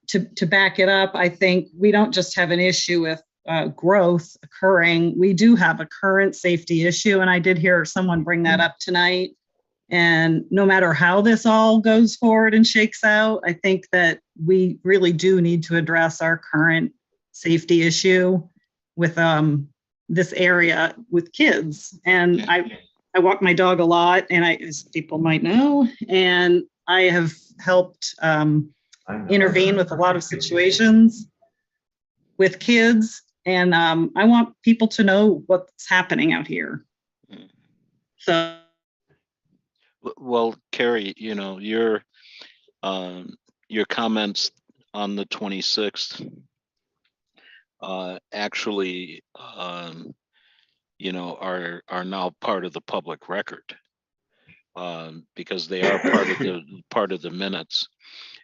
to back it up, I think we don't just have an issue with growth occurring. We do have a current safety issue, and I did hear someone bring that up tonight. And no matter how this all goes forward and shakes out, I think that we really do need to address our current safety issue with this area with kids. And I walk my dog a lot, and as people might know, and I have helped intervene with a lot of situations with kids. And I want people to know what's happening out here. So. Well, Carrie, you know, your comments on the 26th actually, you know, are now part of the public record because they are part of the minutes.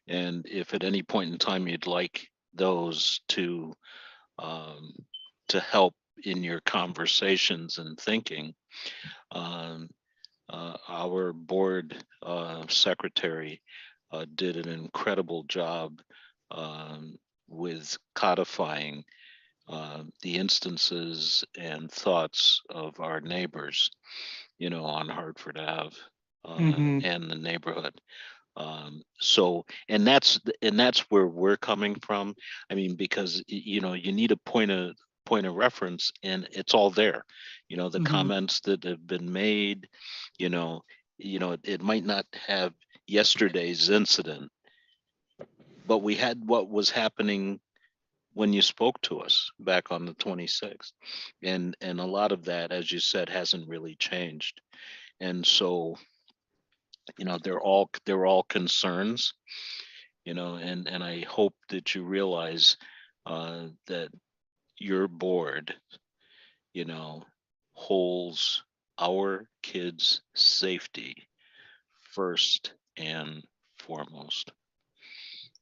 And if at any point in time you'd like those to help in your conversations and thinking, our board secretary did an incredible job with codifying the instances and thoughts of our neighbors, you know, on Hartford Ave and the neighborhood. So, and that's where we're coming from. I mean, because, you know, you need a point of reference, and it's all there. You know, the comments that have been made, you know, it might not have yesterday's incident, but we had what was happening when you spoke to us back on the 26th. And a lot of that, as you said, hasn't really changed. And so, you know, they're all concerns, you know, and I hope that you realize that your board, you know, holds our kids' safety first and foremost.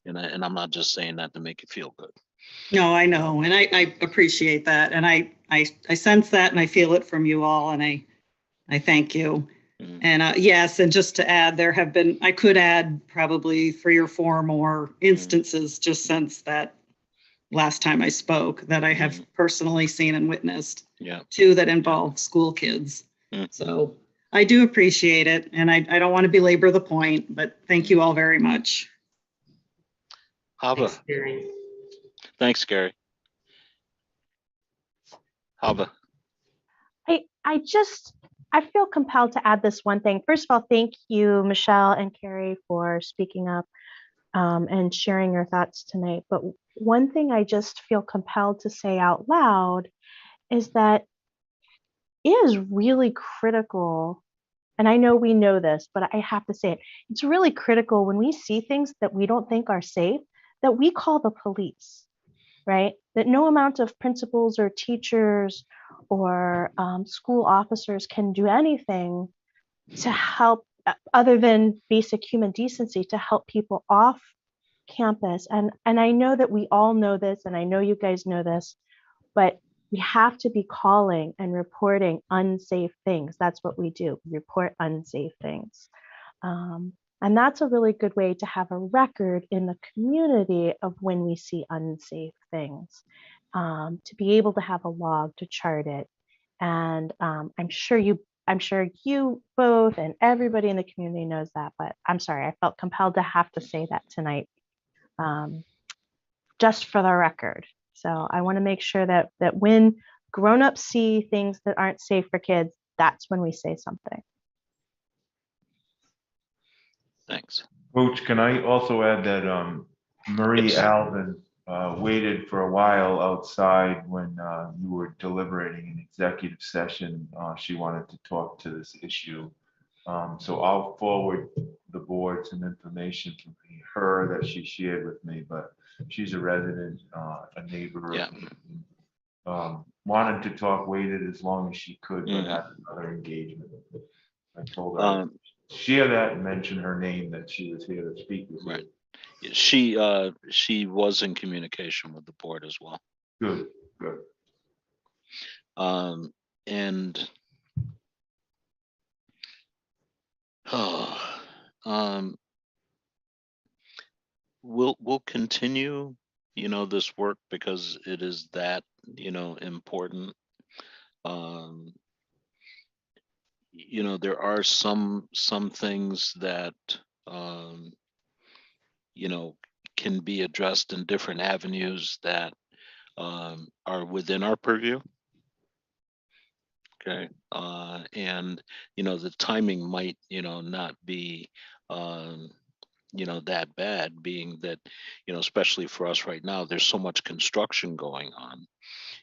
And I'm not just saying that to make you feel good. No, I know, and I appreciate that, and I sense that, and I feel it from you all, and I thank you. And yes, and just to add, there have been, I could add probably 3 or 4 more instances just since that last time I spoke that I have personally seen and witnessed. Yeah. 2 that involve school kids. So I do appreciate it, and I don't want to belabor the point, but thank you all very much. Hava. Thanks, Gary. Thanks, Gary. Hava. I feel compelled to add this one thing. First of all, thank you, Michelle and Carrie, for speaking up and sharing your thoughts tonight. But one thing I just feel compelled to say out loud is that it is really critical, and I know we know this, but I have to say it. It's really critical when we see things that we don't think are safe, that we call the police, right? That no amount of principals or teachers or school officers can do anything to help other than basic human decency to help people off campus. And I know that we all know this, and I know you guys know this, but we have to be calling and reporting unsafe things. That's what we do, report unsafe things. And that's a really good way to have a record in the community of when we see unsafe things, to be able to have a log to chart it. And I'm sure you both and everybody in the community knows that, but I'm sorry, I felt compelled to have to say that tonight, just for the record. So I want to make sure that when grown-ups see things that aren't safe for kids, that's when we say something. Thanks. Coach, can I also add that Marie Alvin waited for a while outside when you were deliberating in executive session. She wanted to talk to this issue. So I'll forward the board some information from her that she shared with me, but she's a resident, a neighbor. Yeah. Wanted to talk, waited as long as she could, but had another engagement. I told her, share that and mention her name, that she was here to speak with right. you. She was in communication with the board as well. Good, good. And we'll continue, this work because it is that, important. There are some things that can be addressed in different avenues that are within our purview. Okay. And the timing might not be that bad, being that especially for us right now, there's so much construction going on,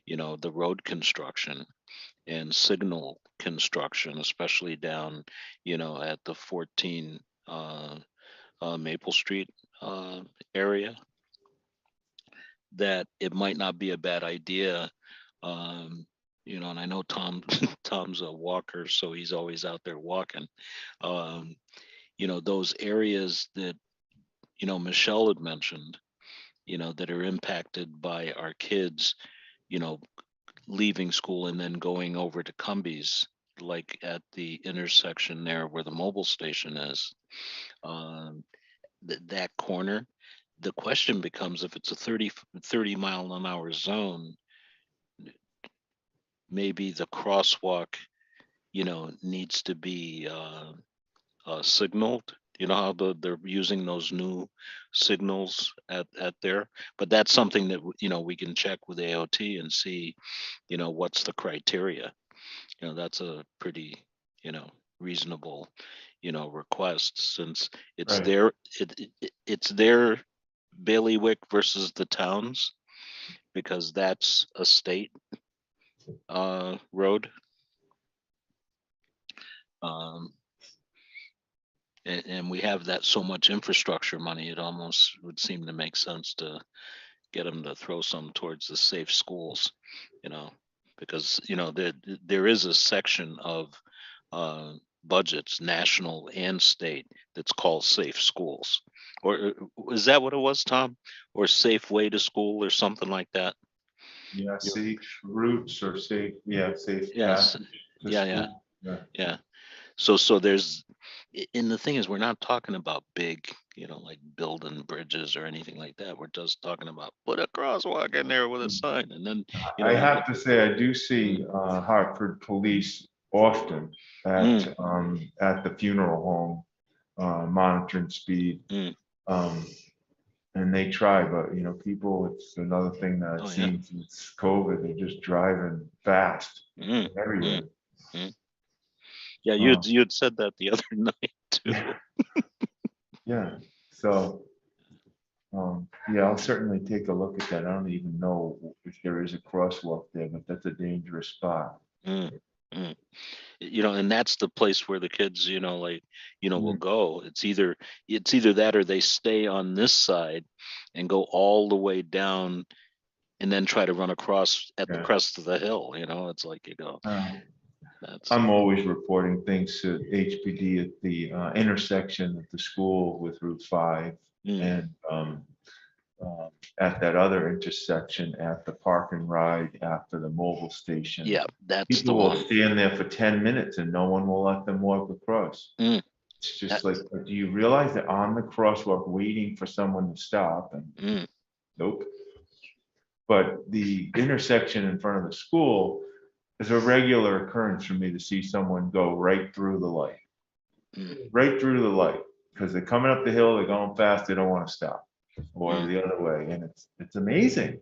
the road construction and signal construction, especially down at the 14 Maple Street area, that it might not be a bad idea. And I know Tom's a walker, so he's always out there walking. Those areas that Michelle had mentioned, that are impacted by our kids, leaving school and then going over to Cumbies, like at the intersection there where the mobile station is, that corner. The question becomes, if it's a 30 mile an hour zone, maybe the crosswalk, needs to be signaled. How they're using those new signals at there, but that's something that we can check with AOT and see what's the criteria. That's a pretty reasonable request, since it's Right. it's their bailiwick versus the towns, because that's a state road. And we have that so much infrastructure money, it almost would seem to make sense to get them to throw some towards the safe schools, you know, because, you know, there is a section of budgets, national and state, that's called safe schools. Or is that what it was, Tom? Or safe way to school or something like that? Yeah, safe routes or safe, yeah, safe Yes. passage to Yeah, school. yeah. So there's, and the thing is, we're not talking about big, you know, like building bridges or anything like that. We're just talking about put a crosswalk in there with a sign, and then, you know, I have to say, I do see Hartford police often at the funeral home, monitoring speed. And they try, but you know, people, it's another thing that I've seen since COVID, they're just driving fast everywhere. Yeah, you'd said that the other night too. Yeah, so yeah, I'll certainly take a look at that. I don't even know if there is a crosswalk there, but that's a dangerous spot. You know, and that's the place where the kids, you know, like, you know, will go. It's either that or they stay on this side and go all the way down and then try to run across at the crest of the hill. You know, it's like you go. I'm always reporting things to HPD at the intersection at the school with Route 5 and at that other intersection at the park and ride after the mobile station. Yeah, that's people the will one. stand there for 10 minutes and no one will let them walk across. It's just like, do you realize they're on the crosswalk waiting for someone to stop? And nope. But the intersection in front of the school is a regular occurrence for me to see someone go right through the light. Right through the light, because they're coming up the hill, they're going fast, they don't want to stop, or the other way, and it's amazing.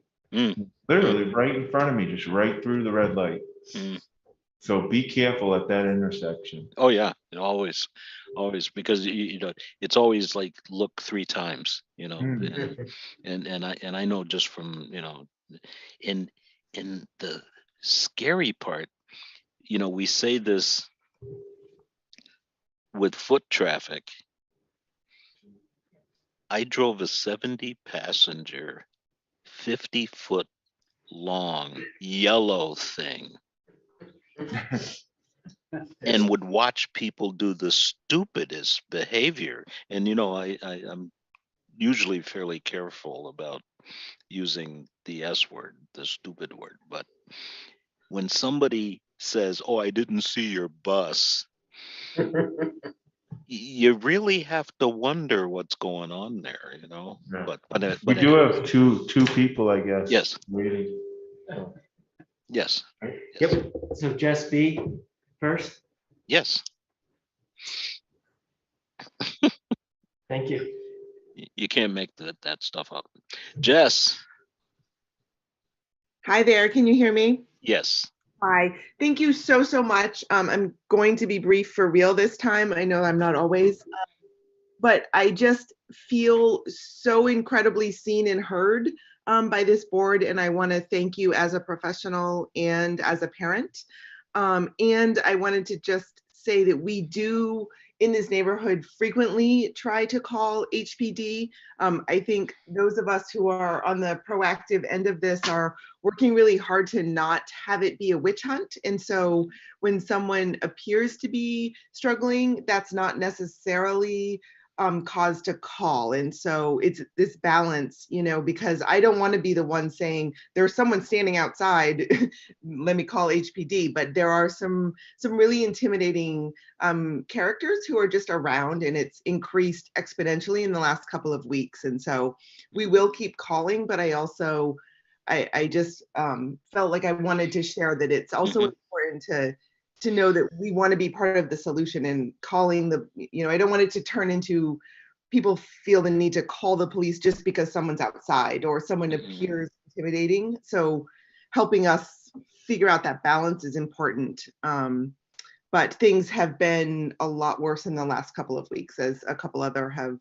Literally right in front of me, just right through the red light. So be careful at that intersection. Oh yeah, always, because you know, it's always like look 3 times, you know, and I know just from, you know, in the scary part, you know, we say this with foot traffic. I drove a 70 passenger, 50-foot long yellow thing and would watch people do the stupidest behavior. And, you know, I'm usually fairly careful about using the S word, the stupid word. But when somebody says, "Oh, I didn't see your bus," you really have to wonder what's going on there, you know. But we do have two people, I guess. Yes. Waiting. Yes. Yep. So Jess B first. Yes. Thank you. You can't make that stuff up. Jess. Hi there. Can you hear me? Yes. Hi. Thank you so much. I'm going to be brief for real this time. I know I'm not always, but I just feel so incredibly seen and heard by this board, and I want to thank you as a professional and as a parent. And I wanted to just say that we do in this neighborhood frequently try to call HPD. I think those of us who are on the proactive end of this are working really hard to not have it be a witch hunt. And so when someone appears to be struggling, that's not necessarily cause to call. And so it's this balance, you know, because I don't want to be the one saying there's someone standing outside, let me call HPD, but there are some really intimidating characters who are just around, and it's increased exponentially in the last couple of weeks. And so we will keep calling, but I also, I just felt like I wanted to share that it's also important to know that we want to be part of the solution, and calling the, you know, I don't want it to turn into people feel the need to call the police just because someone's outside or someone appears intimidating. So helping us figure out that balance is important. But things have been a lot worse in the last couple of weeks, as a couple other have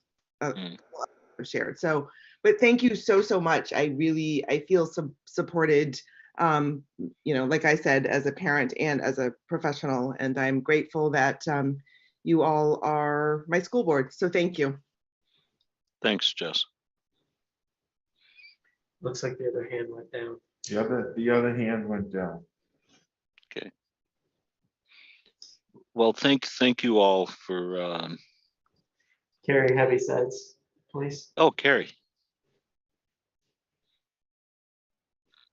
shared. So, but thank you so much. I feel supported, you know, like I said, as a parent and as a professional, and I'm grateful that you all are my school board. So thank you. Thanks, Jess. Looks like the other hand went down. The other hand went down. Okay. Well, thank you all for, Carrie, heavy sides, please. oh, Carrie.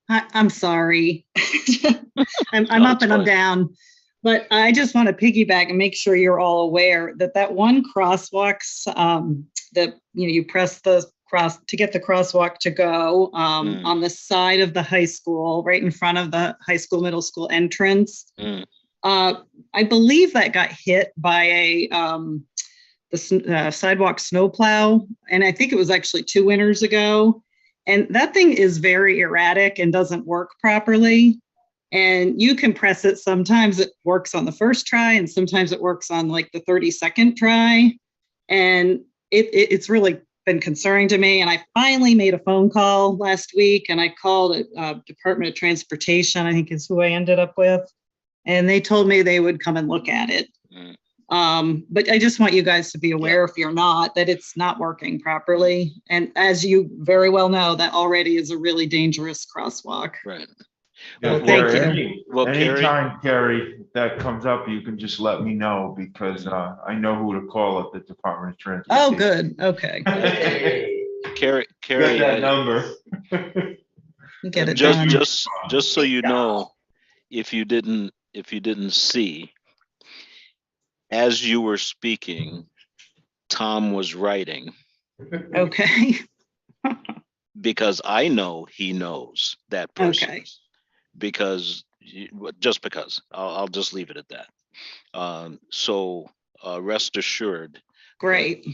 I'm sorry. I'm No, up it's and I'm fine. down. But I just want to piggyback and make sure you're all aware that that one crosswalks, that, you press the cross to get the crosswalk to go on the side of the high school, right in front of the high school, middle school entrance. I believe that got hit by the sidewalk snowplow. And I think it was actually 2 winters ago. And that thing is very erratic and doesn't work properly. And you can press it. Sometimes it works on the first try and sometimes it works on like the 32nd try. And it's really been concerning to me. And I finally made a phone call last week and I called Department of Transportation, I think is who I ended up with. And they told me they would come and look at it. But I just want you guys to be aware, if you're not, that it's not working properly. And as you very well know, that already is a really dangerous crosswalk. Right. Well, thank you. Anytime, Carrie, that comes up, you can just let me know because I know who to call at the Department of Transportation. Oh, good. Okay. Carrie, Get that number. Get it done. just so you know, if you didn't see, as you were speaking, Tom was writing. Okay. Because I know he knows that person. Okay. Because I'll just leave it at that. So rest assured. Great.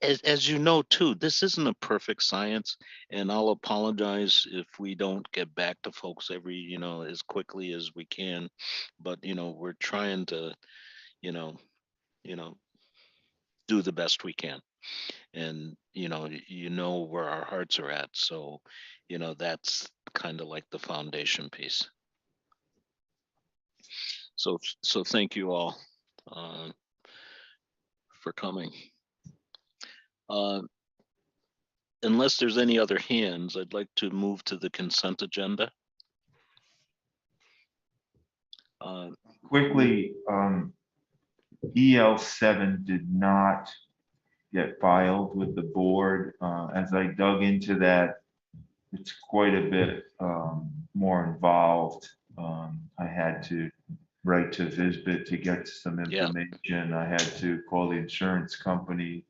As you know too, this isn't a perfect science, and I'll apologize if we don't get back to folks as quickly as we can. But we're trying to, do the best we can, and where our hearts are at. So, that's kind of like the foundation piece. So thank you all for coming. Unless there's any other hands, I'd like to move to the consent agenda. Quickly, EL7 did not get filed with the board. As I dug into that, it's quite a bit more involved. I had to write to Visbit to get some information. I had to call the insurance company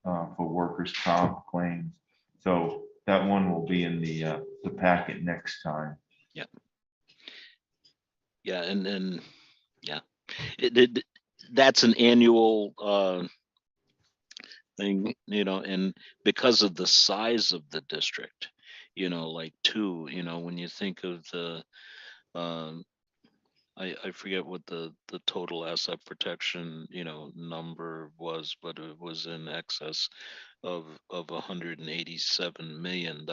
for workers' comp claims. So that one will be in the packet next time. Yeah. Yeah, and yeah, that's an annual thing, and because of the size of the district, when you think of the I forget what the total asset protection number was, but it was in excess of $187 million,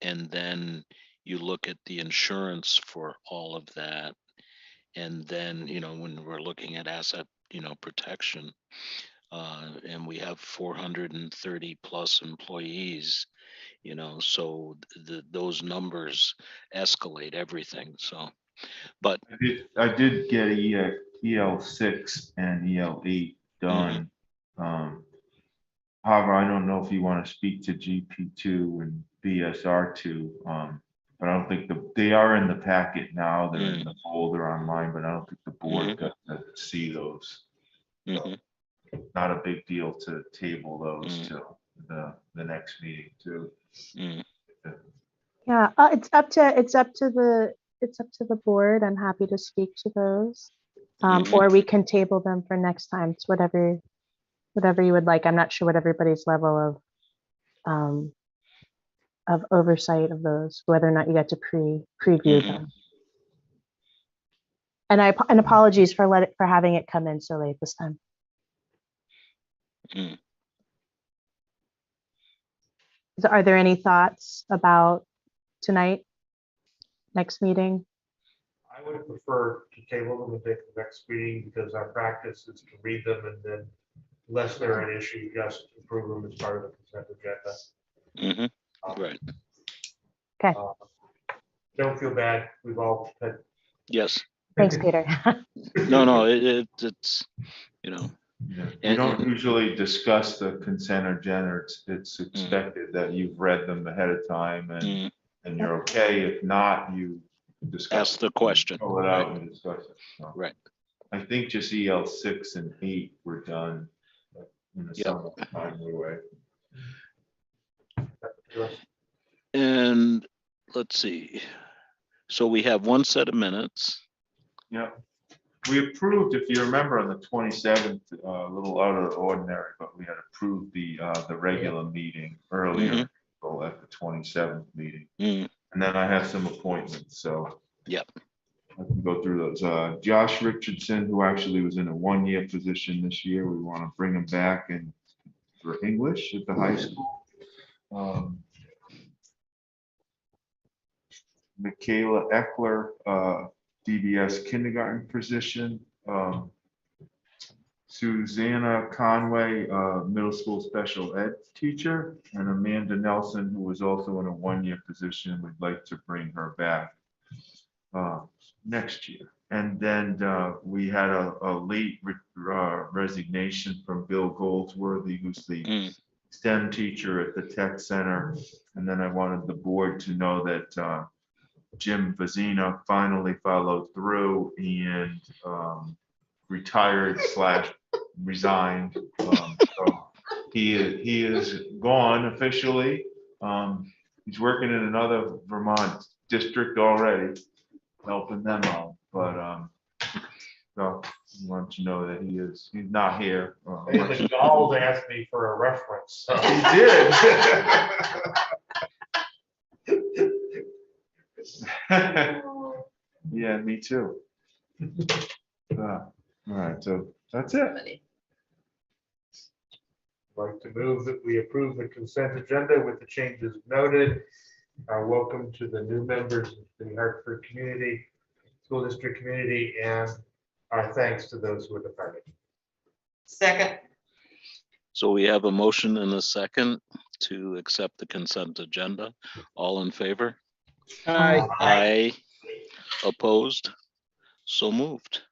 and then you look at the insurance for all of that, and then when we're looking at asset protection, and we have 430 plus employees, so those numbers escalate everything. So, but I did get EL6 and EL8 done. However, I don't know if you want to speak to GP2 and BSR2, but I don't think they are in the packet now. They're in the folder online, but I don't think the board got to see those. So not a big deal to table those till the next meeting too. Yeah, it's up to the board. I'm happy to speak to those. Or we can table them for next time. It's whatever you would like. I'm not sure what everybody's level of oversight of those, whether or not you get to preview them. And apologies for having it come in so late this time. So are there any thoughts about tonight, next meeting? I would prefer to table them and take the next meeting because our practice is to read them and then, unless they're an issue, just approve them as part of the consent agenda. Right. Okay. Don't feel bad. We've all had. Yes. Thanks, Peter. No, it's, you know. Yeah, we And- don't usually discuss the consent agenda. It's expected that you've read them ahead of time and you're okay. If not, you discuss. Ask the question. Pull it out and discuss it. So Right. I think just EL 6 and 8 were done in the summer time anyway. And let's see. So we have one set of minutes. Yeah. We approved, if you remember, on the 27th, a little out of the ordinary, but we had approved the regular meeting earlier at the 27th meeting. And then I have some appointments, so yep, I can go through those. Josh Richardson, who actually was in a one-year position this year, we want to bring him back and for English at the high school. Michaela Eckler, DBS kindergarten position. Susanna Conway, middle school special ed teacher, and Amanda Nelson, who was also in a one-year position. We'd like to bring her back next year. And then we had a late resignation from Bill Goldsworthy, who's the STEM teacher at the tech center. And then I wanted the board to know that Jim Vazina finally followed through and retired / resigned. So he is gone officially. He's working in another Vermont district already, helping them out. But so I want you to know that he's not here. The Gauls asked me for a reference. So. He did. Yeah, me too. All right, so that's it. I'd like to move that we approve the consent agenda with the changes noted. Our welcome to the new members of the Hartford community, school district community, and our thanks to those who are departed. Second. So we have a motion and a second to accept the consent agenda. All in favor? Aye. Aye. Opposed? So moved.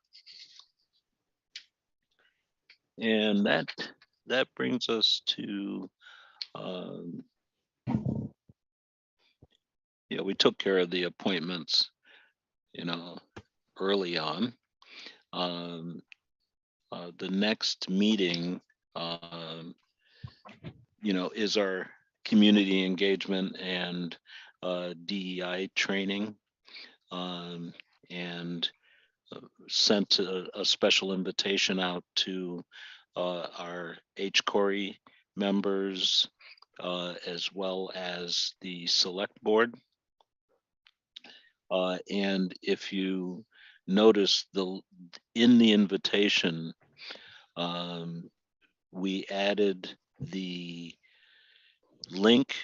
And that brings us to, yeah, we took care of the appointments, early on. The next meeting, is our community engagement and DEI training, and sent a special invitation out to our HCOREI members, as well as the select board. And if you notice in the invitation, we added the link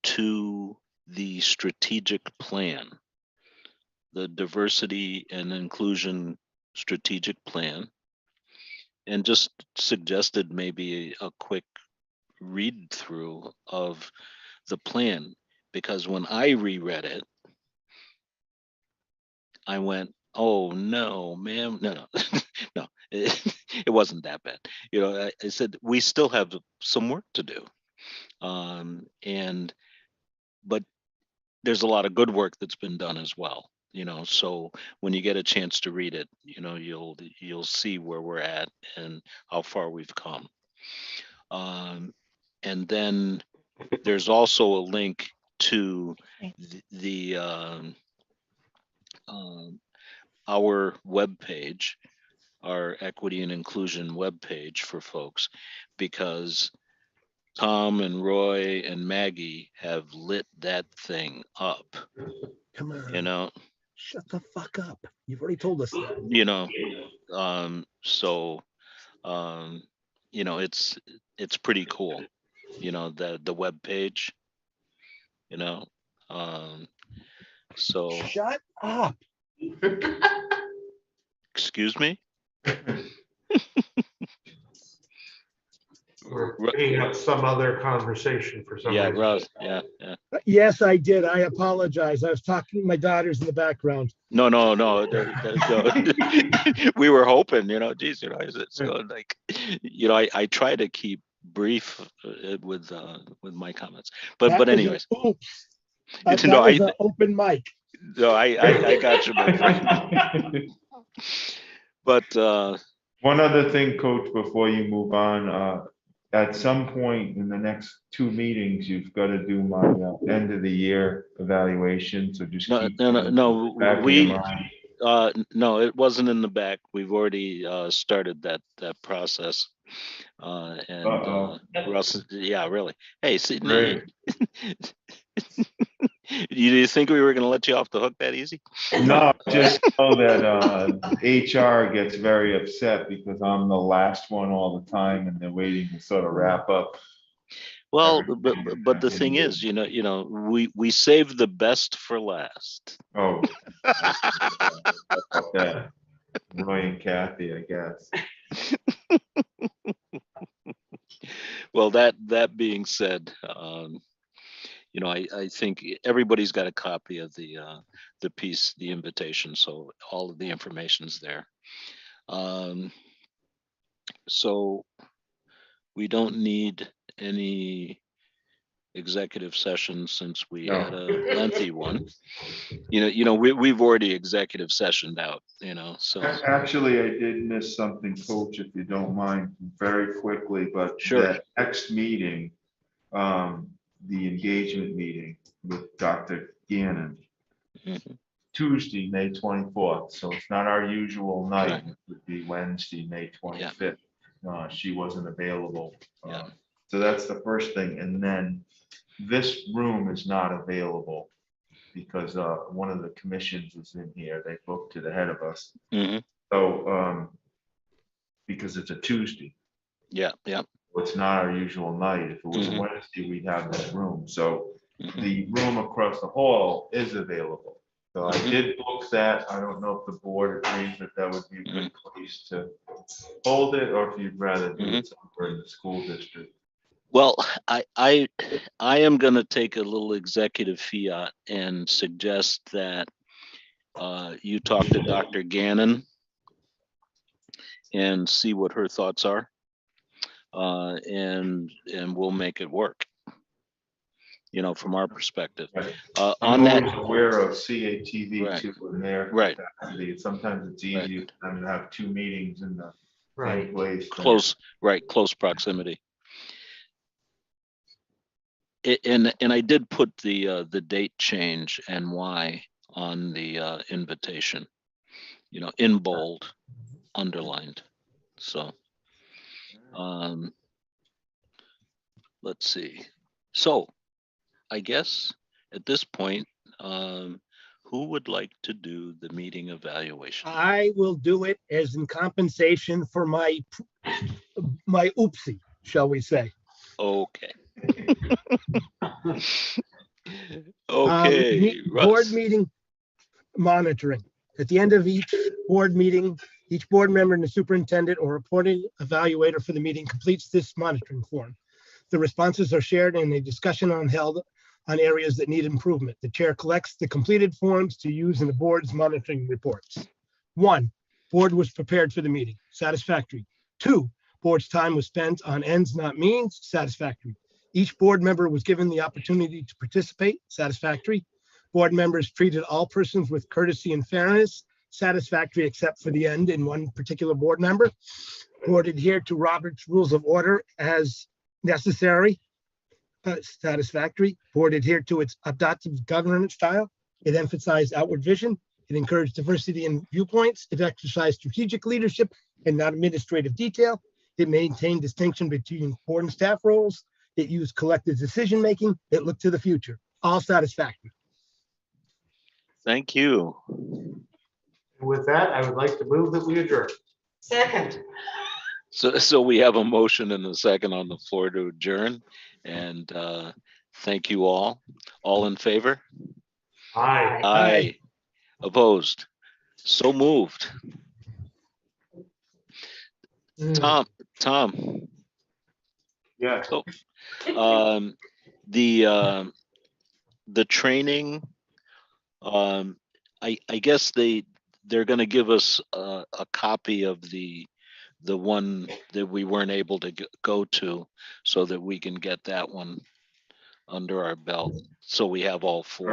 to the strategic plan, the diversity and inclusion strategic plan, and just suggested maybe a quick read through of the plan, because when I reread it, I went, oh no, ma'am, no, no, it wasn't that bad. I said, we still have some work to do. But there's a lot of good work that's been done as well. So when you get a chance to read it, you'll see where we're at and how far we've come. And then there's also a link to our webpage, our equity and inclusion webpage for folks, because Tom and Roy and Maggie have lit that thing up. Come on. Shut the fuck up. You've already told us that. It's pretty cool. The web page. So. Shut up. Excuse me. We're bringing up some other conversation for some Yeah, reason. Russ, yeah, yeah. Yes, I did. I apologize. I was talking to my daughters in the background. No, no, no. We were hoping, geez, is it so like, I try to keep brief with my comments, but That was an anyways, oops. it's That was an open mic. no, I got you, my friend. But One other thing, Coach, before you move on, at some point in the next 2 meetings, you've got to do my end of the year evaluation. So just no, keep no, that in no, the back of your mind. no, it wasn't in the back. We've already started that process. And Russ, yeah, really. Hey, Sydney, you think we were going to let you off the hook that easy? No, just know that HR gets very upset because I'm the last one all the time and they're waiting to sort of wrap up. Well, but the thing is, we save the best for last. Oh, yeah. Roy and Kathy, I guess. Well, that being said, I think everybody's got a copy of the piece, the invitation, so all of the information's there. So we don't need any executive session since we had a lengthy one. We've already executive sessioned out, so. Actually, I did miss something, Coach, if you don't mind, very quickly, but Sure. that next meeting, the engagement meeting with Dr. Gannon, Tuesday, May 24th. So it's not our usual night. It would be Wednesday, May 25th. She wasn't available. So that's the first thing. And then this room is not available because one of the commissions is in here. They booked it ahead of us. So because it's a Tuesday. Yeah. It's not our usual night. If it was a Wednesday, we'd have this room. So the room across the hall is available. So I did book that. I don't know if the board agrees that that would be a good place to hold it, or if you'd rather do it somewhere in the school district. Well, I am going to take a little executive fiat and suggest that you talk to Dr. Gannon and see what her thoughts are, and we'll make it work. From our perspective. I'm On that, always aware of CATV too in their capacity. Sometimes it's easier for them to have 2 meetings in the same place. Close proximity. And I did put the date change and why on the invitation, in bold, underlined. So, let's see. So, I guess at this point, who would like to do the meeting evaluation? I will do it as in compensation for my oopsie, shall we say. Okay. Okay. Board meeting monitoring. At the end of each board meeting, each board member and the superintendent or reporting evaluator for the meeting completes this monitoring form. The responses are shared and a discussion held on areas that need improvement. The chair collects the completed forms to use in the board's monitoring reports. 1, board was prepared for the meeting, satisfactory. 2, board's time was spent on ends not means, satisfactory. Each board member was given the opportunity to participate, satisfactory. Board members treated all persons with courtesy and fairness, satisfactory except for the end in one particular board member. Board adhered to Robert's Rules of Order as necessary, satisfactory. Board adhered to its adoptive governance style. It emphasized outward vision. It encouraged diversity in viewpoints. It exercised strategic leadership and not administrative detail. It maintained distinction between board and staff roles. It used collective decision-making. It looked to the future. All satisfactory. Thank you. With that, I would like to move that we adjourn. Second. So we have a motion and a second on the floor to adjourn, and thank you all. All in favor? Aye. Aye. Opposed? So moved. Tom, Yeah. So, the training, I guess they're gonna give us a copy of the one that we weren't able to go to, so that we can get that one under our belt. So we have all four.